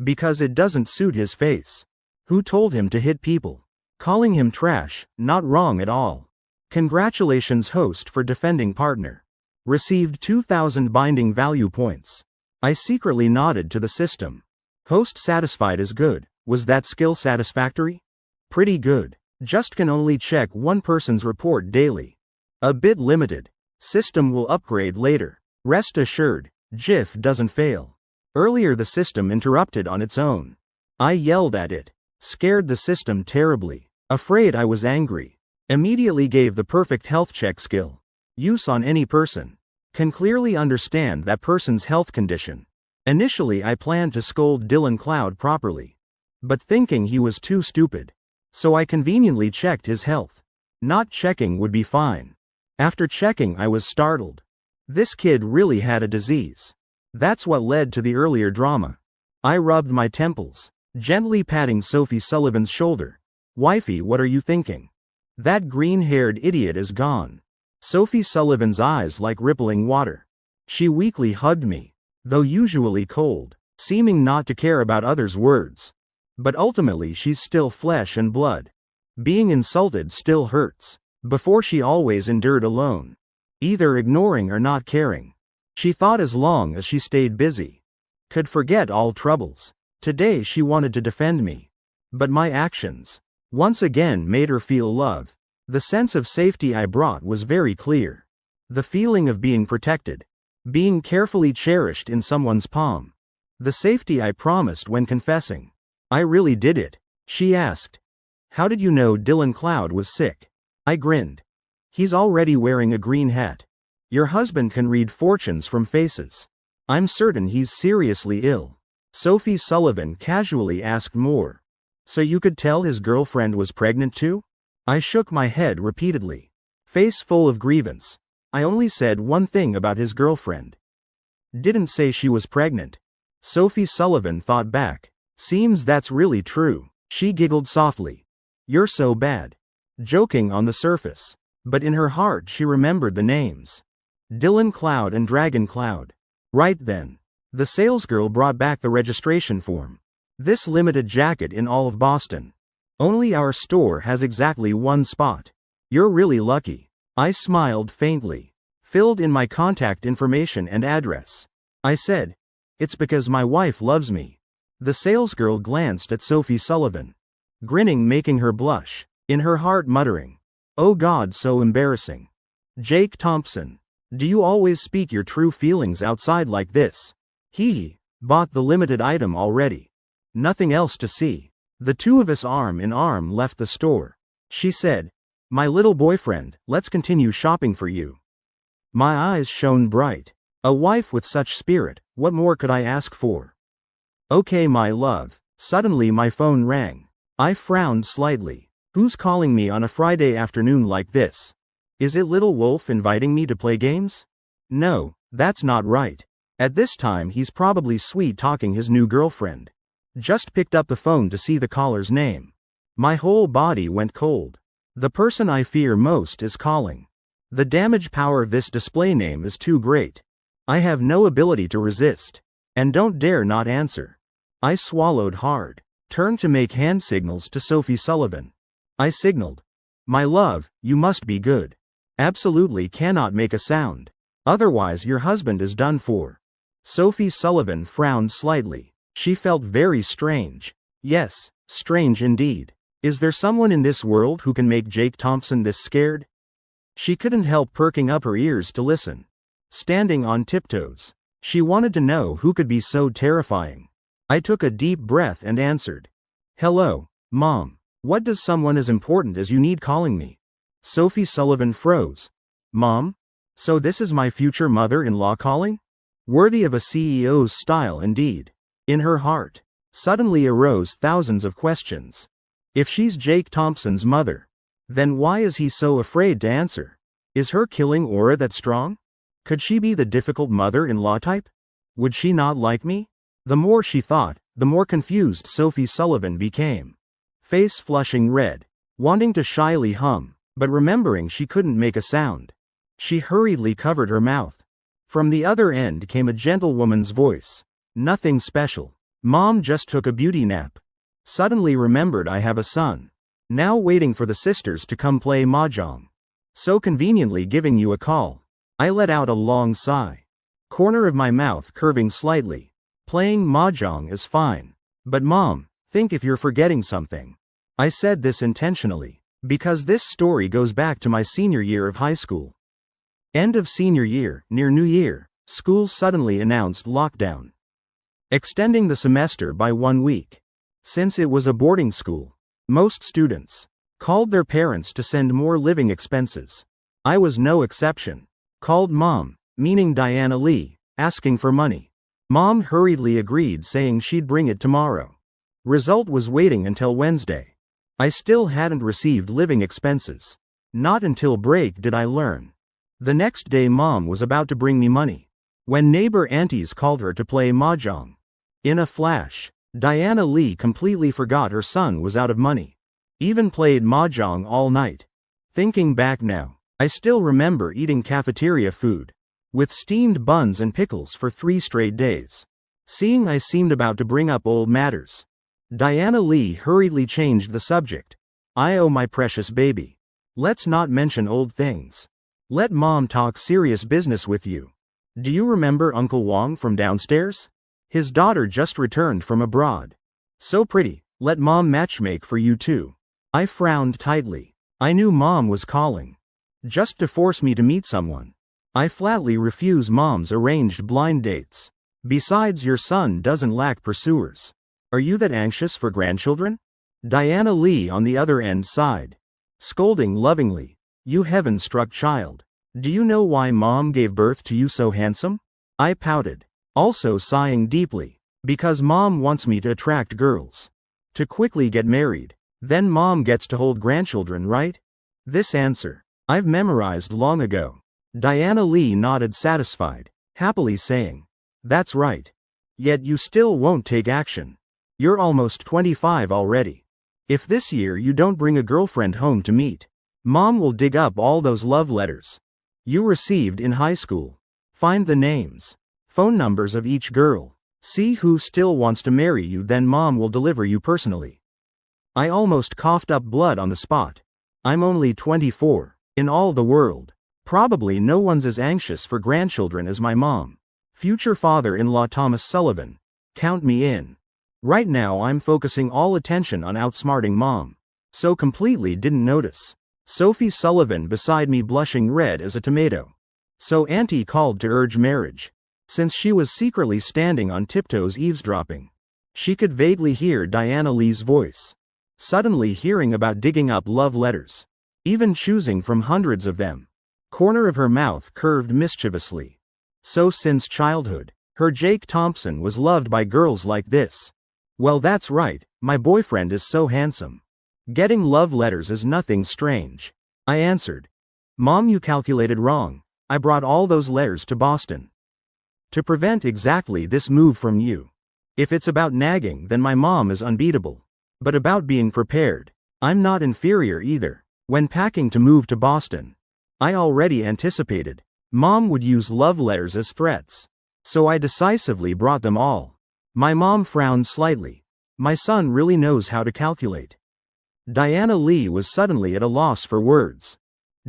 because it doesn't suit his face. Who told him to hit people? Calling him trash, not wrong at all. Congratulations host for defending partner. Received 2,000 binding value points. I secretly nodded to the system. Host satisfied is good. Was that skill satisfactory? Pretty good. Just can only check one person's report daily. A bit limited. System will upgrade later. Rest assured, GIF doesn't fail. Earlier the system interrupted on its own. I yelled at it. Scared the system terribly. Afraid I was angry. Immediately gave the perfect health check skill. Use on any person. Can clearly understand that person's health condition. Initially I planned to scold Dylan Cloud properly. But thinking he was too stupid. So I conveniently checked his health. Not checking would be fine. After checking I was startled. This kid really had a disease. That's what led to the earlier drama. I rubbed my temples, gently patting Sophie Sullivan's shoulder. Wifey, what are you thinking? That green-haired idiot is gone. Sophie Sullivan's eyes like rippling water. She weakly hugged me, though usually cold, seeming not to care about others' words. But ultimately she's still flesh and blood. Being insulted still hurts. Before she always endured alone. Either ignoring or not caring. She thought as long as she stayed busy, could forget all troubles. Today she wanted to defend me. But my actions, once again, made her feel love. The sense of safety I brought was very clear. The feeling of being protected. Being carefully cherished in someone's palm. The safety I promised when confessing. I really did it. She asked. How did you know Dylan Cloud was sick? I grinned. He's already wearing a green hat. Your husband can read fortunes from faces. I'm certain he's seriously ill. Sophie Sullivan casually asked more. So you could tell his girlfriend was pregnant too? I shook my head repeatedly. Face full of grievance. I only said one thing about his girlfriend. Didn't say she was pregnant. Sophie Sullivan thought back. Seems that's really true. She giggled softly. You're so bad. Joking on the surface. But in her heart she remembered the names. Dylan Cloud and Dragon Cloud. Right then. The salesgirl brought back the registration form. This limited jacket in all of Boston. Only our store has exactly one spot. You're really lucky. I smiled faintly. Filled in my contact information and address. I said, it's because my wife loves me. The salesgirl glanced at Sophie Sullivan. Grinning, making her blush. In her heart muttering. Oh God, so embarrassing. Jake Thompson. Do you always speak your true feelings outside like this? He bought the limited item already. Nothing else to see. The two of us arm in arm left the store. She said, my little boyfriend, let's continue shopping for you. My eyes shone bright. A wife with such spirit, what more could I ask for? Okay, my love. Suddenly my phone rang. I frowned slightly. Who's calling me on a Friday afternoon like this? Is it Little Wolf inviting me to play games? No, that's not right. At this time he's probably sweet-talking his new girlfriend. Just picked up the phone to see the caller's name. My whole body went cold. The person I fear most is calling. The damage power of this display name is too great. I have no ability to resist. And don't dare not answer. I swallowed hard. Turned to make hand signals to Sophie Sullivan. I signaled. My love, you must be good. Absolutely cannot make a sound. Otherwise your husband is done for. Sophie Sullivan frowned slightly. She felt very strange. Yes, strange indeed. Is there someone in this world who can make Jake Thompson this scared? She couldn't help perking up her ears to listen. Standing on tiptoes. She wanted to know who could be so terrifying. I took a deep breath and answered. Hello, Mom. What does someone as important as you need calling me? Sophie Sullivan froze. Mom? So this is my future mother-in-law calling? Worthy of a CEO's style indeed. In her heart, suddenly arose thousands of questions. If she's Jake Thompson's mother, then why is he so afraid to answer? Is her killing aura that strong? Could she be the difficult mother-in-law type? Would she not like me? The more she thought, the more confused Sophie Sullivan became. Face flushing red, wanting to shyly hum, but remembering she couldn't make a sound. She hurriedly covered her mouth. From the other end came a gentlewoman's voice. Nothing special. Mom just took a beauty nap. Suddenly remembered I have a son. Now waiting for the sisters to come play mahjong. So conveniently giving you a call. I let out a long sigh. Corner of my mouth curving slightly. Playing mahjong is fine. But Mom, think if you're forgetting something. I said this intentionally. Because this story goes back to my senior year of high school. End of senior year, near New Year, school suddenly announced lockdown. Extending the semester by 1 week. Since it was a boarding school, most students called their parents to send more living expenses. I was no exception. Called Mom, meaning Diana Lee, asking for money. Mom hurriedly agreed, saying she'd bring it tomorrow. Result was waiting until Wednesday. I still hadn't received living expenses. Not until break did I learn. The next day Mom was about to bring me money. When neighbor aunties called her to play mahjong. In a flash, Diana Lee completely forgot her son was out of money. Even played mahjong all night. Thinking back now, I still remember eating cafeteria food. With steamed buns and pickles for 3 straight days. Seeing I seemed about to bring up old matters, Diana Lee hurriedly changed the subject. "Oh, my precious baby. Let's not mention old things. Let mom talk serious business with you. Do you remember Uncle Wong from downstairs? His daughter just returned from abroad. So pretty, let mom matchmake for you too." I frowned tightly. I knew mom was calling. Just to force me to meet someone. I flatly refuse mom's arranged blind dates. Besides, your son doesn't lack pursuers. Are you that anxious for grandchildren? Diana Lee on the other end sighed, scolding lovingly. "You heaven-struck child. Do you know why mom gave birth to you so handsome?" I pouted, also sighing deeply. "Because mom wants me to attract girls. To quickly get married. Then mom gets to hold grandchildren, right?" This answer I've memorized long ago. Diana Lee nodded satisfied, happily saying, "That's right. Yet you still won't take action. You're almost 25 already. If this year you don't bring a girlfriend home to meet, mom will dig up all those love letters you received in high school. Find the names, phone numbers of each girl. See who still wants to marry you, then mom will deliver you personally." I almost coughed up blood on the spot. I'm only 24. In all the world, probably no one's as anxious for grandchildren as my mom. Future father-in-law Thomas Sullivan. Count me in. Right now I'm focusing all attention on outsmarting mom. So completely didn't notice Sophie Sullivan beside me blushing red as a tomato. So auntie called to urge marriage. Since she was secretly standing on tiptoes eavesdropping, she could vaguely hear Diana Lee's voice. Suddenly hearing about digging up love letters. Even choosing from hundreds of them. Corner of her mouth curved mischievously. So since childhood, her Jake Thompson was loved by girls like this. Well, that's right, my boyfriend is so handsome. Getting love letters is nothing strange. I answered. Mom, you calculated wrong. I brought all those letters to Boston. To prevent exactly this move from you. If it's about nagging, then my mom is unbeatable. But about being prepared, I'm not inferior either. When packing to move to Boston, I already anticipated mom would use love letters as threats. So I decisively brought them all. My mom frowned slightly. My son really knows how to calculate. Diana Lee was suddenly at a loss for words.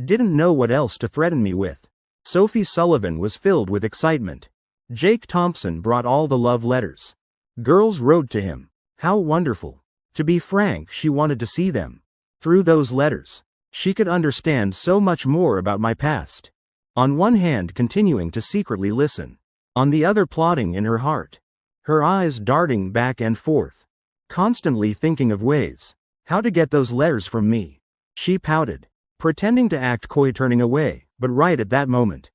Didn't know what else to threaten me with. Sophie Sullivan was filled with excitement. Jake Thompson brought all the love letters. Girls wrote to him. How wonderful. To be frank, she wanted to see them. Through those letters, she could understand so much more about my past. On one hand, continuing to secretly listen. On the other, plotting in her heart. Her eyes darting back and forth. Constantly thinking of ways how to get those letters from me. She pouted, pretending to act coy, turning away, but right at that moment,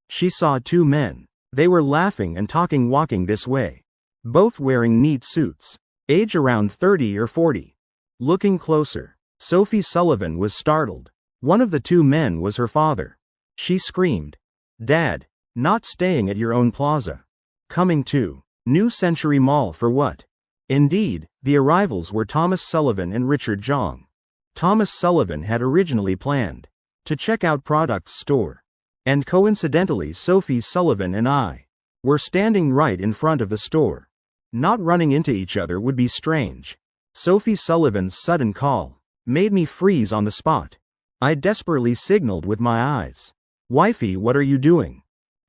she saw two men. They were laughing and talking, walking this way. Both wearing neat suits. Age around 30 or 40. Looking closer, Sophie Sullivan was startled. One of the two men was her father. She screamed, "Dad, not staying at your own plaza. Coming to New Century Mall for what?" Indeed, the arrivals were Thomas Sullivan and Richard Jong. Thomas Sullivan had originally planned to check out Products store. And coincidentally, Sophie Sullivan and I were standing right in front of the store. Not running into each other would be strange. Sophie Sullivan's sudden call made me freeze on the spot. I desperately signaled with my eyes. "Wifey, what are you doing?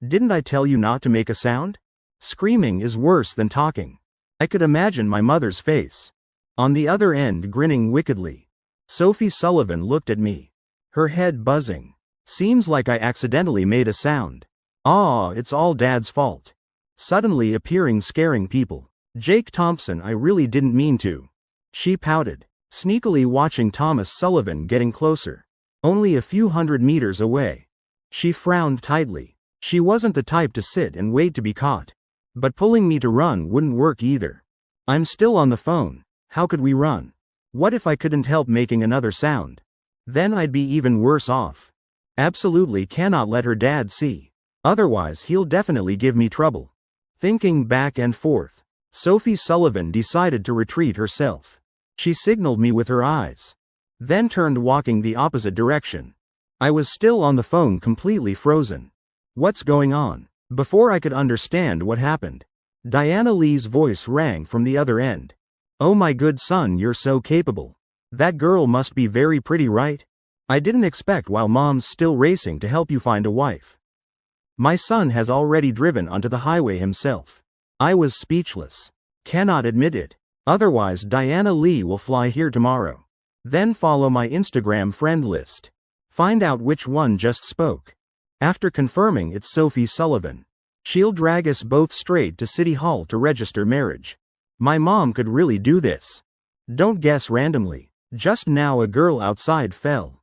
Didn't I tell you not to make a sound?" Screaming is worse than talking. I could imagine my mother's face. On the other end, grinning wickedly. Sophie Sullivan looked at me. Her head buzzing. Seems like I accidentally made a sound. It's all Dad's fault. Suddenly appearing, scaring people. Jake Thompson, I really didn't mean to. She pouted, sneakily watching Thomas Sullivan getting closer. Only a few hundred meters away. She frowned tightly. She wasn't the type to sit and wait to be caught. But pulling me to run wouldn't work either. I'm still on the phone. How could we run? What if I couldn't help making another sound? Then I'd be even worse off. Absolutely cannot let her dad see. Otherwise he'll definitely give me trouble. Thinking back and forth, Sophie Sullivan decided to retreat herself. She signaled me with her eyes. Then turned, walking the opposite direction. I was still on the phone, completely frozen. What's going on? Before I could understand what happened, Diana Lee's voice rang from the other end. "Oh my good son, you're so capable. That girl must be very pretty, right? I didn't expect while mom's still racing to help you find a wife. My son has already driven onto the highway himself. I was speechless. Cannot admit it. Otherwise Diana Lee will fly here tomorrow. Then follow my Instagram friend list. Find out which one just spoke. After confirming it's Sophie Sullivan. She'll drag us both straight to City Hall to register marriage. My mom could really do this. Don't guess randomly. Just now a girl outside fell.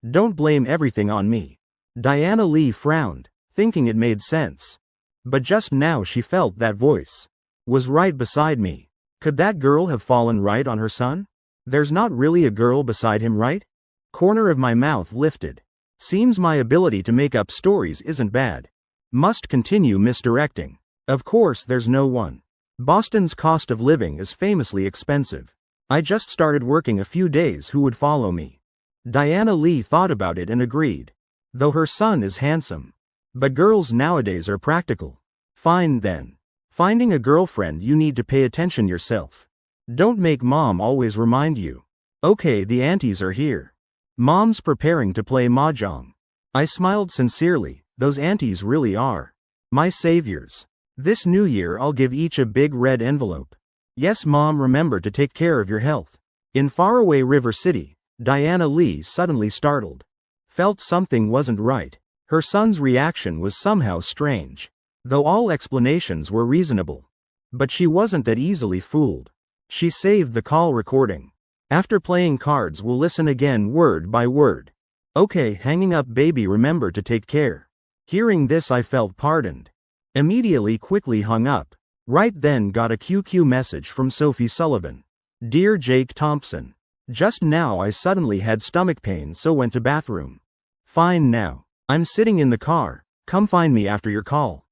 Don't blame everything on me. Diana Lee frowned, thinking it made sense. But just now she felt that voice was right beside me. Could that girl have fallen right on her son? There's not really a girl beside him, right? Corner of my mouth lifted. Seems my ability to make up stories isn't bad. Must continue misdirecting. Of course there's no one. Boston's cost of living is famously expensive. I just started working a few days. Who would follow me? Diana Lee thought about it and agreed. Though her son is handsome. But girls nowadays are practical. Fine then. Finding a girlfriend you need to pay attention yourself. Don't make mom always remind you. Okay, the aunties are here. Mom's preparing to play mahjong. I smiled sincerely. Those aunties really are my saviors. This new year I'll give each a big red envelope. Yes mom, remember to take care of your health. In faraway River City, Diana Lee suddenly startled. Felt something wasn't right. Her son's reaction was somehow strange. Though all explanations were reasonable. But she wasn't that easily fooled. She saved the call recording. After playing cards we'll listen again word by word. Okay, hanging up baby, remember to take care. Hearing this I felt pardoned. Immediately quickly hung up. Right then got a QQ message from Sophie Sullivan. Dear Jake Thompson. Just now I suddenly had stomach pain so went to bathroom. Fine now. I'm sitting in the car. Come find me after your call.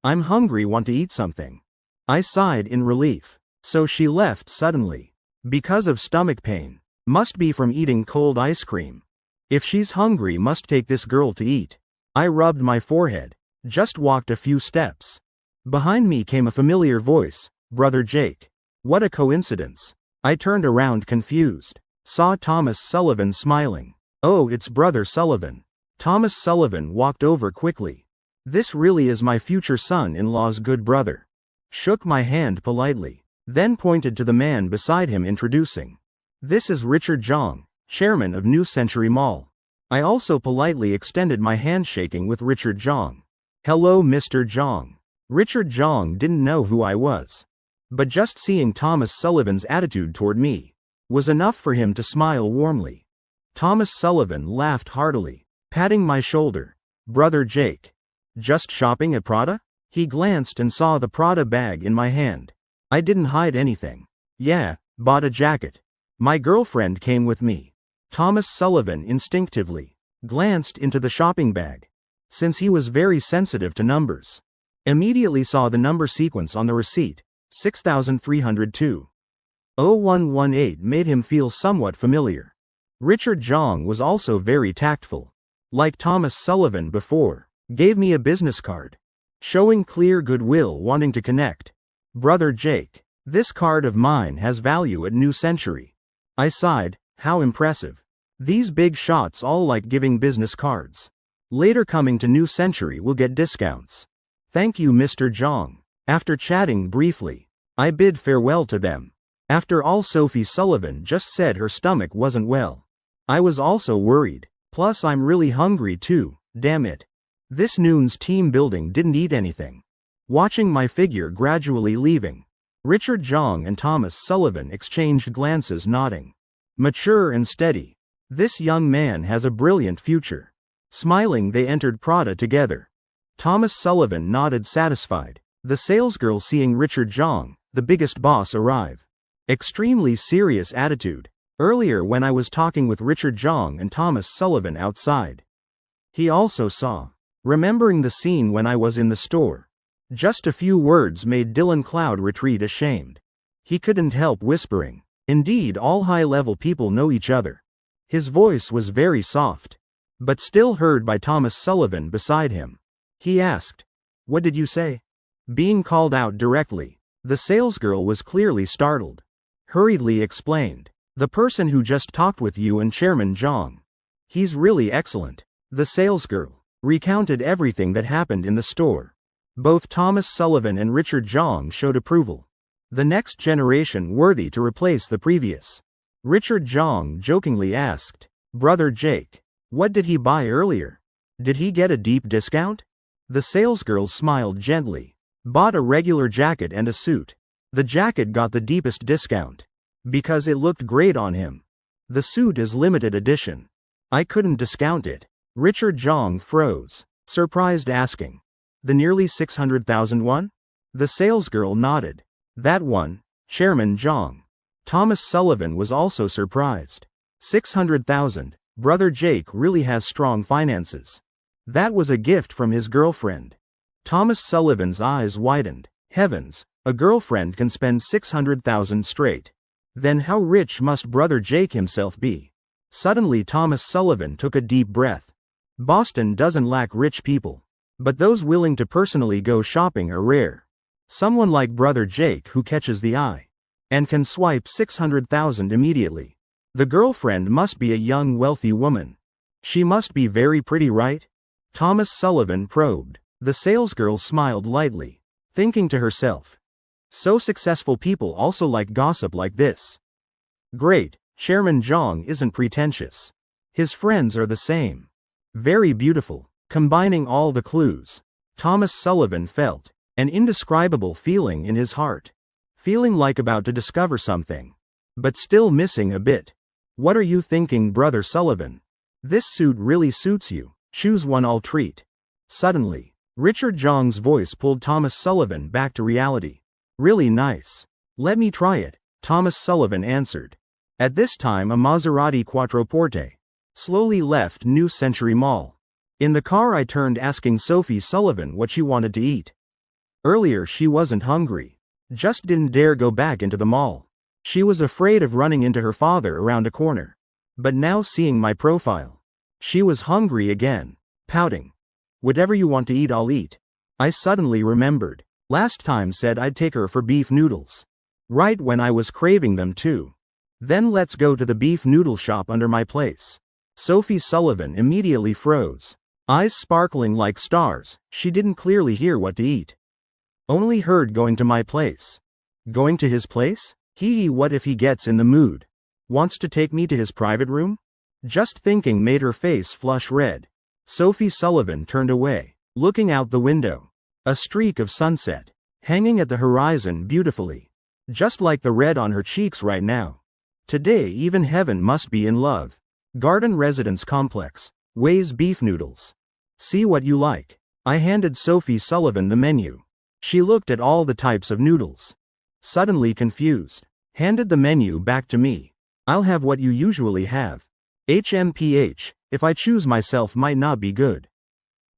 I'm hungry, want to eat something. I sighed in relief. So she left suddenly. Because of stomach pain. Must be from eating cold ice cream. If she's hungry must take this girl to eat. I rubbed my forehead. Just walked a few steps. Behind me came a familiar voice. Brother Jake. What a coincidence. I turned around confused. Saw Thomas Sullivan smiling. Oh, it's Brother Sullivan. Thomas Sullivan walked over quickly. This really is my future son-in-law's good brother. Shook my hand politely. Then pointed to the man beside him, introducing. This is Richard Jong, chairman of New Century Mall. I also politely extended my hand, shaking with Richard Jong. Hello Mr. Jong. Richard Jong didn't know who I was. But just seeing Thomas Sullivan's attitude toward me was enough for him to smile warmly. Thomas Sullivan laughed heartily, patting my shoulder. Brother Jake. Just shopping at Prada? He glanced and saw the Prada bag in my hand. I didn't hide anything. Yeah, bought a jacket. My girlfriend came with me. Thomas Sullivan instinctively glanced into the shopping bag. Since he was very sensitive to numbers. Immediately saw the number sequence on the receipt, 6302. 0118 made him feel somewhat familiar. Richard Jong was also very tactful. Like Thomas Sullivan before, gave me a business card. Showing clear goodwill, wanting to connect. Brother Jake, this card of mine has value at New Century. I sighed, how impressive. These big shots all like giving business cards. Later coming to New Century will get discounts. Thank you Mr. Jong. After chatting briefly, I bid farewell to them. After all, Sophie Sullivan just said her stomach wasn't well. I was also worried. Plus I'm really hungry too, damn it. This noon's team building didn't eat anything. Watching my figure gradually leaving. Richard Jong and Thomas Sullivan exchanged glances, nodding. Mature and steady. This young man has a brilliant future. Smiling they entered Prada together. Thomas Sullivan nodded satisfied. The salesgirl seeing Richard Jong, the biggest boss, arrive. Extremely serious attitude. Earlier when I was talking with Richard Jong and Thomas Sullivan outside. He also saw. Remembering the scene when I was in the store. Just a few words made Dylan Cloud retreat ashamed. He couldn't help whispering. Indeed, all high-level people know each other. His voice was very soft. But still heard by Thomas Sullivan beside him. He asked, "What did you say?" Being called out directly. The salesgirl was clearly startled. Hurriedly explained. The person who just talked with you and Chairman Zhang. He's really excellent. The salesgirl recounted everything that happened in the store. Both Thomas Sullivan and Richard Zhang showed approval. The next generation worthy to replace the previous. Richard Zhang jokingly asked, "Brother Jake, what did he buy earlier? Did he get a deep discount?" The salesgirl smiled gently. "Bought a regular jacket and a suit. The jacket got the deepest discount. Because it looked great on him. The suit is limited edition. I couldn't discount it." Richard Zhang froze, surprised, asking, "The nearly 600,000 one?" The salesgirl nodded. "That one, Chairman Zhang." Thomas Sullivan was also surprised. 600,000, Brother Jake really has strong finances. That was a gift from his girlfriend. Thomas Sullivan's eyes widened. Heavens, a girlfriend can spend 600,000 straight. Then how rich must Brother Jake himself be? Suddenly Thomas Sullivan took a deep breath. Boston doesn't lack rich people. But those willing to personally go shopping are rare. Someone like Brother Jake who catches the eye. And can swipe 600,000 immediately. The girlfriend must be a young wealthy woman. She must be very pretty, right? Thomas Sullivan probed. The salesgirl smiled lightly, thinking to herself, so successful people also like gossip like this. Great, Chairman Zhang isn't pretentious. His friends are the same. Very beautiful. Combining all the clues, Thomas Sullivan felt an indescribable feeling in his heart. Feeling like about to discover something. But still missing a bit. What are you thinking, Brother Sullivan? This suit really suits you. Choose one, I'll treat. Suddenly, Richard Zhang's voice pulled Thomas Sullivan back to reality. Really nice. Let me try it, Thomas Sullivan answered. At this time a Maserati Quattroporte slowly left New Century Mall. In the car I turned asking Sophie Sullivan what she wanted to eat. Earlier she wasn't hungry. Just didn't dare go back into the mall. She was afraid of running into her father around a corner. But now seeing my profile, she was hungry again, pouting. Whatever you want to eat, I'll eat. I suddenly remembered. Last time said I'd take her for beef noodles. Right when I was craving them too. Then let's go to the beef noodle shop under my place. Sophie Sullivan immediately froze. Eyes sparkling like stars, she didn't clearly hear what to eat. Only heard going to my place. Going to his place? What if he gets in the mood? Wants to take me to his private room? Just thinking made her face flush red. Sophie Sullivan turned away, looking out the window. A streak of sunset, hanging at the horizon beautifully. Just like the red on her cheeks right now. Today even heaven must be in love. Garden Residence Complex. Way's beef noodles. See what you like. I handed Sophie Sullivan the menu. She looked at all the types of noodles. Suddenly confused. Handed the menu back to me. I'll have what you usually have. HMPH, if I choose myself might not be good.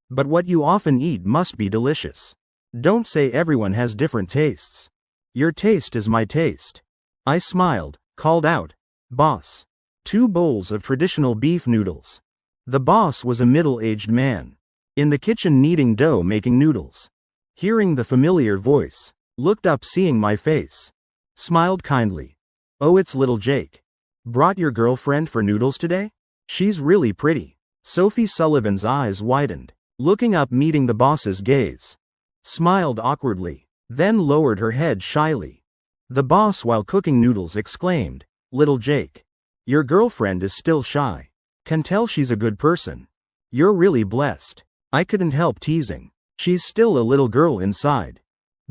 But what you often eat must be delicious. Don't say everyone has different tastes. Your taste is my taste. I smiled, called out, "Boss." 2 bowls of traditional beef noodles. The boss was a middle-aged man. In the kitchen kneading dough making noodles. Hearing the familiar voice, looked up seeing my face. Smiled kindly. "Oh, it's little Jake. Brought your girlfriend for noodles today? She's really pretty." Sophie Sullivan's eyes widened, looking up meeting the boss's gaze. Smiled awkwardly, then lowered her head shyly. The boss while cooking noodles exclaimed, "Little Jake. Your girlfriend is still shy. Can tell she's a good person. You're really blessed." I couldn't help teasing. She's still a little girl inside.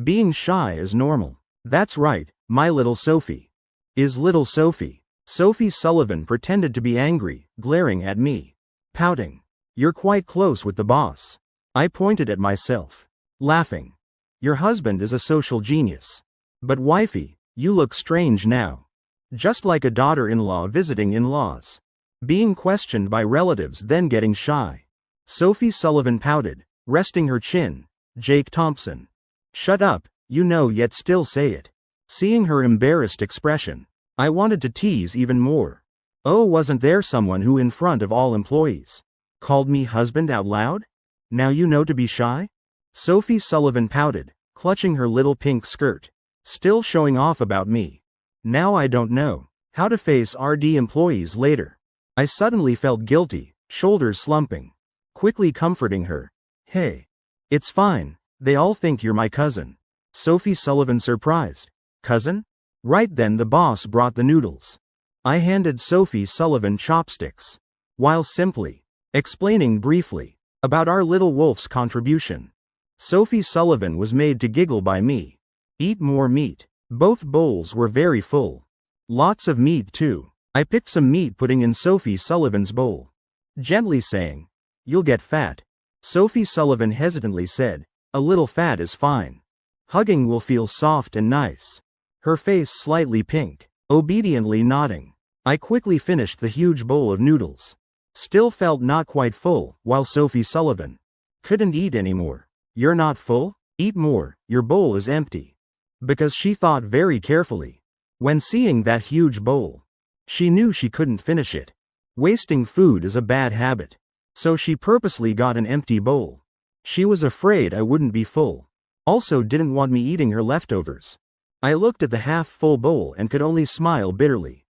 Being shy is normal. That's right, my little Sophie. Is little Sophie. Sophie Sullivan pretended to be angry, glaring at me. Pouting. You're quite close with the boss. I pointed at myself. Laughing. Your husband is a social genius. But wifey, you look strange now. Just like a daughter-in-law visiting in-laws. Being questioned by relatives then getting shy. Sophie Sullivan pouted, resting her chin. Jake Thompson. Shut up, you know yet still say it. Seeing her embarrassed expression, I wanted to tease even more. Oh, wasn't there someone who in front of all employees called me husband out loud? Now you know to be shy? Sophie Sullivan pouted, clutching her little pink skirt. Still showing off about me. Now I don't know How to face RD employees later. I suddenly felt guilty, shoulders slumping. Quickly comforting her. Hey. It's fine, they all think you're my cousin. Sophie Sullivan surprised. Cousin? Right then the boss brought the noodles. I handed Sophie Sullivan chopsticks. While simply explaining briefly about our little wolf's contribution. Sophie Sullivan was made to giggle by me. Eat more meat. Both bowls were very full. Lots of meat too. I picked some meat putting in Sophie Sullivan's bowl. Gently saying, "You'll get fat." Sophie Sullivan hesitantly said, "A little fat is fine. Hugging will feel soft and nice." Her face slightly pink. Obediently nodding. I quickly finished the huge bowl of noodles. Still felt not quite full, while Sophie Sullivan couldn't eat anymore. You're not full? Eat more, your bowl is empty. Because she thought very carefully. When seeing that huge bowl, she knew she couldn't finish it. Wasting food is a bad habit. So she purposely got an empty bowl. She was afraid I wouldn't be full. Also didn't want me eating her leftovers. I looked at the half-full bowl and could only smile bitterly.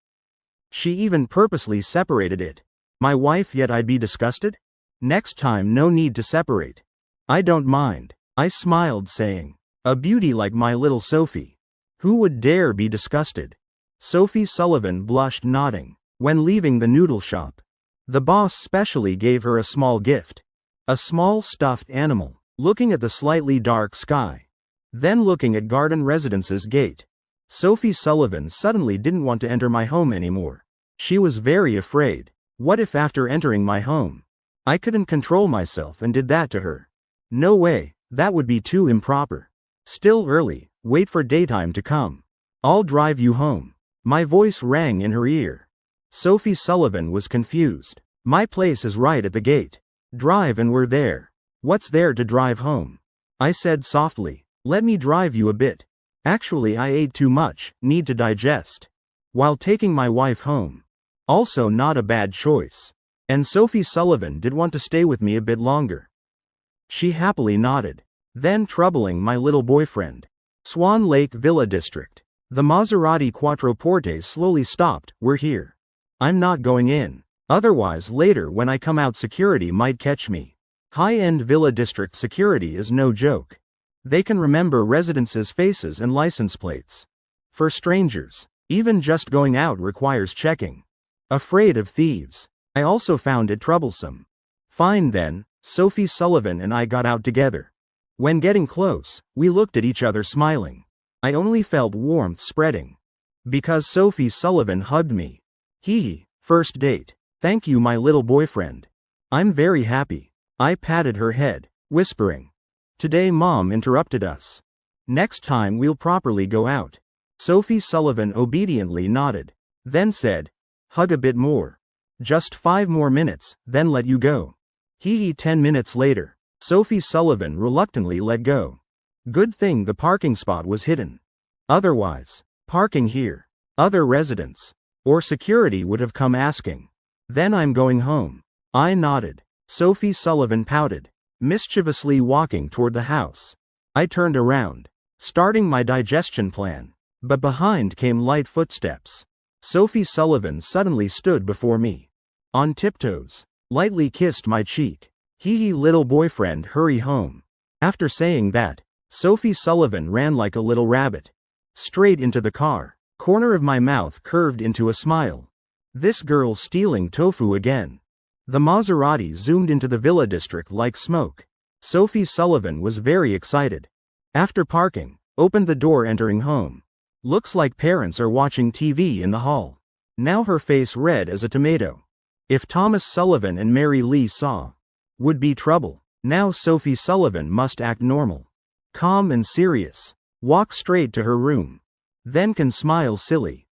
She even purposely separated it. My wife, yet I'd be disgusted? Next time no need to separate. I don't mind. I smiled saying, a beauty like my little Sophie. Who would dare be disgusted? Sophie Sullivan blushed nodding. When leaving the noodle shop, the boss specially gave her a small gift. A small stuffed animal. Looking at the slightly dark sky. Then looking at Garden Residence's gate. Sophie Sullivan suddenly didn't want to enter my home anymore. She was very afraid. What if after entering my home, I couldn't control myself and did that to her? No way, that would be too improper. Still early, wait for daytime to come. I'll drive you home. My voice rang in her ear. Sophie Sullivan was confused. My place is right at the gate. Drive and we're there. What's there to drive home? I said softly, let me drive you a bit. Actually I ate too much, need to digest. While taking my wife home. Also not a bad choice. And Sophie Sullivan did want to stay with me a bit longer. She happily nodded. Then troubling my little boyfriend. Swan Lake Villa District. The Maserati Quattroporte slowly stopped, we're here. I'm not going in. Otherwise later when I come out security might catch me. High-end Villa District security is no joke. They can remember residents' faces and license plates. For strangers, even just going out requires checking. Afraid of thieves. I also found it troublesome. Fine then, Sophie Sullivan and I got out together. When getting close, we looked at each other smiling. I only felt warmth spreading. Because Sophie Sullivan hugged me. Hee, first date. Thank you my little boyfriend. I'm very happy. I patted her head, whispering. Today Mom interrupted us. Next time we'll properly go out. Sophie Sullivan obediently nodded. Then said, hug a bit more. Just 5 more minutes, then let you go. 10 minutes later, Sophie Sullivan reluctantly let go. Good thing the parking spot was hidden. Otherwise, parking here. Other residents. Or security would have come asking. Then I'm going home. I nodded. Sophie Sullivan pouted, mischievously walking toward the house. I turned around, starting my digestion plan. But behind came light footsteps. Sophie Sullivan suddenly stood before me. On tiptoes, lightly kissed my cheek. Little boyfriend, hurry home. After saying that, Sophie Sullivan ran like a little rabbit. Straight into the car. Corner of my mouth curved into a smile. This girl stealing tofu again. The Maserati zoomed into the Villa District like smoke. Sophie Sullivan was very excited. After parking, opened the door entering home. Looks like parents are watching TV in the hall. Now her face red as a tomato. If Thomas Sullivan and Mary Lee saw, would be trouble. Now Sophie Sullivan must act normal. Calm and serious. Walk straight to her room. Then can smile silly.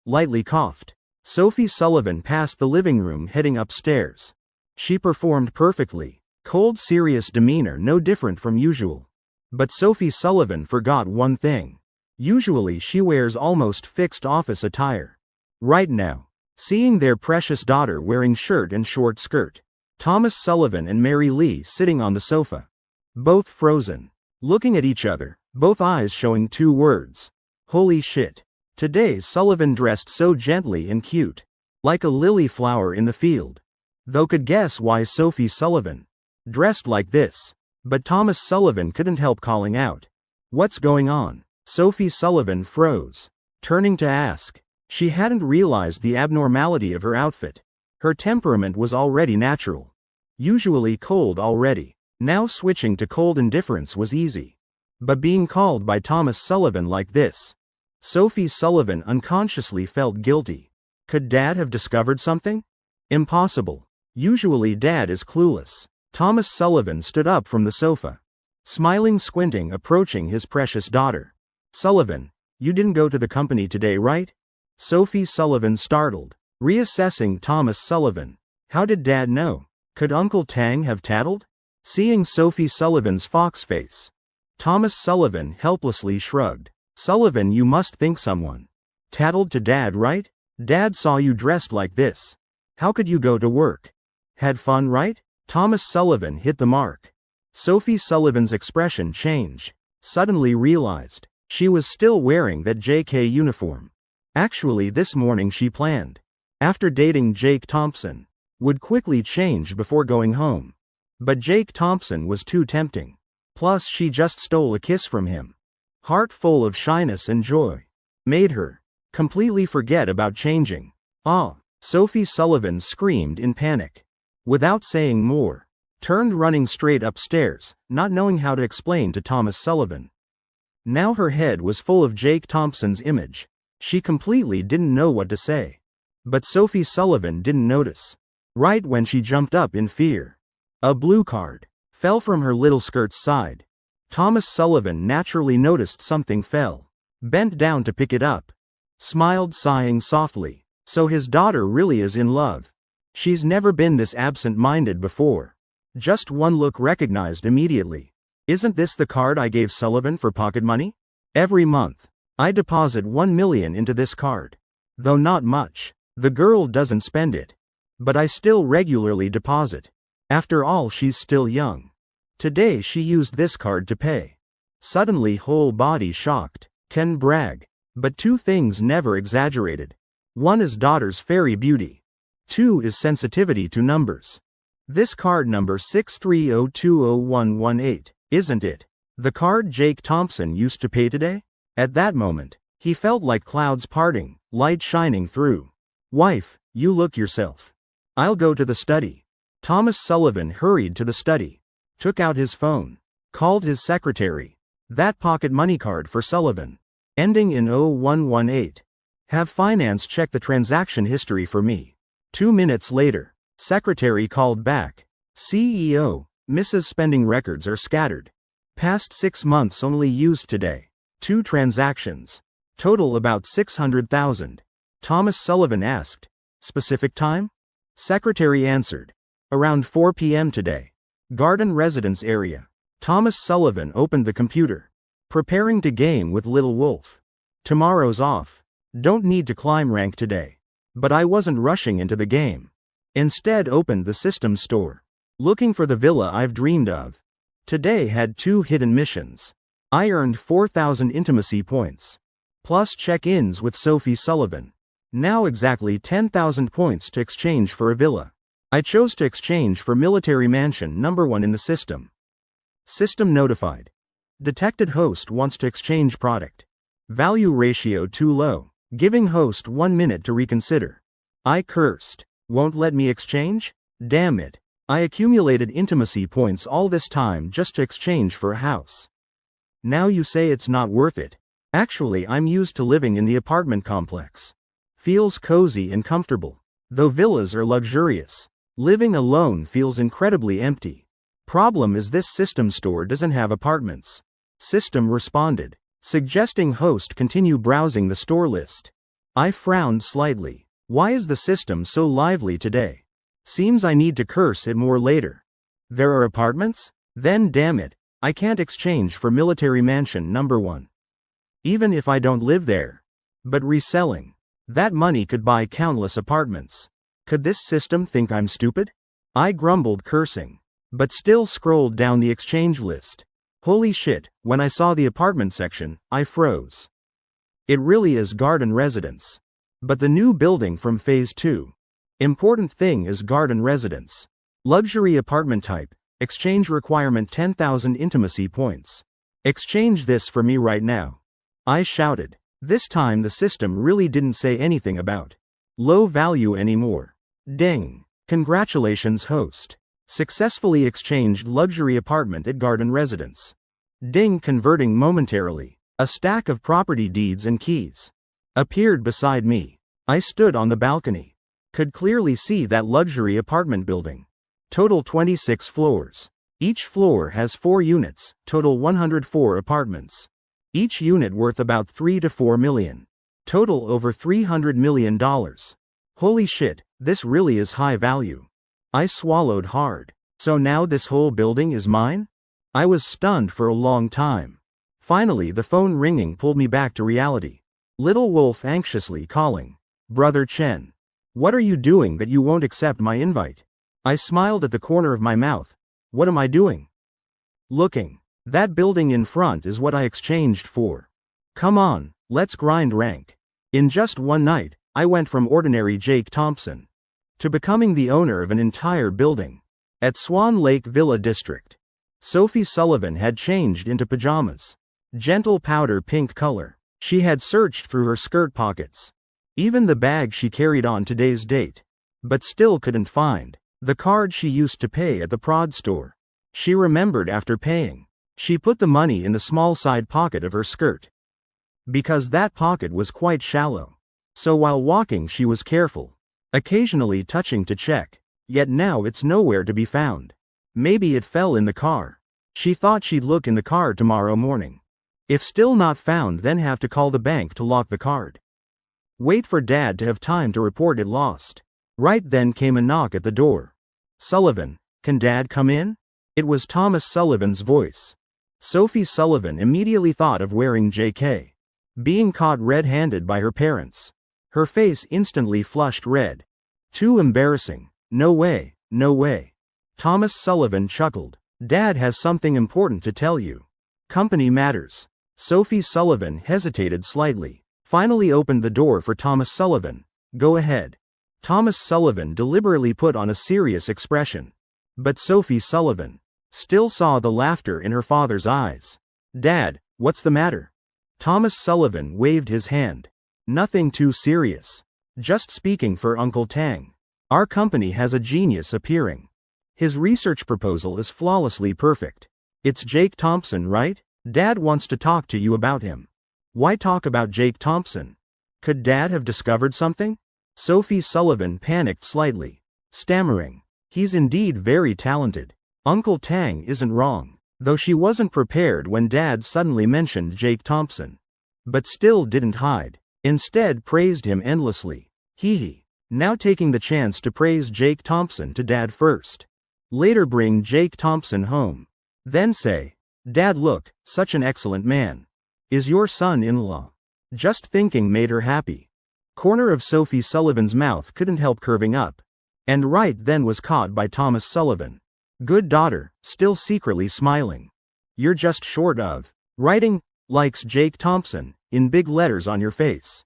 Lightly coughed. Sophie Sullivan passed the living room heading upstairs. She performed perfectly. Cold serious demeanor no different from usual. But Sophie Sullivan forgot one thing. Usually she wears almost fixed office attire. Right now, seeing their precious daughter wearing shirt and short skirt. Thomas Sullivan and Mary Lee sitting on the sofa. Both frozen. Looking at each other, both eyes showing 2 words. Holy shit. Today Sullivan dressed so gently and cute. Like a lily flower in the field. Though could guess why Sophie Sullivan dressed like this. But Thomas Sullivan couldn't help calling out. What's going on? Sophie Sullivan froze. Turning to ask. She hadn't realized the abnormality of her outfit. Her temperament was already natural. Usually cold already. Now switching to cold indifference was easy. But being called by Thomas Sullivan like this. Sophie Sullivan unconsciously felt guilty. Could Dad have discovered something? Impossible. Usually Dad is clueless. Thomas Sullivan stood up from the sofa. Smiling, squinting, approaching his precious daughter. Sullivan, you didn't go to the company today, right? Sophie Sullivan startled. Reassessing Thomas Sullivan. How did Dad know? Could Uncle Tang have tattled? Seeing Sophie Sullivan's fox face. Thomas Sullivan helplessly shrugged. Sullivan, you must think someone tattled to Dad, right? Dad saw you dressed like this. How could you go to work? Had fun, right? Thomas Sullivan hit the mark. Sophie Sullivan's expression changed. Suddenly realized she was still wearing that JK uniform. Actually, this morning she planned, after dating Jake Thompson, would quickly change before going home. But Jake Thompson was too tempting. Plus she just stole a kiss from him. Heart full of shyness and joy. Made her completely forget about changing. Ah! Sophie Sullivan screamed in panic. Without saying more, turned running straight upstairs, not knowing how to explain to Thomas Sullivan. Now her head was full of Jake Thompson's image. She completely didn't know what to say. But Sophie Sullivan didn't notice. Right when she jumped up in fear. A blue card fell from her little skirt's side. Thomas Sullivan naturally noticed something fell. Bent down to pick it up. Smiled, sighing softly. So his daughter really is in love. She's never been this absent-minded before. Just one look recognized immediately. Isn't this the card I gave Sullivan for pocket money? Every month, I deposit 1 million into this card. Though not much. The girl doesn't spend it. But I still regularly deposit. After all, she's still young. Today she used this card to pay. Suddenly whole body shocked. Can brag. But two things never exaggerated. One is daughter's fairy beauty. Two is sensitivity to numbers. This card number 630201118, isn't it? The card Jake Thompson used to pay today? At that moment, he felt like clouds parting, light shining through. Wife, you look yourself. I'll go to the study. Thomas Sullivan hurried to the study. Took out his phone. Called his secretary. That pocket money card for Sullivan. Ending in 0118. Have finance check the transaction history for me. 2 minutes later, secretary called back. CEO, Mrs. Spending records are scattered. Past 6 months only used today. 2 transactions. Total about 600,000. Thomas Sullivan asked. Specific time? Secretary answered. Around 4 p.m. today. Garden residence area. Thomas Sullivan opened the computer. Preparing to game with Little Wolf. Tomorrow's off. Don't need to climb rank today. But I wasn't rushing into the game. Instead opened the system store. Looking for the villa I've dreamed of. Today had 2 hidden missions. I earned 4,000 intimacy points. Plus check-ins with Sophie Sullivan. Now exactly 10,000 points to exchange for a villa. I chose to exchange for military mansion number 1 in the system. System notified. Detected host wants to exchange product. Value ratio too low. Giving host 1 minute to reconsider. I cursed. Won't let me exchange? Damn it. I accumulated intimacy points all this time just to exchange for a house. Now you say it's not worth it. Actually, I'm used to living in the apartment complex. Feels cozy and comfortable. Though villas are luxurious. Living alone feels incredibly empty. Problem is this system store doesn't have apartments. System responded, suggesting host continue browsing the store list. I frowned slightly. Why is the system so lively today? Seems I need to curse it more later. There are apartments? Then damn it, I can't exchange for military mansion number 1. Even if I don't live there. But reselling. That money could buy countless apartments. Could this system think I'm stupid? I grumbled, cursing. But still scrolled down the exchange list. Holy shit, when I saw the apartment section, I froze. It really is garden residence. But the new building from Phase 2. Important thing is garden residence. Luxury apartment type. Exchange requirement 10,000 intimacy points. Exchange this for me right now. I shouted. This time the system really didn't say anything about low value anymore. Ding. Congratulations, host. Successfully exchanged luxury apartment at garden residence. Ding. Converting momentarily. A stack of property deeds and keys appeared beside me. I stood on the balcony. Could clearly see that luxury apartment building. Total 26 floors. Each floor has 4 units, total 104 apartments. Each unit worth about 3 to 4 million. Total over $300 million. Holy shit, this really is high value. I swallowed hard. So now this whole building is mine? I was stunned for a long time. Finally the phone ringing pulled me back to reality. Little Wolf anxiously calling. Brother Chen. What are you doing that you won't accept my invite? I smiled at the corner of my mouth. What am I doing? Looking. That building in front is what I exchanged for. Come on, let's grind rank. In just one night, I went from ordinary Jake Thompson to becoming the owner of an entire building. At Swan Lake Villa District. Sophie Sullivan had changed into pajamas. Gentle powder pink color. She had searched through her skirt pockets. Even the bag she carried on today's date. But still couldn't find the card she used to pay at the prod store. She remembered after paying. She put the money in the small side pocket of her skirt. Because that pocket was quite shallow. So while walking she was careful. Occasionally touching to check. Yet now it's nowhere to be found. Maybe it fell in the car. She thought she'd look in the car tomorrow morning. If still not found, then have to call the bank to lock the card. Wait for Dad to have time to report it lost. Right then came a knock at the door. Sullivan, can Dad come in? It was Thomas Sullivan's voice. Sophie Sullivan immediately thought of wearing JK. Being caught red-handed by her parents. Her face instantly flushed red. Too embarrassing. No way, no way. Thomas Sullivan chuckled. Dad has something important to tell you. Company matters. Sophie Sullivan hesitated slightly. Finally opened the door for Thomas Sullivan. Go ahead. Thomas Sullivan deliberately put on a serious expression. But Sophie Sullivan still saw the laughter in her father's eyes. Dad, what's the matter? Thomas Sullivan waved his hand. Nothing too serious. Just speaking for Uncle Tang. Our company has a genius appearing. His research proposal is flawlessly perfect. It's Jake Thompson, right? Dad wants to talk to you about him. Why talk about Jake Thompson? Could Dad have discovered something? Sophie Sullivan panicked slightly, stammering. He's indeed very talented. Uncle Tang isn't wrong. Though she wasn't prepared when Dad suddenly mentioned Jake Thompson. But still didn't hide. Instead praised him endlessly. Hee. Now taking the chance to praise Jake Thompson to Dad first. Later bring Jake Thompson home. Then say, Dad, look, such an excellent man. Is your son-in-law. Just thinking made her happy. Corner of Sophie Sullivan's mouth couldn't help curving up. And right then was caught by Thomas Sullivan. Good daughter, still secretly smiling. You're just short of writing, likes Jake Thompson, in big letters on your face.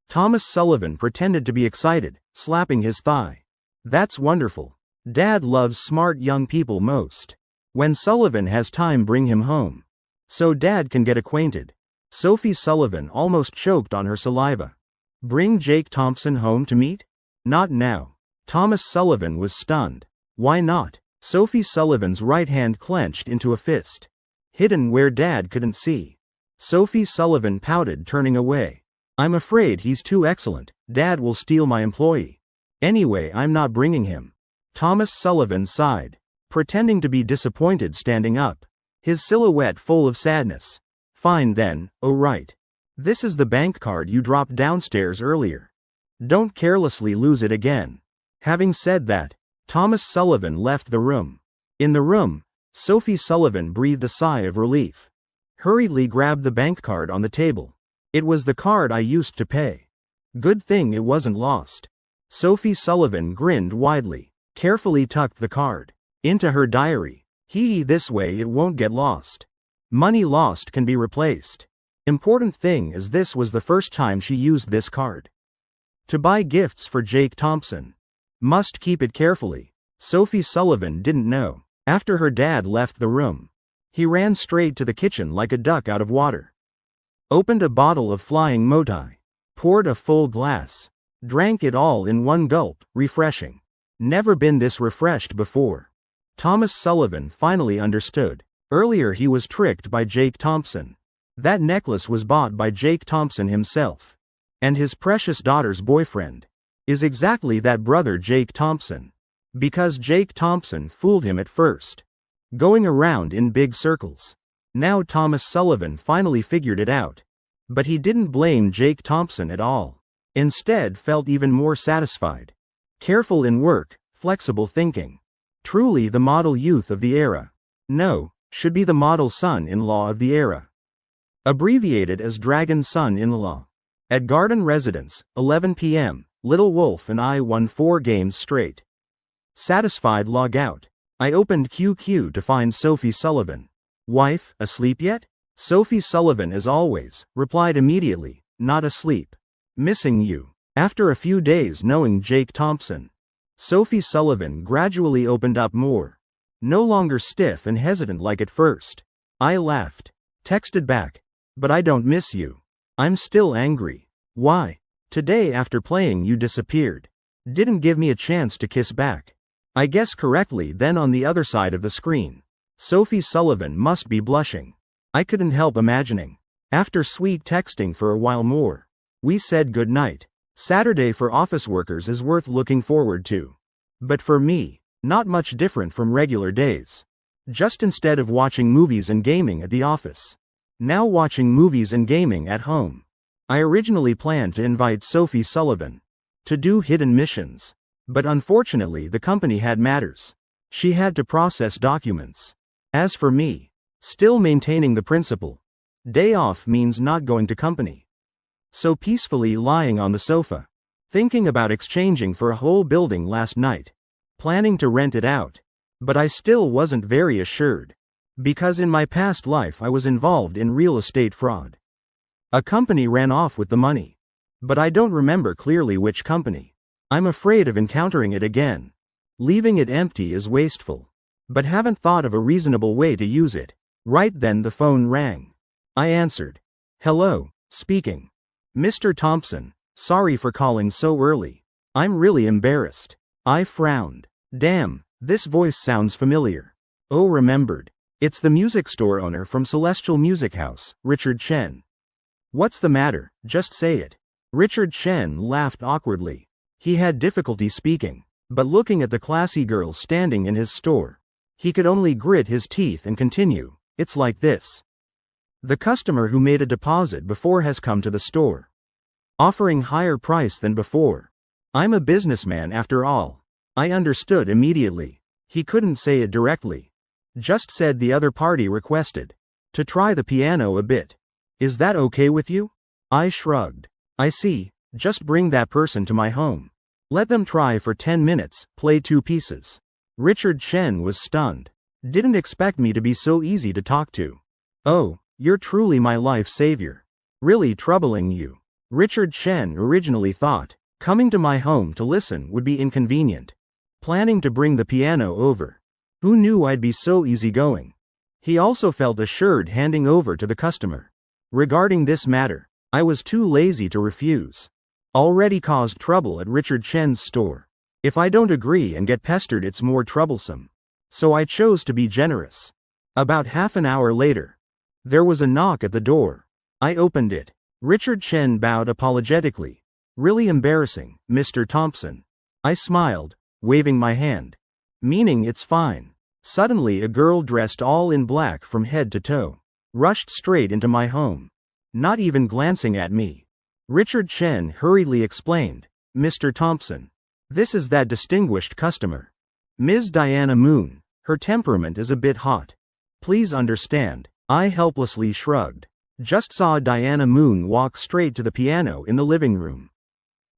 Thomas Sullivan pretended to be excited, slapping his thigh. That's wonderful. Dad loves smart young people most. When Sullivan has time, bring him home. So Dad can get acquainted. Sophie Sullivan almost choked on her saliva. Bring Jake Thompson home to meet? Not now. Thomas Sullivan was stunned. Why not? Sophie Sullivan's right hand clenched into a fist. Hidden where Dad couldn't see. Sophie Sullivan pouted, turning away. I'm afraid he's too excellent. Dad will steal my employee. Anyway, I'm not bringing him. Thomas Sullivan sighed, pretending to be disappointed, standing up. His silhouette full of sadness. Fine then, oh right. This is the bank card you dropped downstairs earlier. Don't carelessly lose it again. Having said that, Thomas Sullivan left the room. In the room, Sophie Sullivan breathed a sigh of relief. Hurriedly grabbed the bank card on the table. It was the card I used to pay. Good thing it wasn't lost. Sophie Sullivan grinned widely, carefully tucked the card into her diary. This way it won't get lost. Money lost can be replaced. Important thing is this was the first time she used this card to buy gifts for Jake Thompson. Must keep it carefully. Sophie Sullivan didn't know. After her dad left the room, he ran straight to the kitchen like a duck out of water. Opened a bottle of Flying Motai. Poured a full glass. Drank it all in one gulp, refreshing. Never been this refreshed before. Thomas Sullivan finally understood. Earlier he was tricked by Jake Thompson. That necklace was bought by Jake Thompson himself. And his precious daughter's boyfriend is exactly that brother Jake Thompson. Because Jake Thompson fooled him at first. Going around in big circles. Now Thomas Sullivan finally figured it out. But he didn't blame Jake Thompson at all. Instead felt even more satisfied. Careful in work, flexible thinking. Truly the model youth of the era. No, should be the model son-in-law of the era. Abbreviated as Dragon Son-in-Law. At Garden Residence, 11 p.m., Little Wolf and I won 4 games straight. Satisfied log out. I opened QQ to find Sophie Sullivan. Wife, asleep yet? Sophie Sullivan as always, replied immediately, not asleep. Missing you. After a few days knowing Jake Thompson, Sophie Sullivan gradually opened up more. No longer stiff and hesitant like at first. I laughed. Texted back. But I don't miss you. I'm still angry. Why? Today after playing you disappeared. Didn't give me a chance to kiss back. I guess correctly then on the other side of the screen. Sophie Sullivan must be blushing. I couldn't help imagining. After sweet texting for a while more, we said good night. Saturday for office workers is worth looking forward to. But for me, not much different from regular days. Just instead of watching movies and gaming at the office, now watching movies and gaming at home. I originally planned to invite Sophie Sullivan to do hidden missions. But unfortunately the company had matters. She had to process documents. As for me, still maintaining the principle. Day off means not going to company. So peacefully lying on the sofa, thinking about exchanging for a whole building last night. Planning to rent it out. But I still wasn't very assured. Because in my past life I was involved in real estate fraud. A company ran off with the money. But I don't remember clearly which company. I'm afraid of encountering it again. Leaving it empty is wasteful. But haven't thought of a reasonable way to use it. Right then the phone rang. I answered. Hello, speaking. Mr. Thompson, sorry for calling so early. I'm really embarrassed. I frowned. Damn, this voice sounds familiar. Oh, remembered. It's the music store owner from Celestial Music House, Richard Chen. What's the matter? Just say it. Richard Chen laughed awkwardly. He had difficulty speaking, but looking at the classy girl standing in his store, he could only grit his teeth and continue. It's like this. The customer who made a deposit before has come to the store, offering higher price than before. I'm a businessman after all. I understood immediately. He couldn't say it directly. Just said the other party requested to try the piano a bit. Is that okay with you? I shrugged. I see, just bring that person to my home. Let them try for 10 minutes, play 2 pieces. Richard Chen was stunned. Didn't expect me to be so easy to talk to. Oh, you're truly my life savior. Really troubling you. Richard Chen originally thought coming to my home to listen would be inconvenient. Planning to bring the piano over. Who knew I'd be so easygoing? He also felt assured handing over to the customer. Regarding this matter, I was too lazy to refuse. Already caused trouble at Richard Chen's store. If I don't agree and get pestered it's more troublesome. So I chose to be generous. About half an hour later, there was a knock at the door. I opened it. Richard Chen bowed apologetically. Really embarrassing, Mr. Thompson. I smiled, waving my hand. Meaning it's fine. Suddenly a girl dressed all in black from head to toe rushed straight into my home. Not even glancing at me. Richard Chen hurriedly explained, Mr. Thompson. This is that distinguished customer. Ms. Diana Moon. Her temperament is a bit hot. Please understand. I helplessly shrugged. Just saw Diana Moon walk straight to the piano in the living room.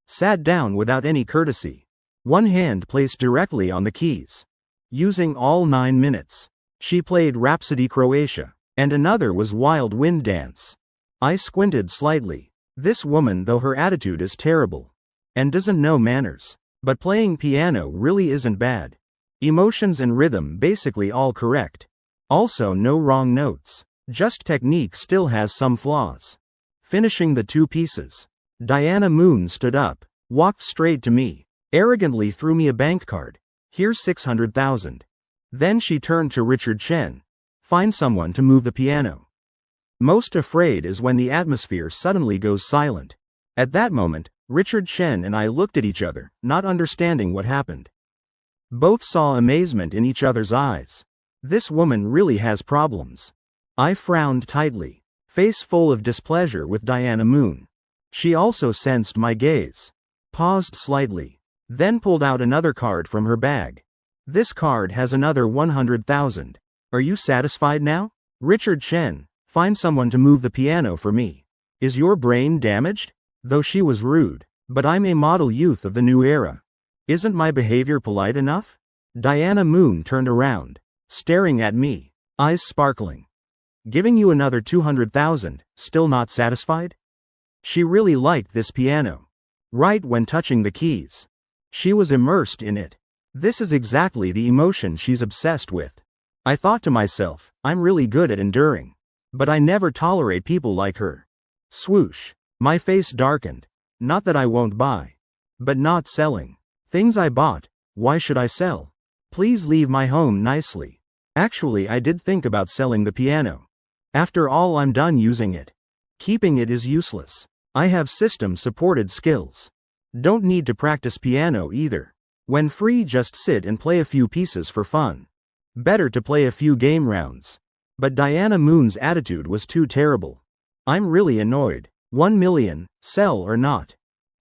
Sat down without any courtesy. One hand placed directly on the keys. Using all 9 minutes. She played Rhapsody Croatia, and another was Wild Wind Dance. I squinted slightly. This woman, though her attitude is terrible and doesn't know manners, but playing piano really isn't bad. Emotions and rhythm basically all correct. Also no wrong notes. Just technique still has some flaws. Finishing the two pieces, Diana Moon stood up, walked straight to me, arrogantly threw me a bank card. Here's 600,000. Then she turned to Richard Chen. Find someone to move the piano. Most afraid is when the atmosphere suddenly goes silent. At that moment, Richard Chen and I looked at each other, not understanding what happened. Both saw amazement in each other's eyes. This woman really has problems. I frowned tightly, face full of displeasure with Diana Moon. She also sensed my gaze, paused slightly, then pulled out another card from her bag. This card has another 100,000. Are you satisfied now? Richard Chen, find someone to move the piano for me. Is your brain damaged? Though she was rude, but I'm a model youth of the new era. Isn't my behavior polite enough? Diana Moon turned around, staring at me, eyes sparkling. Giving you another 200,000, still not satisfied? She really liked this piano. Right when touching the keys, she was immersed in it. This is exactly the emotion she's obsessed with. I thought to myself, I'm really good at enduring. But I never tolerate people like her. Swoosh. My face darkened. Not that I won't buy. But not selling. Things I bought, why should I sell? Please leave my home nicely. Actually, I did think about selling the piano. After all, I'm done using it. Keeping it is useless. I have system-supported skills. Don't need to practice piano either. When free, just sit and play a few pieces for fun. Better to play a few game rounds. But Diana Moon's attitude was too terrible. I'm really annoyed. 1 million, sell or not.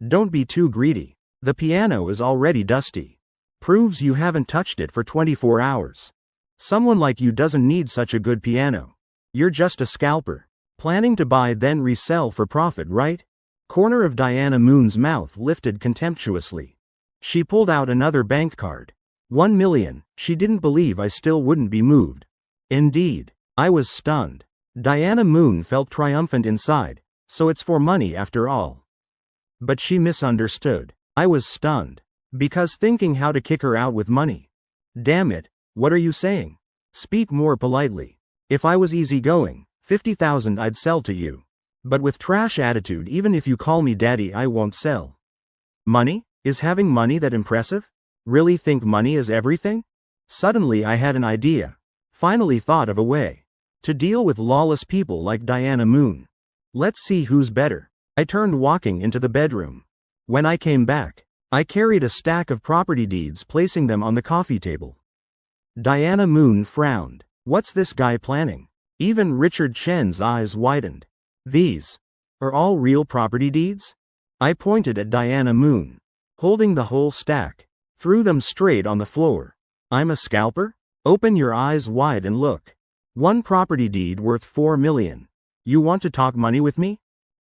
Don't be too greedy. The piano is already dusty. Proves you haven't touched it for 24 hours. Someone like you doesn't need such a good piano. You're just a scalper. Planning to buy then resell for profit, right? Corner of Diana Moon's mouth lifted contemptuously. She pulled out another bank card. 1 million, she didn't believe I still wouldn't be moved. Indeed, I was stunned. Diana Moon felt triumphant inside, so it's for money after all. But she misunderstood. I was stunned. Because thinking how to kick her out with money. Damn it, what are you saying? Speak more politely. If I was easygoing, 50,000 I'd sell to you. But with trash attitude, even if you call me daddy, I won't sell. Money? Is having money that impressive? Really think money is everything? Suddenly I had an idea. Finally thought of a way to deal with lawless people like Diana Moon. Let's see who's better. I turned, walking into the bedroom. When I came back, I carried a stack of property deeds, placing them on the coffee table. Diana Moon frowned. What's this guy planning? Even Richard Chen's eyes widened. These are all real property deeds? I pointed at Diana Moon, holding the whole stack, threw them straight on the floor. I'm a scalper? Open your eyes wide and look. One property deed worth 4 million. You want to talk money with me?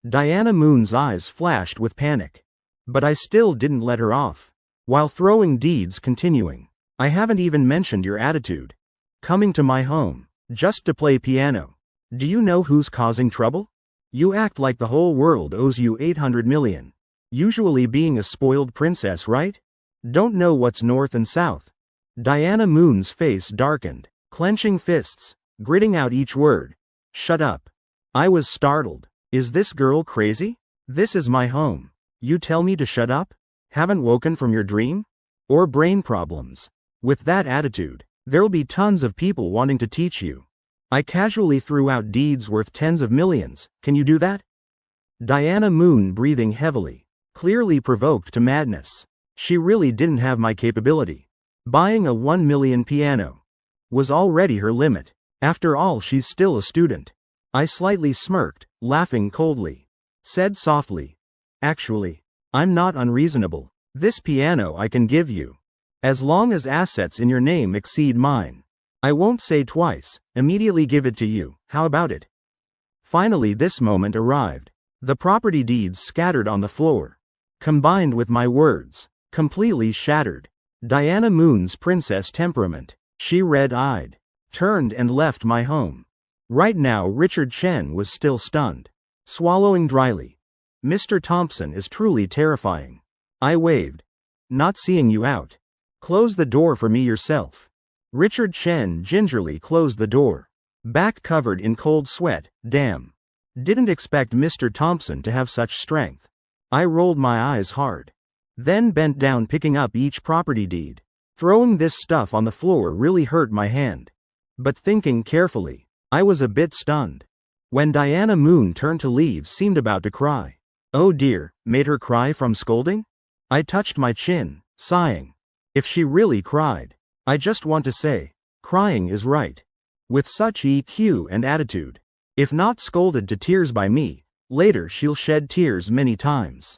Diana Moon's eyes flashed with panic. But I still didn't let her off. While throwing deeds, continuing. I haven't even mentioned your attitude. Coming to my home, just to play piano. Do you know who's causing trouble? You act like the whole world owes you 800 million. Usually being a spoiled princess, right? Don't know what's north and south. Diana Moon's face darkened, clenching fists, gritting out each word. Shut up. I was startled. Is this girl crazy? This is my home. You tell me to shut up? Haven't woken from your dream? Or brain problems? With that attitude, there'll be tons of people wanting to teach you. I casually threw out deeds worth tens of millions. Can you do that? Diana Moon breathing heavily, clearly provoked to madness. She really didn't have my capability. Buying a 1 million piano was already her limit. After all, she's still a student. I slightly smirked, laughing coldly. Said softly, actually, I'm not unreasonable. This piano I can give you. As long as assets in your name exceed mine. I won't say twice, immediately give it to you. How about it? Finally this moment arrived. The property deeds scattered on the floor. Combined with my words, completely shattered. Diana Moon's princess temperament. She red-eyed, turned and left my home. Right now Richard Chen was still stunned. Swallowing dryly. Mr. Thompson is truly terrifying. I waved. Not seeing you out. Close the door for me yourself. Richard Chen gingerly closed the door. Back covered in cold sweat, damn. Didn't expect Mr. Thompson to have such strength. I rolled my eyes hard. Then bent down picking up each property deed. Throwing this stuff on the floor really hurt my hand. But thinking carefully, I was a bit stunned. When Diana Moon turned to leave seemed about to cry. Oh dear, made her cry from scolding? I touched my chin, sighing. If she really cried, I just want to say, crying is right. With such EQ and attitude, if not scolded to tears by me, later she'll shed tears many times.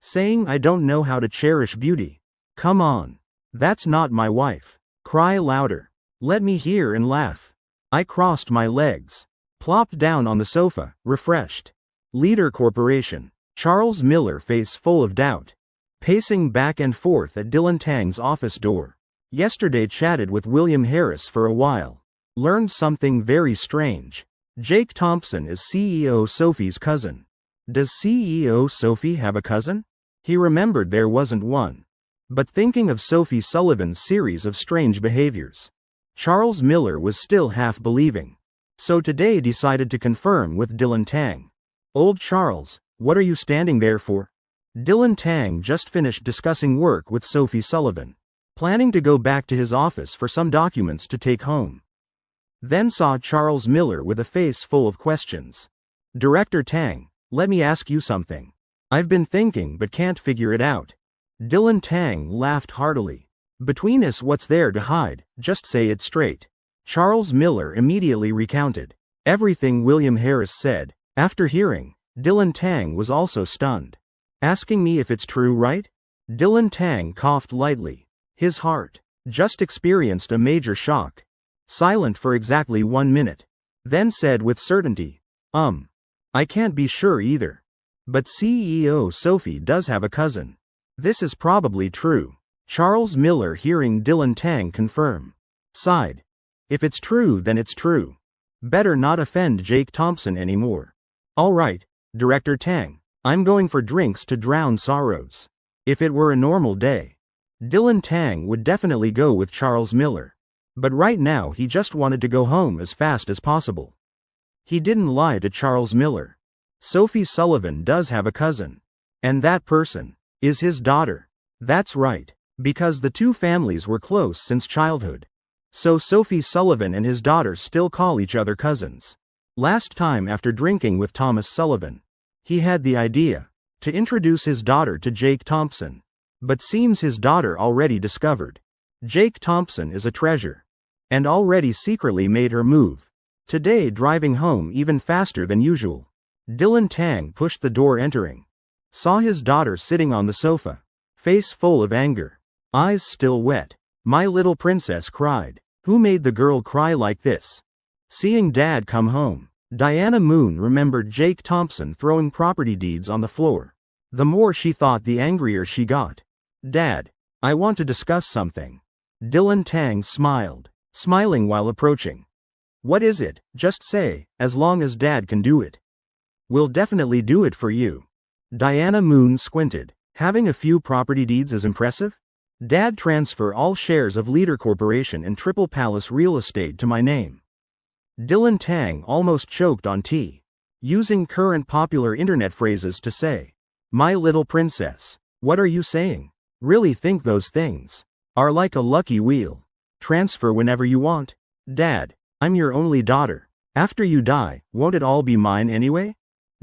Saying I don't know how to cherish beauty. Come on. That's not my wife. Cry louder. Let me hear and laugh. I crossed my legs. Plopped down on the sofa, refreshed. Leader Corporation. Charles Miller, face full of doubt. Pacing back and forth at Dylan Tang's office door. Yesterday chatted with William Harris for a while. Learned something very strange. Jake Thompson is CEO Sophie's cousin. Does CEO Sophie have a cousin? He remembered there wasn't one. But thinking of Sophie Sullivan's series of strange behaviors, Charles Miller was still half believing. So today decided to confirm with Dylan Tang. Old Charles, what are you standing there for? Dylan Tang just finished discussing work with Sophie Sullivan, planning to go back to his office for some documents to take home. Then saw Charles Miller with a face full of questions. Director Tang, let me ask you something. I've been thinking but can't figure it out. Dylan Tang laughed heartily. Between us, what's there to hide? Just say it straight. Charles Miller immediately recounted everything William Harris said. After hearing, Dylan Tang was also stunned. Asking me if it's true, right? Dylan Tang coughed lightly. His heart just experienced a major shock. Silent for exactly 1 minute. Then said with certainty, I can't be sure either. But CEO Sophie does have a cousin. This is probably true. Charles Miller, hearing Dylan Tang confirm, sighed. If it's true, then it's true. Better not offend Jake Thompson anymore. All right, Director Tang, I'm going for drinks to drown sorrows. If it were a normal day, Dylan Tang would definitely go with Charles Miller. But right now he just wanted to go home as fast as possible. He didn't lie to Charles Miller. Sophie Sullivan does have a cousin. And that person is his daughter. That's right, because the two families were close since childhood. So Sophie Sullivan and his daughter still call each other cousins. Last time after drinking with Thomas Sullivan, he had the idea to introduce his daughter to Jake Thompson. But seems his daughter already discovered Jake Thompson is a treasure, and already secretly made her move. Today, driving home even faster than usual, Dylan Tang pushed the door, entering. Saw his daughter sitting on the sofa, face full of anger, eyes still wet. My little princess cried. Who made the girl cry like this? Seeing Dad come home, Diana Moon remembered Jake Thompson throwing property deeds on the floor. The more she thought, the angrier she got. Dad, I want to discuss something. Dylan Tang smiled, smiling while approaching. What is it? Just say, as long as Dad can do it. We'll definitely do it for you. Diana Moon squinted. Having a few property deeds is impressive? Dad, transfer all shares of Leader Corporation and Triple Palace Real Estate to my name. Dylan Tang almost choked on tea, using current popular internet phrases to say, my little princess, what are you saying? Really think those things are like a lucky wheel. Transfer whenever you want. Dad, I'm your only daughter. After you die, won't it all be mine anyway?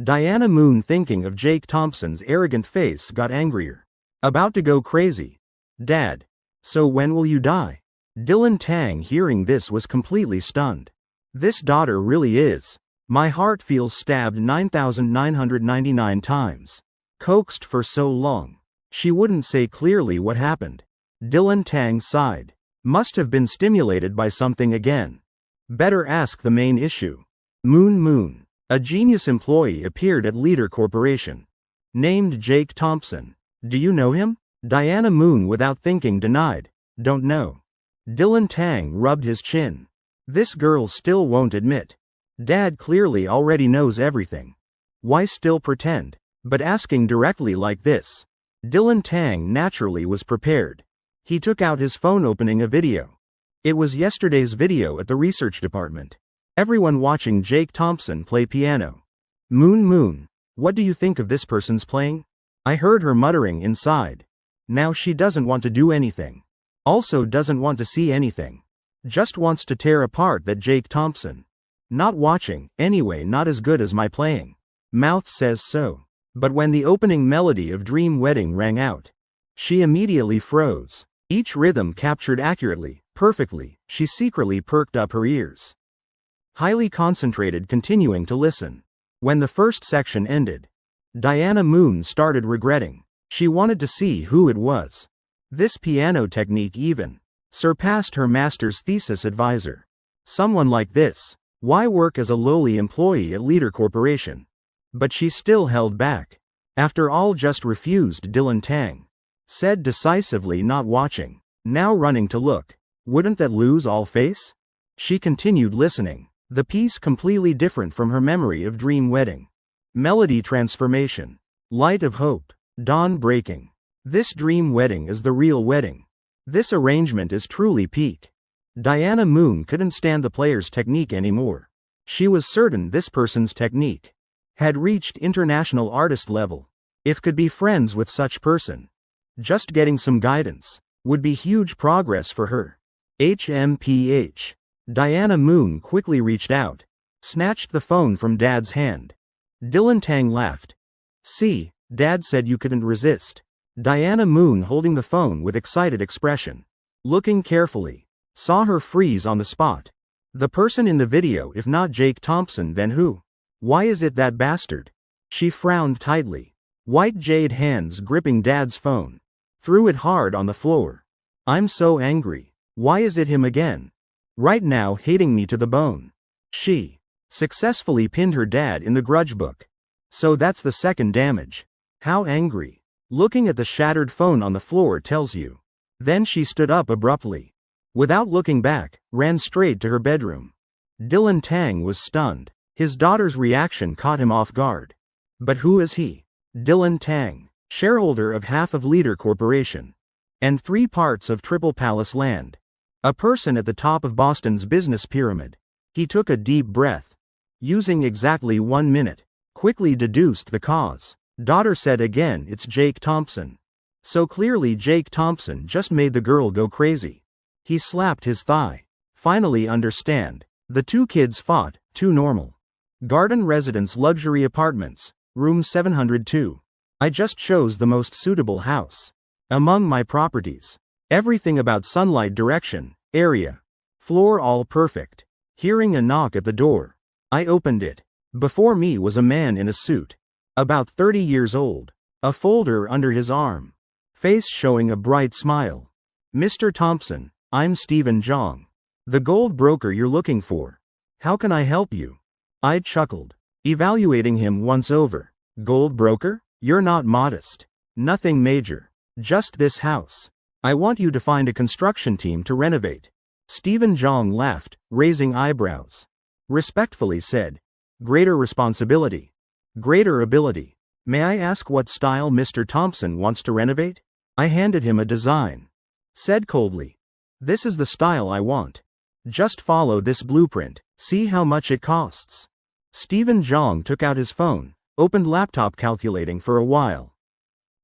Diana Moon, thinking of Jake Thompson's arrogant face, got angrier. About to go crazy. Dad, so when will you die? Dylan Tang, hearing this, was completely stunned. This daughter really is. My heart feels stabbed 9,999 times. Coaxed for so long. She wouldn't say clearly what happened. Dylan Tang sighed. Must have been stimulated by something again. Better ask the main issue. Moon. A genius employee appeared at Leader Corporation. Named Jake Thompson. Do you know him? Diana Moon, without thinking, denied. Don't know. Dylan Tang rubbed his chin. This girl still won't admit. Dad clearly already knows everything. Why still pretend? But asking directly like this. Dylan Tang naturally was prepared. He took out his phone, opening a video. It was yesterday's video at the research department. Everyone watching Jake Thompson play piano. Moon, what do you think of this person's playing? I heard her muttering inside. Now she doesn't want to do anything. Also doesn't want to see anything. Just wants to tear apart that Jake Thompson. Not watching, anyway, not as good as my playing. Mouth says so. But when the opening melody of Dream Wedding rang out, she immediately froze. Each rhythm captured accurately, perfectly, she secretly perked up her ears. Highly concentrated, continuing to listen. When the first section ended, Diana Moon started regretting. She wanted to see who it was. This piano technique even surpassed her master's thesis advisor. Someone like this, why work as a lowly employee at Leader Corporation? But she still held back. After all, just refused. Dylan Tang said decisively, not watching, now running to look. Wouldn't that lose all face? She continued listening. The piece completely different from her memory of Dream Wedding. Melody transformation. Light of hope. Dawn breaking. This Dream Wedding is the real wedding. This arrangement is truly peak. Diana Moon couldn't stand the player's technique anymore. She was certain this person's technique had reached international artist level. If could be friends with such person, just getting some guidance would be huge progress for her. HMPH. Diana Moon quickly reached out, snatched the phone from Dad's hand. Dylan Tang laughed. See, Dad said you couldn't resist. Diana Moon, holding the phone with excited expression, looking carefully, saw her freeze on the spot. The person in the video, if not Jake Thompson, then who? Why is it that bastard? She frowned tightly. White jade hands gripping Dad's phone. Threw it hard on the floor. I'm so angry. Why is it him again? Right now, hating me to the bone. She successfully pinned her dad in the grudge book. So that's the second damage. How angry. Looking at the shattered phone on the floor tells you. Then she stood up abruptly. Without looking back, ran straight to her bedroom. Dylan Tang was stunned. His daughter's reaction caught him off guard. But who is he? Dylan Tang, shareholder of half of Leader Corporation and 3 parts of Triple Palace Land. A person at the top of Boston's business pyramid. He took a deep breath. Using exactly 1 minute, quickly deduced the cause. Daughter said again, it's Jake Thompson. So clearly Jake Thompson just made the girl go crazy. He slapped his thigh. Finally understand. The 2 kids fought, too normal. Garden Residence Luxury Apartments, room 702. I just chose the most suitable house among my properties. Everything about sunlight, direction, area, floor, all perfect. Hearing a knock at the door, I opened it. Before me was a man in a suit, about 30 years old, a folder under his arm, face showing a bright smile. Mr. Thompson, I'm Stephen Zhang, the gold broker you're looking for. How can I help you? I chuckled, evaluating him once over. Gold broker? You're not modest. Nothing major. Just this house. I want you to find a construction team to renovate. Stephen Zhang laughed, raising eyebrows. Respectfully said, greater responsibility. Greater ability. May I ask what style Mr. Thompson wants to renovate? I handed him a design. Said coldly, this is the style I want. Just follow this blueprint, see how much it costs. Stephen Zhang took out his phone, opened laptop, calculating for a while.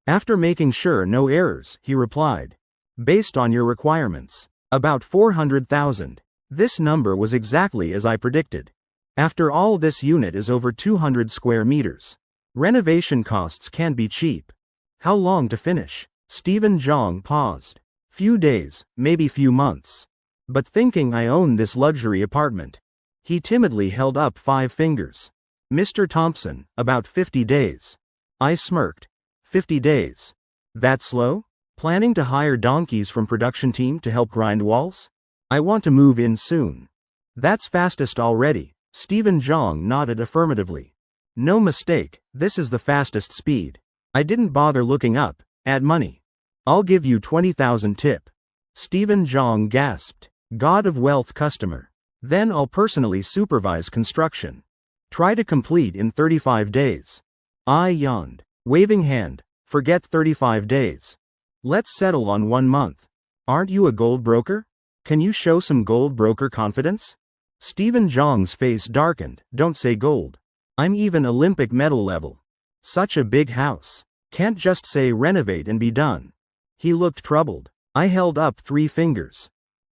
After making sure no errors, he replied, based on your requirements, about 400,000. This number was exactly as I predicted. After all, this unit is over 200 square meters. Renovation costs can't be cheap. How long to finish? Stephen Zhang paused. Few days, maybe few months. But thinking I own this luxury apartment. He timidly held up 5 fingers. Mr. Thompson, about 50 days. I smirked. 50 days. That slow? Planning to hire donkeys from production team to help grind walls? I want to move in soon. That's fastest already. Stephen Zhang nodded affirmatively. No mistake, this is the fastest speed. I didn't bother looking up. Add money. I'll give you 20,000 tip. Stephen Zhang gasped. God of wealth customer. Then I'll personally supervise construction. Try to complete in 35 days. I yawned. Waving hand. Forget 35 days. Let's settle on 1 month. Aren't you a gold broker? Can you show some gold broker confidence? Stephen Zhang's face darkened. Don't say gold. I'm even Olympic medal level. Such a big house. Can't just say renovate and be done. He looked troubled. I held up 3 fingers.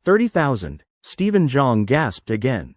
30,000. Stephen Zhang gasped again.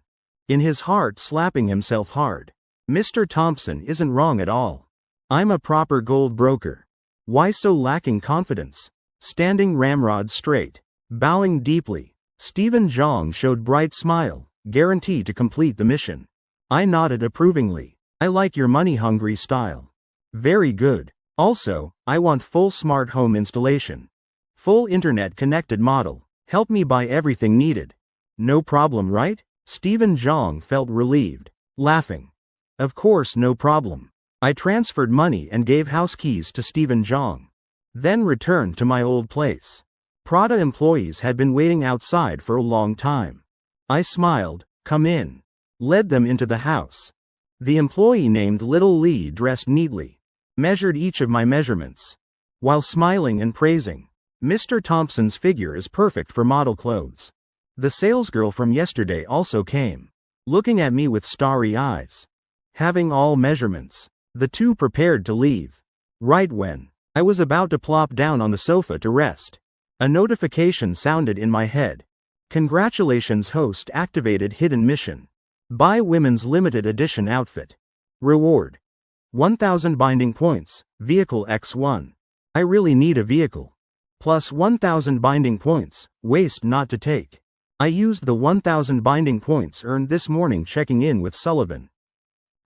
In his heart, slapping himself hard. Mr. Thompson isn't wrong at all. I'm a proper gold broker. Why so lacking confidence? Standing ramrod straight. Bowing deeply. Stephen Zhang showed bright smile. Guarantee to complete the mission. I nodded approvingly. I like your money-hungry style. Very good. Also, I want full smart home installation. Full internet-connected model. Help me buy everything needed. No problem, right? Stephen Zhang felt relieved. Laughing. Of course, no problem. I transferred money and gave house keys to Stephen Zhang. Then returned to my old place. Prada employees had been waiting outside for a long time. I smiled. Come in. Led them into the house. The employee named Little Lee dressed neatly. Measured each of my measurements. While smiling and praising. Mr. Thompson's figure is perfect for model clothes. The salesgirl from yesterday also came. Looking at me with starry eyes. Having all measurements. The two prepared to leave. Right when I was about to plop down on the sofa to rest. A notification sounded in my head. Congratulations, host activated hidden mission. Buy women's limited edition outfit. Reward. 1,000 binding points, vehicle X1. I really need a vehicle. Plus 1,000 binding points, waste not to take. I used the 1,000 binding points earned this morning checking in with Sullivan.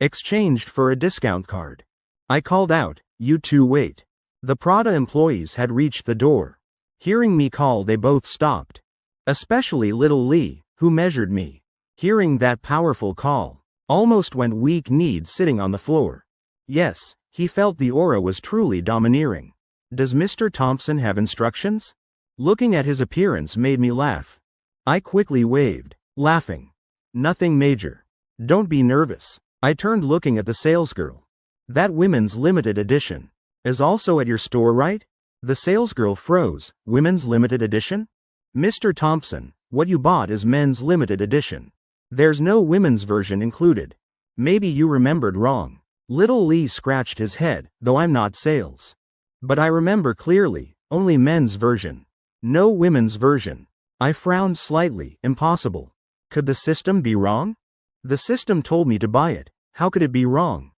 Exchanged for a discount card. I called out, you two wait. The Prada employees had reached the door. Hearing me call, they both stopped. Especially Little Lee, who measured me. Hearing that powerful call, almost went weak-kneed sitting on the floor. Yes, he felt the aura was truly domineering. Does Mr. Thompson have instructions? Looking at his appearance made me laugh. I quickly waved, laughing. Nothing major. Don't be nervous. I turned looking at the salesgirl. That women's limited edition is also at your store, right? The salesgirl froze. Women's limited edition? Mr. Thompson, what you bought is men's limited edition. There's no women's version included. Maybe you remembered wrong. Little Lee scratched his head, though I'm not sales. But I remember clearly, only men's version. No women's version. I frowned slightly. Impossible. Could the system be wrong? The system told me to buy it. How could it be wrong?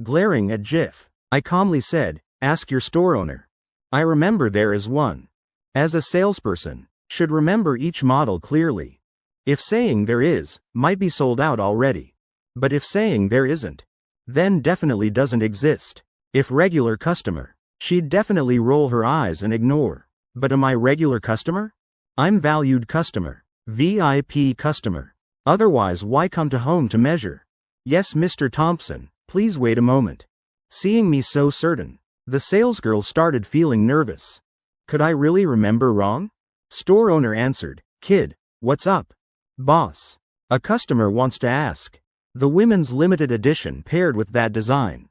Glaring at Jif, I calmly said, ask your store owner. I remember there is one. As a salesperson, should remember each model clearly. If saying there is, might be sold out already. But if saying there isn't, then definitely doesn't exist. If regular customer, she'd definitely roll her eyes and ignore. But am I regular customer? I'm valued customer. VIP customer. Otherwise why come to home to measure? Yes, Mr. Thompson, please wait a moment. Seeing me so certain, the salesgirl started feeling nervous. Could I really remember wrong? Store owner answered, kid, what's up? Boss. A customer wants to ask. The women's limited edition paired with that design.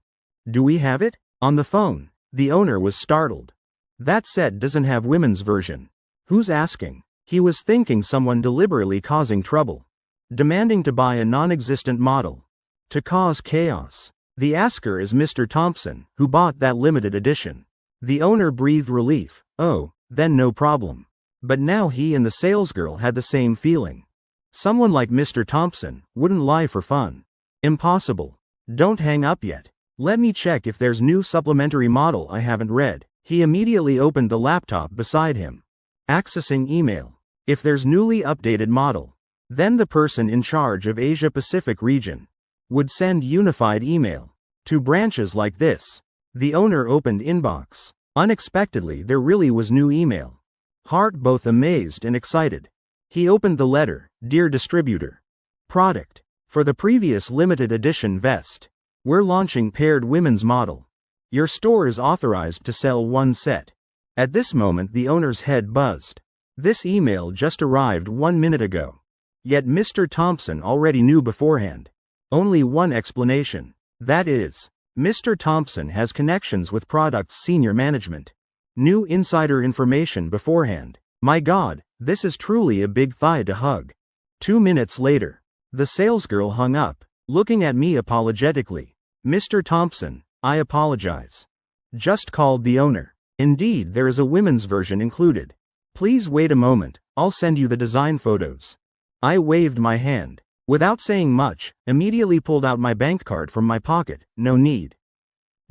Do we have it? On the phone, the owner was startled. That set doesn't have women's version. Who's asking? He was thinking someone deliberately causing trouble. Demanding to buy a non-existent model. To cause chaos. The asker is Mr. Thompson, who bought that limited edition. The owner breathed relief. Oh, then no problem. But now he and the salesgirl had the same feeling. Someone like Mr. Thompson wouldn't lie for fun. Impossible. Don't hang up yet. Let me check if there's new supplementary model I haven't read. He immediately opened the laptop beside him. Accessing email. If there's newly updated model, then the person in charge of Asia Pacific region would send unified email to branches like this. The owner opened inbox. Unexpectedly, there really was new email. Heart both amazed and excited. He opened the letter. Dear distributor. Product. For the previous limited edition vest, we're launching paired women's model. Your store is authorized to sell one set. At this moment the owner's head buzzed. This email just arrived 1 minute ago. Yet Mr. Thompson already knew beforehand. Only one explanation. That is, Mr. Thompson has connections with product's senior management. New insider information beforehand. My God, this is truly a big thigh to hug. 2 minutes later, the salesgirl hung up, looking at me apologetically. Mr. Thompson, I apologize. Just called the owner. Indeed, there is a women's version included. Please wait a moment, I'll send you the design photos. I waved my hand. Without saying much, immediately pulled out my bank card from my pocket. No need.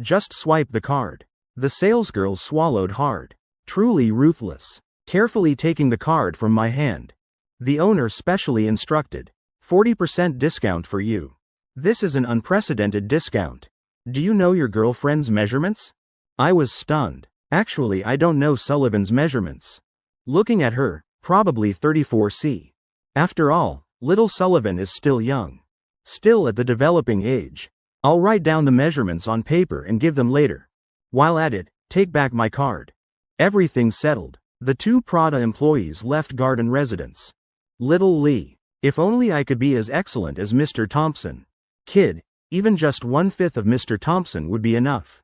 Just swipe the card. The salesgirl swallowed hard. Truly ruthless. Carefully taking the card from my hand. The owner specially instructed. 40% discount for you. This is an unprecedented discount. Do you know your girlfriend's measurements? I was stunned. Actually, I don't know Sullivan's measurements. Looking at her, probably 34C. After all, little Sullivan is still young. Still at the developing age. I'll write down the measurements on paper and give them later. While at it, take back my card. Everything settled. The two Prada employees left garden residence. Little Lee. If only I could be as excellent as Mr. Thompson. Kid, even just 1/5 of Mr. Thompson would be enough.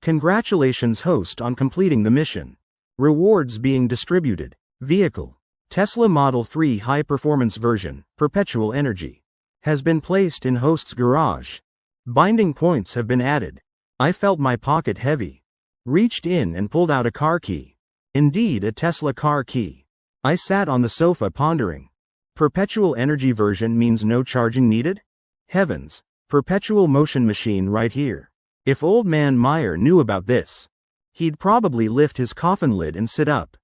Congratulations host on completing the mission. Rewards being distributed. Vehicle. Tesla Model 3 high-performance version, perpetual energy. Has been placed in host's garage. Binding points have been added. I felt my pocket heavy. Reached in and pulled out a car key. Indeed, a Tesla car key. I sat on the sofa pondering. Perpetual energy version means no charging needed? Heavens, perpetual motion machine right here. If old man Meyer knew about this, he'd probably lift his coffin lid and sit up.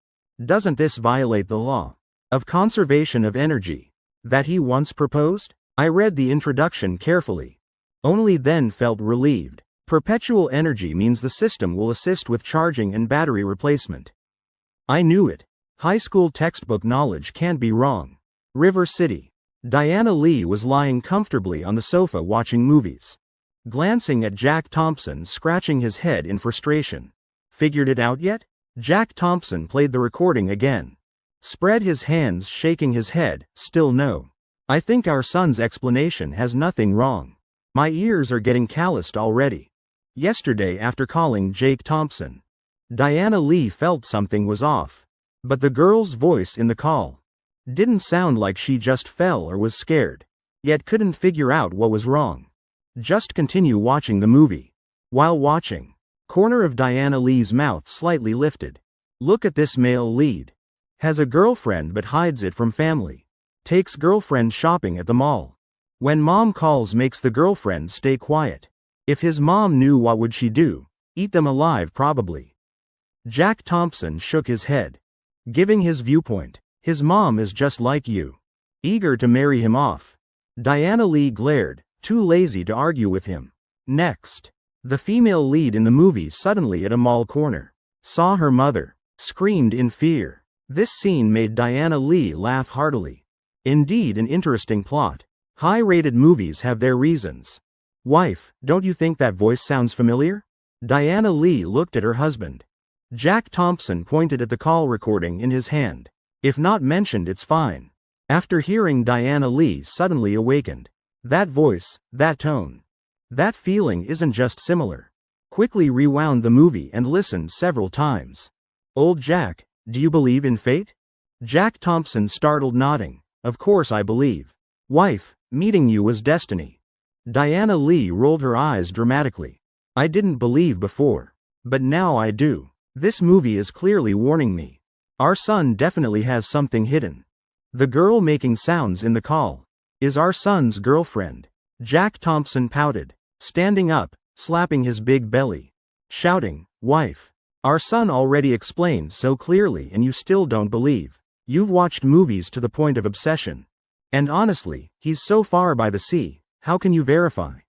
Doesn't this violate the law of conservation of energy that he once proposed? I read the introduction carefully. Only then felt relieved. Perpetual energy means the system will assist with charging and battery replacement. I knew it. High school textbook knowledge can't be wrong. River City. Diana Lee was lying comfortably on the sofa watching movies. Glancing at Jack Thompson scratching his head in frustration. Figured it out yet? Jack Thompson played the recording again. Spread his hands shaking his head, still no. I think our son's explanation has nothing wrong. My ears are getting calloused already. Yesterday after calling Jake Thompson, Diana Lee felt something was off. But the girl's voice in the call didn't sound like she just fell or was scared. Yet couldn't figure out what was wrong. Just continue watching the movie. While watching, corner of Diana Lee's mouth slightly lifted. Look at this male lead. Has a girlfriend but hides it from family. Takes girlfriend shopping at the mall. When mom calls makes the girlfriend stay quiet. If his mom knew what would she do? Eat them alive probably. Jack Thompson shook his head. Giving his viewpoint. His mom is just like you. Eager to marry him off. Diana Lee glared. Too lazy to argue with him. Next, the female lead in the movie suddenly at a mall corner. Saw her mother. Screamed in fear. This scene made Diana Lee laugh heartily. Indeed an interesting plot. High-rated movies have their reasons. Wife, don't you think that voice sounds familiar? Diana Lee looked at her husband. Jack Thompson pointed at the call recording in his hand. If not mentioned it's fine. After hearing Diana Lee suddenly awakened. That voice, that tone. That feeling isn't just similar. Quickly rewound the movie and listened several times. Old Jack, do you believe in fate? Jack Thompson startled nodding. Of course I believe. Wife, meeting you was destiny. Diana Lee rolled her eyes dramatically. I didn't believe before. But now I do. This movie is clearly warning me. Our son definitely has something hidden. The girl making sounds in the call is our son's girlfriend. Jack Thompson pouted, standing up, slapping his big belly, shouting, Wife, our son already explained so clearly and you still don't believe. You've watched movies to the point of obsession. And honestly, he's so far by the sea, how can you verify?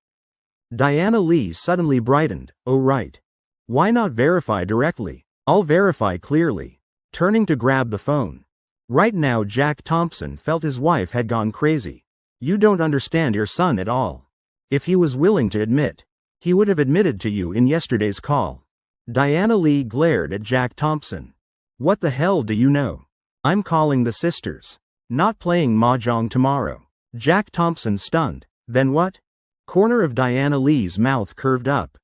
Diana Lee suddenly brightened. Oh right. Why not verify directly? I'll verify clearly. Turning to grab the phone. Right now Jack Thompson felt his wife had gone crazy. You don't understand your son at all. If he was willing to admit, he would have admitted to you in yesterday's call. Diana Lee glared at Jack Thompson. What the hell do you know? I'm calling the sisters. Not playing mahjong tomorrow. Jack Thompson stunned. Then what? Corner of Diana Lee's mouth curved up.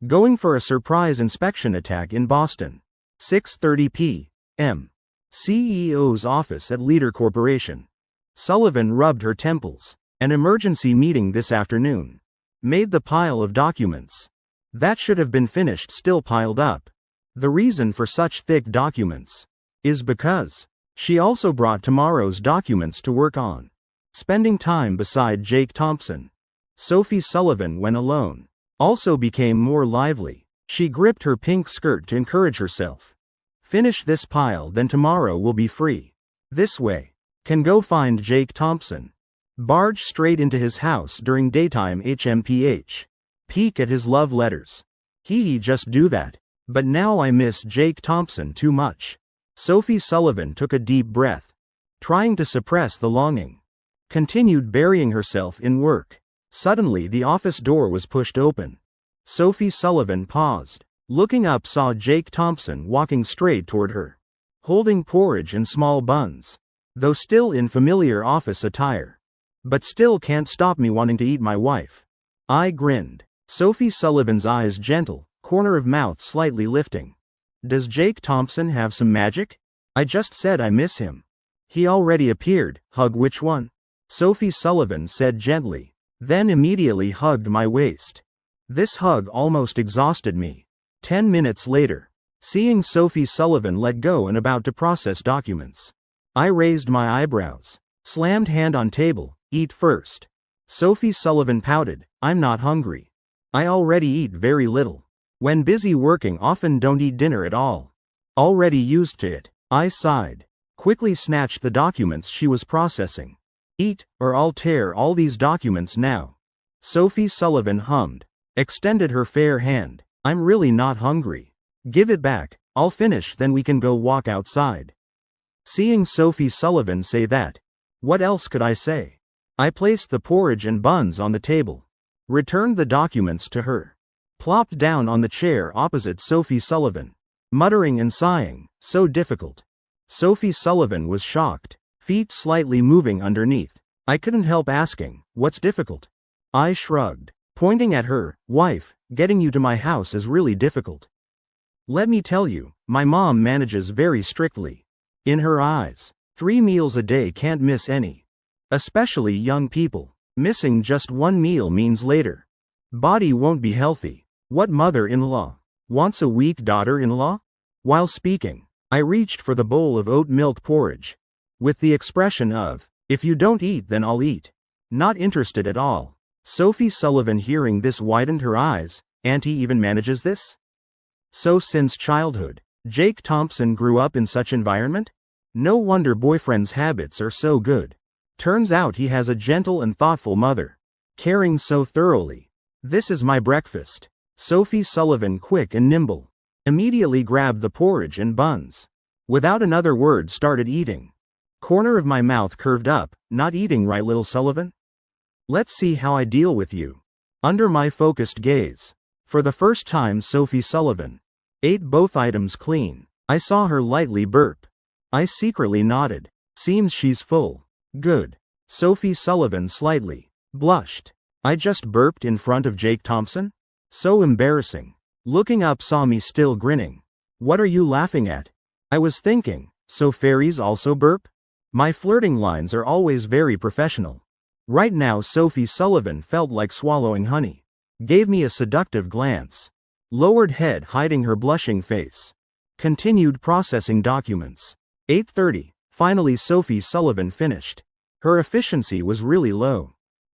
Going for a surprise inspection attack in Boston. 6:30 p.m. CEO's office at Leader Corporation. Sullivan rubbed her temples. An emergency meeting this afternoon. Made the pile of documents. That should have been finished still piled up. The reason for such thick documents is because she also brought tomorrow's documents to work on. Spending time beside Jake Thompson. Sophie Sullivan, when alone, also became more lively. She gripped her pink skirt to encourage herself. Finish this pile, then tomorrow will be free. This way. Can go find Jake Thompson. Barge straight into his house during daytime HMPH. Peek at his love letters. He just do that. But now I miss Jake Thompson too much. Sophie Sullivan took a deep breath. Trying to suppress the longing. Continued burying herself in work. Suddenly the office door was pushed open. Sophie Sullivan paused. Looking up, saw Jake Thompson walking straight toward her. Holding porridge and small buns. Though still in familiar office attire. But still can't stop me wanting to eat my wife. I grinned. Sophie Sullivan's eyes gentle, corner of mouth slightly lifting. Does Jake Thompson have some magic? I just said I miss him. He already appeared. Hug which one? Sophie Sullivan said gently. Then immediately hugged my waist. This hug almost exhausted me. 10 minutes later. Seeing Sophie Sullivan let go and about to process documents. I raised my eyebrows. Slammed hand on table. Eat first. Sophie Sullivan pouted. I'm not hungry. I already eat very little. When busy working often don't eat dinner at all. Already used to it. I sighed. Quickly snatched the documents she was processing. Eat, or I'll tear all these documents now. Sophie Sullivan hummed. Extended her fair hand. I'm really not hungry. Give it back, I'll finish then we can go walk outside. Seeing Sophie Sullivan say that. What else could I say? I placed the porridge and buns on the table. Returned the documents to her. Plopped down on the chair opposite Sophie Sullivan. Muttering and sighing, so difficult. Sophie Sullivan was shocked. Feet slightly moving underneath. I couldn't help asking, what's difficult? I shrugged. Pointing at her, wife, getting you to my house is really difficult. Let me tell you, my mom manages very strictly. In her eyes, 3 meals a day can't miss any. Especially young people. Missing just 1 meal means later. Body won't be healthy. What mother-in-law wants a weak daughter-in-law? While speaking, I reached for the bowl of oat milk porridge. With the expression of, if you don't eat then I'll eat. Not interested at all. Sophie Sullivan hearing this widened her eyes. Auntie even manages this? So since childhood, Jake Thompson grew up in such environment? No wonder boyfriend's habits are so good. Turns out he has a gentle and thoughtful mother. Caring so thoroughly. This is my breakfast. Sophie Sullivan, quick and nimble, immediately grabbed the porridge and buns. Without another word started eating. Corner of my mouth curved up. Not eating right, little Sullivan? Let's see how I deal with you. Under my focused gaze. For the first time Sophie Sullivan ate both items clean. I saw her lightly burp. I secretly nodded. Seems she's full. Good. Sophie Sullivan slightly blushed. I just burped in front of Jake Thompson? So embarrassing. Looking up saw me still grinning. What are you laughing at? I was thinking, so fairies also burp? My flirting lines are always very professional. Right now Sophie Sullivan felt like swallowing honey. Gave me a seductive glance. Lowered head hiding her blushing face. Continued processing documents. 8:30. Finally Sophie Sullivan finished. Her efficiency was really low.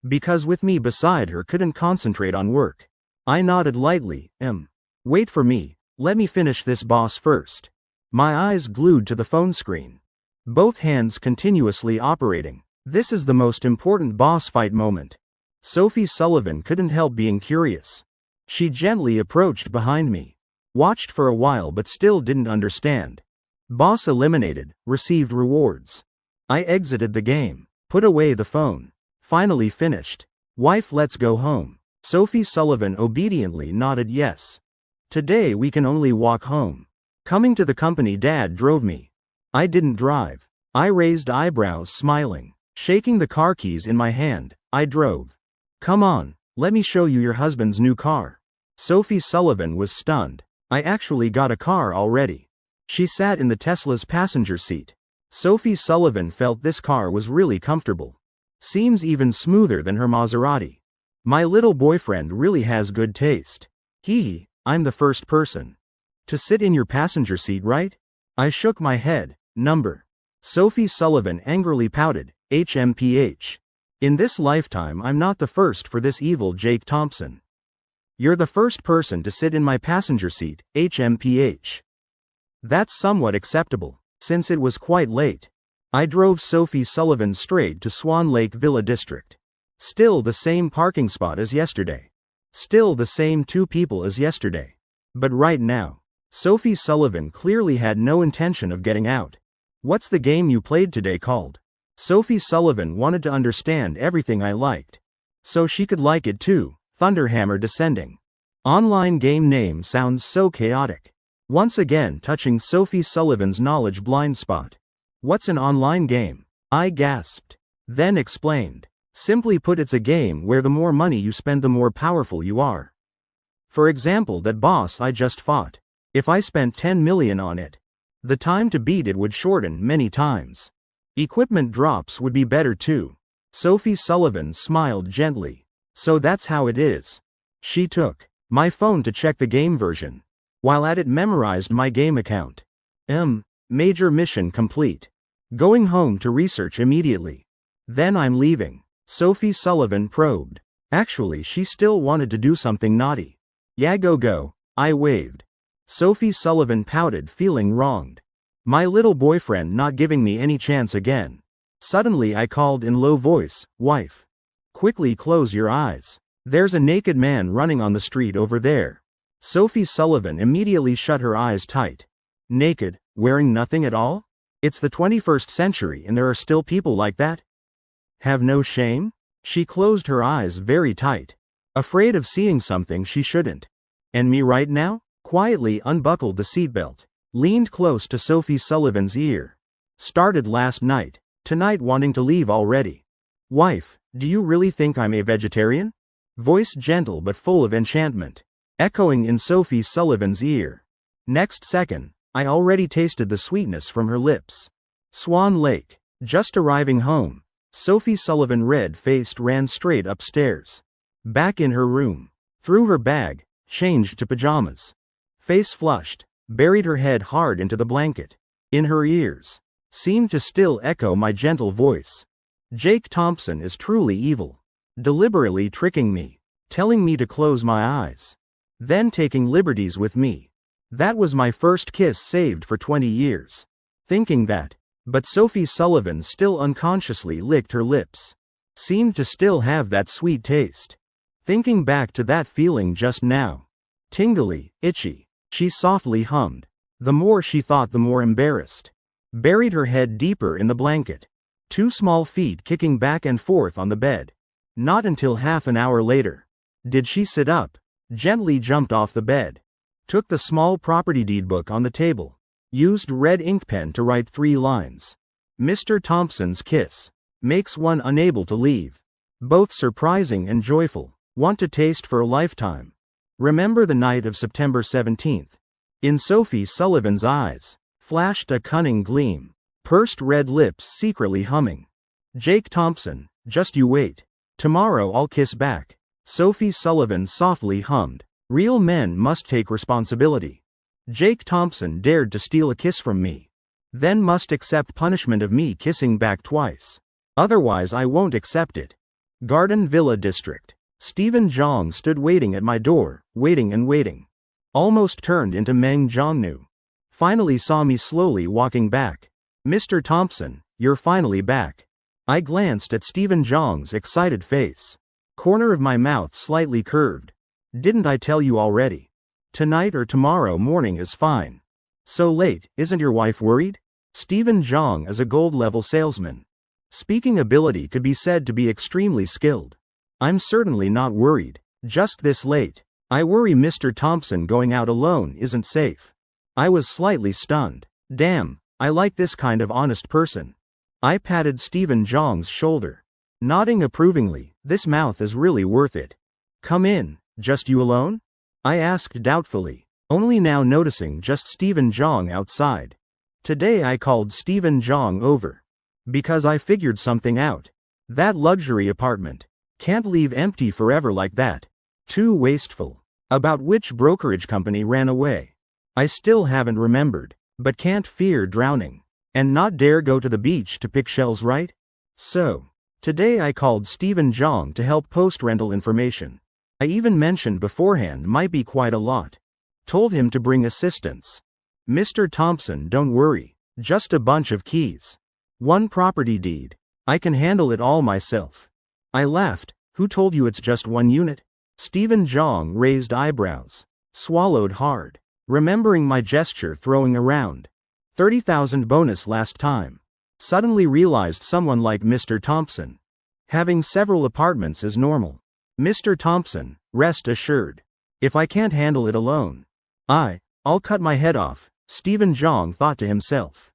Because with me beside her couldn't concentrate on work. I nodded lightly. Wait for me, let me finish this boss first. My eyes glued to the phone screen. Both hands continuously operating. This is the most important boss fight moment. Sophie Sullivan couldn't help being curious. She gently approached behind me. Watched for a while but still didn't understand. Boss eliminated, received rewards. I exited the game. Put away the phone. Finally finished. Wife, let's go home. Sophie Sullivan obediently nodded yes. Today we can only walk home. Coming to the company Dad drove me. I didn't drive. I raised eyebrows smiling. Shaking the car keys in my hand, I drove. Come on, let me show you your husband's new car. Sophie Sullivan was stunned. I actually got a car already. She sat in the Tesla's passenger seat. Sophie Sullivan felt this car was really comfortable. Seems even smoother than her Maserati. My little boyfriend really has good taste. I'm the first person to sit in your passenger seat, right? I shook my head. Number. Sophie Sullivan angrily pouted, HMPH. In this lifetime I'm not the first for this evil Jake Thompson. You're the first person to sit in my passenger seat, HMPH. That's somewhat acceptable, since it was quite late. I drove Sophie Sullivan straight to Swan Lake Villa District. Still the same parking spot as yesterday. Still the same 2 people as yesterday. But right now, Sophie Sullivan clearly had no intention of getting out. What's the game you played today called? Sophie Sullivan wanted to understand everything I liked, so she could like it too. Thunderhammer Descending. Online game name sounds so chaotic. Once again touching Sophie Sullivan's knowledge blind spot. What's an online game? I gasped. Then explained. Simply put, it's a game where the more money you spend the more powerful you are. For example, that boss I just fought. If I spent 10 million on it, the time to beat it would shorten many times. Equipment drops would be better too. Sophie Sullivan smiled gently. So that's how it is. She took my phone to check the game version. While at it, memorized my game account. Major mission complete. Going home to research immediately. Then I'm leaving. Sophie Sullivan probed. Actually, she still wanted to do something naughty. Yeah, go. I waved. Sophie Sullivan pouted, feeling wronged. My little boyfriend not giving me any chance again. Suddenly I called in low voice, wife. Quickly close your eyes. There's a naked man running on the street over there. Sophie Sullivan immediately shut her eyes tight. Naked, wearing nothing at all? It's the 21st century and there are still people like that? Have no shame? She closed her eyes very tight. Afraid of seeing something she shouldn't. And me right now? Quietly unbuckled the seatbelt. Leaned close to Sophie Sullivan's ear. Started last night. Tonight wanting to leave already. Wife, do you really think I'm a vegetarian? Voice gentle but full of enchantment. Echoing in Sophie Sullivan's ear. Next second, I already tasted the sweetness from her lips. Swan Lake. Just arriving home. Sophie Sullivan, red-faced, ran straight upstairs. Back in her room. Threw her bag. Changed to pajamas. Face flushed. Buried her head hard into the blanket. In her ears seemed to still echo my gentle voice. Jake Thompson is truly evil. Deliberately tricking me. Telling me to close my eyes. Then taking liberties with me. That was my first kiss saved for 20 years. Thinking that. But Sophie Sullivan still unconsciously licked her lips. Seemed to still have that sweet taste. Thinking back to that feeling just now. Tingly, itchy. She softly hummed. The more she thought, the more embarrassed. Buried her head deeper in the blanket. 2 small feet kicking back and forth on the bed. Not until half an hour later did she sit up. Gently jumped off the bed. Took the small property deed book on the table. Used red ink pen to write 3 lines. Mr. Thompson's kiss. Makes one unable to leave. Both surprising and joyful. Want to taste for a lifetime. Remember the night of September 17th. In Sophie Sullivan's eyes flashed a cunning gleam. Pursed red lips secretly humming. Jake Thompson, just you wait. Tomorrow I'll kiss back. Sophie Sullivan softly hummed. Real men must take responsibility. Jake Thompson dared to steal a kiss from me. Then must accept punishment of me kissing back twice. Otherwise I won't accept it. Garden Villa District. Stephen Jong stood waiting at my door, waiting and waiting. Almost turned into Meng Jongnu. Finally saw me slowly walking back. Mr. Thompson, you're finally back. I glanced at Stephen Jong's excited face. Corner of my mouth slightly curved. Didn't I tell you already? Tonight or tomorrow morning is fine. So late, isn't your wife worried? Stephen Jong is a gold-level salesman. Speaking ability could be said to be extremely skilled. I'm certainly not worried. Just this late. I worry Mr. Thompson going out alone isn't safe. I was slightly stunned. Damn, I like this kind of honest person. I patted Stephen Jong's shoulder. Nodding approvingly, this mouth is really worth it. Come in, just you alone? I asked doubtfully, only now noticing just Stephen Zhang outside. Today I called Stephen Zhang over. Because I figured something out. That luxury apartment. Can't leave empty forever like that. Too wasteful. About which brokerage company ran away? I still haven't remembered, but can't fear drowning. And not dare go to the beach to pick shells, right? So, today I called Stephen Zhang to help post rental information. I even mentioned beforehand might be quite a lot. Told him to bring assistance. Mr. Thompson, don't worry. Just a bunch of keys. One property deed. I can handle it all myself. I laughed. Who told you it's just one unit? Stephen Zhang raised eyebrows. Swallowed hard. Remembering my gesture throwing around 30,000 bonus last time. Suddenly realized someone like Mr. Thompson. Having several apartments is normal. Mr. Thompson, rest assured. If I can't handle it alone, I'll cut my head off, Stephen Zhang thought to himself.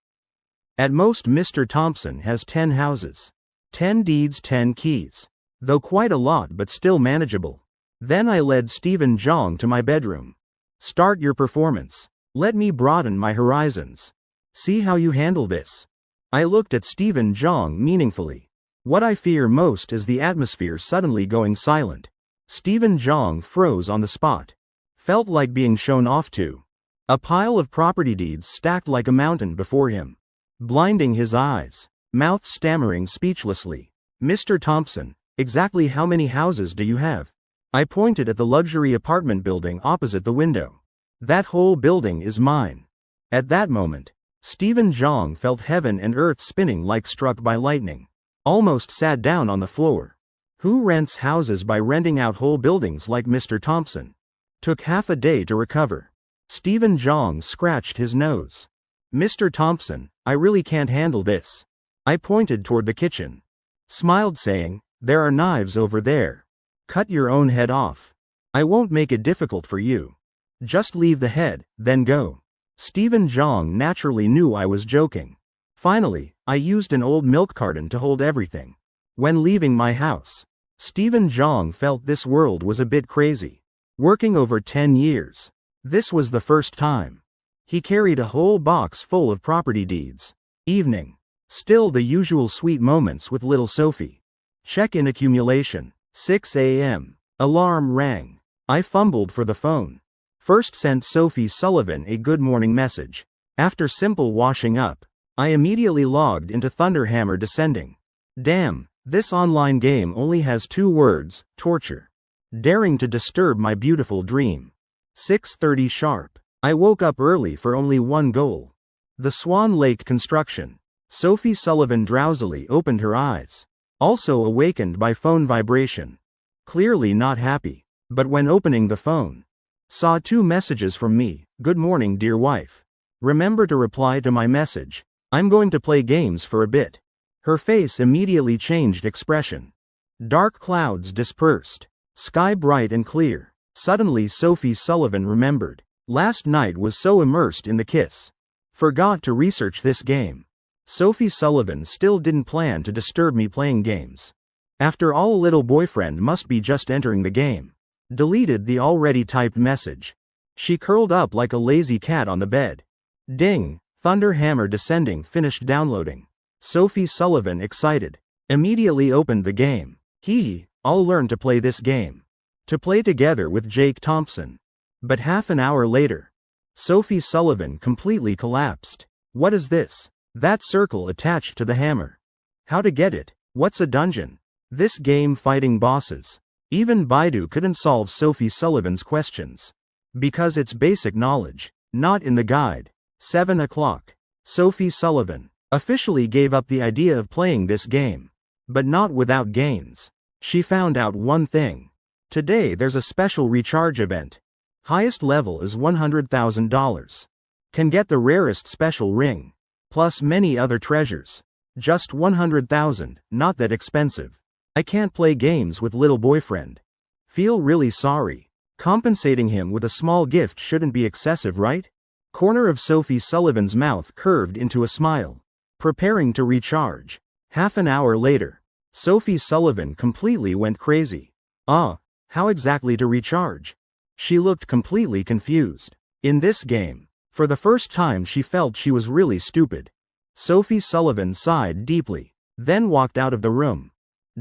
At most Mr. Thompson has 10 houses. 10 deeds, 10 keys. Though quite a lot but still manageable. Then I led Stephen Zhang to my bedroom. Start your performance. Let me broaden my horizons. See how you handle this. I looked at Stephen Zhang meaningfully. What I fear most is the atmosphere suddenly going silent. Stephen Zhang froze on the spot. Felt like being shown off to. A pile of property deeds stacked like a mountain before him. Blinding his eyes. Mouth stammering speechlessly. Mr. Thompson, exactly how many houses do you have? I pointed at the luxury apartment building opposite the window. That whole building is mine. At that moment, Stephen Zhang felt heaven and earth spinning like struck by lightning. Almost sat down on the floor. Who rents houses by renting out whole buildings like Mr. Thompson? Took half a day to recover. Stephen Zhang scratched his nose. Mr. Thompson, I really can't handle this. I pointed toward the kitchen. Smiled saying, there are knives over there. Cut your own head off. I won't make it difficult for you. Just leave the head, then go. Stephen Zhang naturally knew I was joking. Finally, I used an old milk carton to hold everything. When leaving my house, Stephen Zhang felt this world was a bit crazy. Working over 10 years. This was the first time. He carried a whole box full of property deeds. Evening. Still the usual sweet moments with little Sophie. Check-in accumulation. 6 a.m. Alarm rang. I fumbled for the phone. First sent Sophie Sullivan a good morning message. After simple washing up, I immediately logged into Thunderhammer Descending. Damn, this online game only has 2 words, torture. Daring to disturb my beautiful dream. 6:30 sharp. I woke up early for only one goal. The Swan Lake construction. Sophie Sullivan drowsily opened her eyes. Also awakened by phone vibration. Clearly not happy. But when opening the phone, saw 2 messages from me. Good morning, dear wife. Remember to reply to my message. I'm going to play games for a bit. Her face immediately changed expression. Dark clouds dispersed. Sky bright and clear. Suddenly Sophie Sullivan remembered. Last night was so immersed in the kiss. Forgot to research this game. Sophie Sullivan still didn't plan to disturb me playing games. After all, little boyfriend must be just entering the game. Deleted the already typed message. She curled up like a lazy cat on the bed. Ding, Thunderhammer Descending finished downloading. Sophie Sullivan excited. Immediately opened the game. I'll learn to play this game. To play together with Jake Thompson. But half an hour later, Sophie Sullivan completely collapsed. What is this? That circle attached to the hammer. How to get it? What's a dungeon? This game fighting bosses. Even Baidu couldn't solve Sophie Sullivan's questions. Because it's basic knowledge, not in the guide. 7 o'clock. Sophie Sullivan officially gave up the idea of playing this game. But not without gains. She found out one thing. Today there's a special recharge event. Highest level is $100,000. Can get the rarest special ring. Plus many other treasures. Just 100,000, not that expensive. I can't play games with little boyfriend. Feel really sorry. Compensating him with a small gift shouldn't be excessive, right? Corner of Sophie Sullivan's mouth curved into a smile. Preparing to recharge. Half an hour later. Sophie Sullivan completely went crazy. How exactly to recharge? She looked completely confused. In this game, for the first time she felt she was really stupid. Sophie Sullivan sighed deeply, then walked out of the room.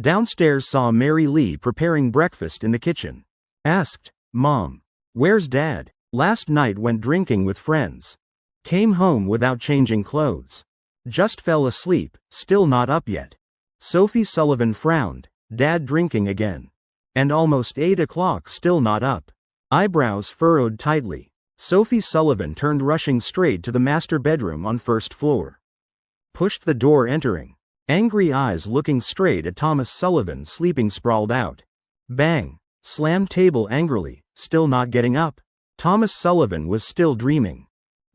Downstairs saw Mary Lee preparing breakfast in the kitchen. Asked, "Mom, where's Dad?" "Last night went drinking with friends. Came home without changing clothes. Just fell asleep, still not up yet." Sophie Sullivan frowned. Dad drinking again. And almost 8 o'clock still not up. Eyebrows furrowed tightly. Sophie Sullivan turned rushing straight to the master bedroom on first floor. Pushed the door entering. Angry eyes looking straight at Thomas Sullivan sleeping sprawled out. Bang! Slammed table angrily, still not getting up. Thomas Sullivan was still dreaming.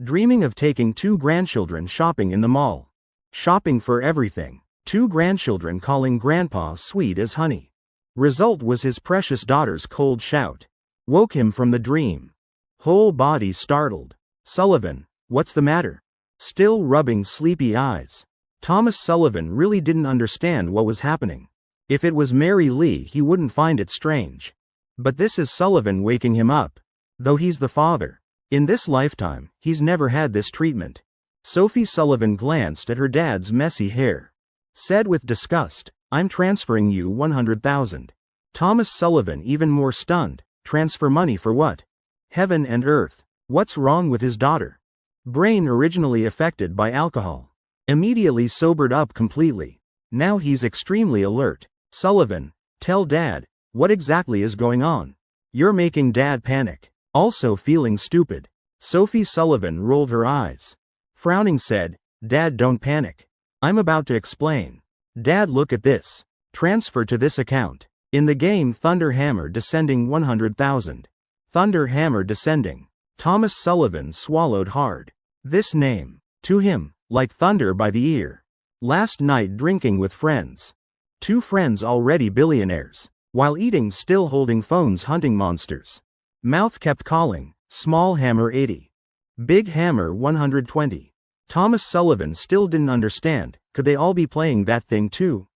Dreaming of taking 2 grandchildren shopping in the mall. Shopping for everything. 2 grandchildren calling Grandpa sweet as honey. Result was his precious daughter's cold shout. Woke him from the dream. Whole body startled. "Sullivan, what's the matter?" Still rubbing sleepy eyes. Thomas Sullivan really didn't understand what was happening. If it was Mary Lee he wouldn't find it strange. But this is Sullivan waking him up. Though he's the father. In this lifetime, he's never had this treatment. Sophie Sullivan glanced at her dad's messy hair. Said with disgust, "I'm transferring you 100,000. Thomas Sullivan even more stunned. Transfer money for what? Heaven and earth. What's wrong with his daughter? Brain originally affected by alcohol. Immediately sobered up completely. Now he's extremely alert. "Sullivan, tell Dad, what exactly is going on? You're making Dad panic." Also feeling stupid. Sophie Sullivan rolled her eyes. Frowning said, "Dad, don't panic. I'm about to explain. Dad, look at this. Transfer to this account. In the game Thunder Hammer descending 100,000. Thunder Hammer descending." Thomas Sullivan swallowed hard. This name. To him, like thunder by the ear. Last night drinking with friends. 2 friends already billionaires. While eating still holding phones hunting monsters. Mouth kept calling, "Small Hammer 80. Big Hammer 120. Thomas Sullivan still didn't understand, could they all be playing that thing too?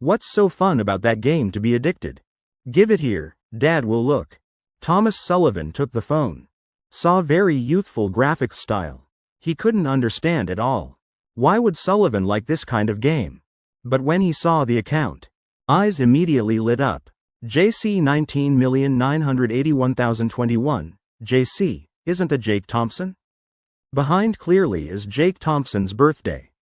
What's so fun about that game to be addicted? Give it here, Dad will look. Thomas Sullivan took the phone. Saw very youthful graphics style. He couldn't understand at all. Why would Sullivan like this kind of game? But when he saw the account, eyes immediately lit up. JC 19,981,021, JC, isn't that Jake Thompson? Behind clearly is Jake Thompson's birthday.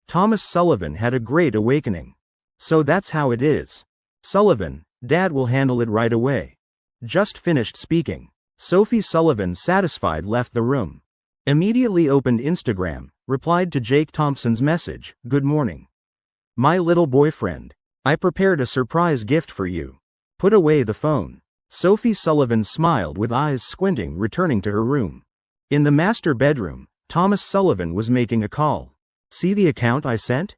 Thomas Sullivan had a great awakening. So that's how it is. Sullivan, Dad will handle it right away. Just finished speaking. Sophie Sullivan satisfied left the room. Immediately opened Instagram, replied to Jake Thompson's message, "Good morning. My little boyfriend. I prepared a surprise gift for you." Put away the phone. Sophie Sullivan smiled with eyes squinting, returning to her room. In the master bedroom, Thomas Sullivan was making a call. "See the account I sent?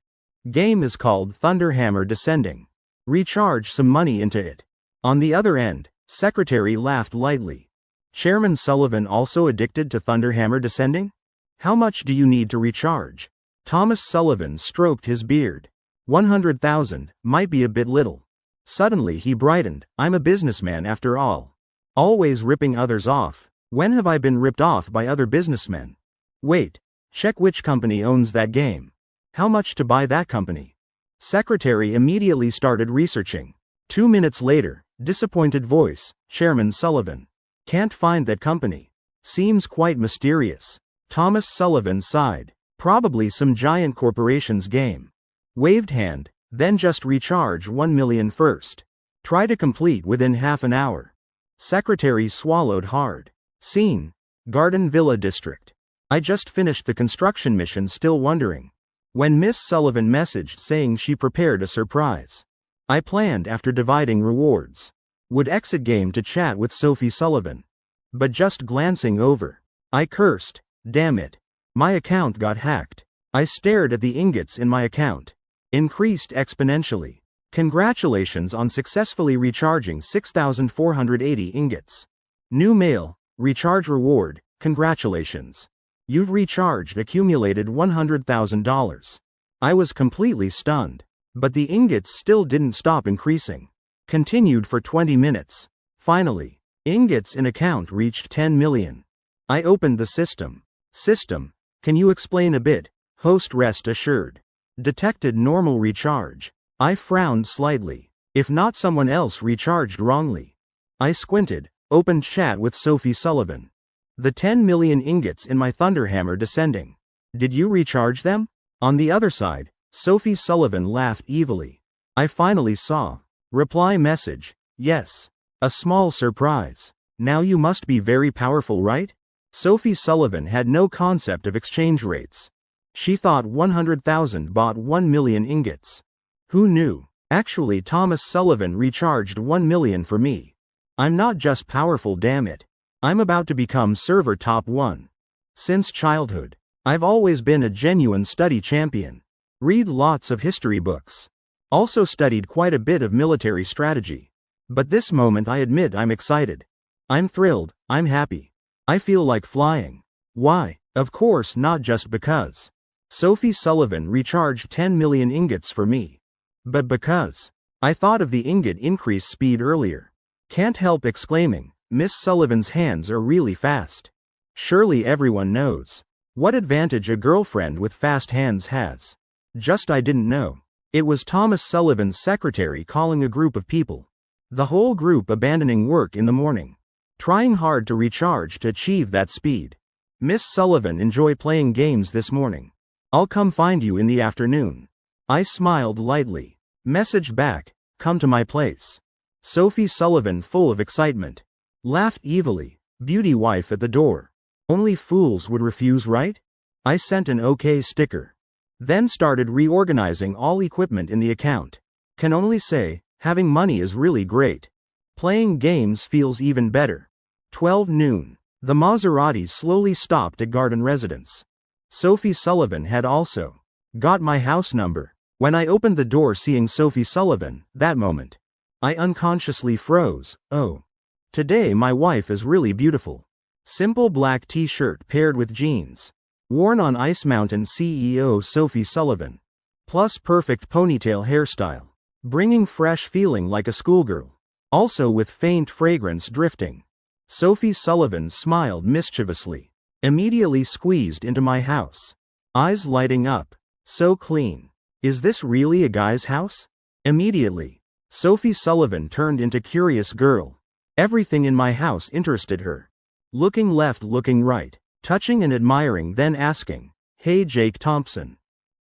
Game is called Thunder Hammer Descending. Recharge some money into it." On the other end, Secretary laughed lightly. "Chairman Sullivan also addicted to Thunder Hammer Descending? How much do you need to recharge?" Thomas Sullivan stroked his beard. 100,000, might be a bit little. Suddenly he brightened. "I'm a businessman after all. Always ripping others off. When have I been ripped off by other businessmen? Wait. Check which company owns that game. How much to buy that company?" Secretary immediately started researching. 2 minutes later, disappointed voice, "Chairman Sullivan. Can't find that company. Seems quite mysterious." Thomas Sullivan sighed. "Probably some giant corporation's game." Waved hand. "Then just recharge 1 million first. Try to complete within half an hour." Secretary swallowed hard. Scene. Garden Villa District. "I just finished the construction mission, still wondering. When Miss Sullivan messaged saying she prepared a surprise. I planned after dividing rewards. Would exit game to chat with Sophie Sullivan. But just glancing over. I cursed. Damn it. My account got hacked. I stared at the ingots in my account. Increased exponentially. Congratulations on successfully recharging 6,480 ingots. New mail, recharge reward, congratulations. You've recharged accumulated $100,000. I was completely stunned. But the ingots still didn't stop increasing. Continued for 20 minutes. Finally, ingots in account reached 10 million. I opened the system. System, can you explain a bit? Host rest assured. Detected normal recharge. I frowned slightly. If not, someone else recharged wrongly. I squinted, opened chat with Sophie Sullivan. The 10 million ingots in my Thunderhammer descending. Did you recharge them? On the other side, Sophie Sullivan laughed evilly. I finally saw. Reply message. Yes. A small surprise. Now you must be very powerful, right? Sophie Sullivan had no concept of exchange rates. She thought 100,000 bought 1 million ingots. Who knew? Actually, Thomas Sullivan recharged 1 million for me. I'm not just powerful, damn it. I'm about to become server top 1. Since childhood, I've always been a genuine study champion. Read lots of history books. Also studied quite a bit of military strategy. But this moment I admit I'm excited. I'm thrilled, I'm happy. I feel like flying. Why? Of course not just because Sophie Sullivan recharged 10 million ingots for me. But because I thought of the ingot increase speed earlier. Can't help exclaiming, Miss Sullivan's hands are really fast. Surely everyone knows what advantage a girlfriend with fast hands has. Just I didn't know. It was Thomas Sullivan's secretary calling a group of people. The whole group abandoning work in the morning. Trying hard to recharge to achieve that speed. Miss Sullivan, enjoy playing games this morning. I'll come find you in the afternoon. I smiled lightly. Message back, come to my place. Sophie Sullivan, full of excitement, laughed evilly. Beauty wife at the door. Only fools would refuse, right? I sent an OK sticker. Then started reorganizing all equipment in the account. Can only say, having money is really great. Playing games feels even better. 12 noon. The Maserati slowly stopped at Garden Residence. Sophie Sullivan had also got my house number. When I opened the door seeing Sophie Sullivan, that moment, I unconsciously froze. Oh. Today my wife is really beautiful. Simple black t-shirt paired with jeans. Worn on Ice Mountain CEO Sophie Sullivan. Plus perfect ponytail hairstyle. Bringing fresh feeling like a schoolgirl. Also with faint fragrance drifting. Sophie Sullivan smiled mischievously. Immediately squeezed into my house. Eyes lighting up. So clean. Is this really a guy's house? Immediately, Sophie Sullivan turned into curious girl. Everything in my house interested her. Looking left, looking right. Touching and admiring, then asking, hey Jake Thompson.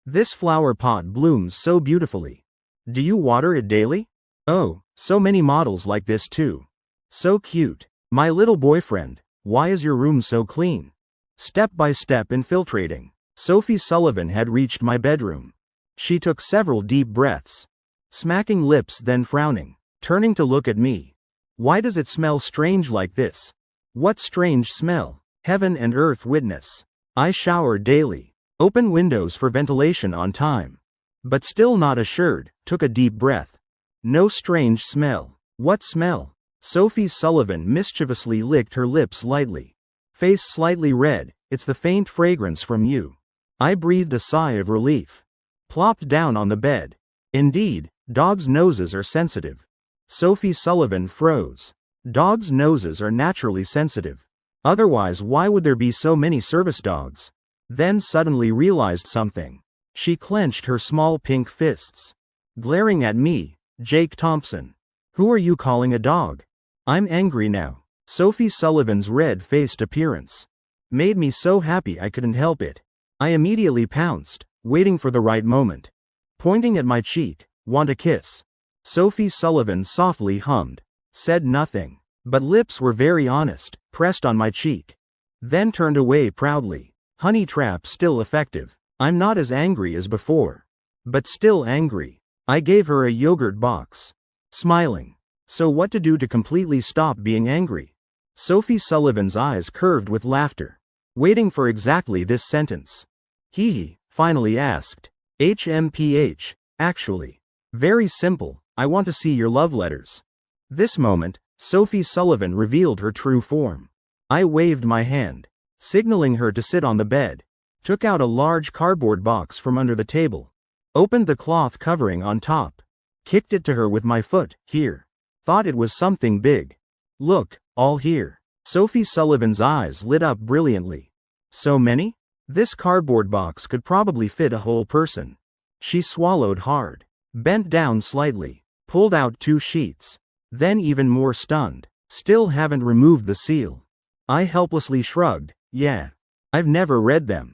This flower pot blooms so beautifully. Do you water it daily? Oh, so many models like this too. So cute. My little boyfriend, why is your room so clean? Step by step infiltrating. Sophie Sullivan had reached my bedroom. She took several deep breaths. Smacking lips, then frowning. Turning to look at me. Why does it smell strange like this? What strange smell? Heaven and earth witness. I shower daily. Open windows for ventilation on time. But still not assured, took a deep breath. No strange smell. What smell? Sophie Sullivan mischievously licked her lips lightly. Face slightly red, it's the faint fragrance from you. I breathed a sigh of relief. Plopped down on the bed. Indeed, dogs' noses are sensitive. Sophie Sullivan froze. Dogs' noses are naturally sensitive. Otherwise, why would there be so many service dogs? Then suddenly realized something. She clenched her small pink fists. Glaring at me, Jake Thompson. Who are you calling a dog? I'm angry now. Sophie Sullivan's red-faced appearance made me so happy I couldn't help it. I immediately pounced, waiting for the right moment. Pointing at my cheek, want a kiss? Sophie Sullivan softly hummed. Said nothing, but lips were very honest, pressed on my cheek. Then turned away proudly. Honey trap still effective. I'm not as angry as before. But still angry. I gave her a yogurt box. Smiling. So what to do to completely stop being angry? Sophie Sullivan's eyes curved with laughter. Waiting for exactly this sentence. He finally asked. HMPH, actually. Very simple, I want to see your love letters. This moment, Sophie Sullivan revealed her true form. I waved my hand, signaling her to sit on the bed. Took out a large cardboard box from under the table. Opened the cloth covering on top. Kicked it to her with my foot. Here. Thought it was something big. Look, all here. Sophie Sullivan's eyes lit up brilliantly. So many? This cardboard box could probably fit a whole person. She swallowed hard. Bent down slightly. Pulled out 2 sheets. Then even more stunned. Still haven't removed the seal. I helplessly shrugged. Yeah. I've never read them.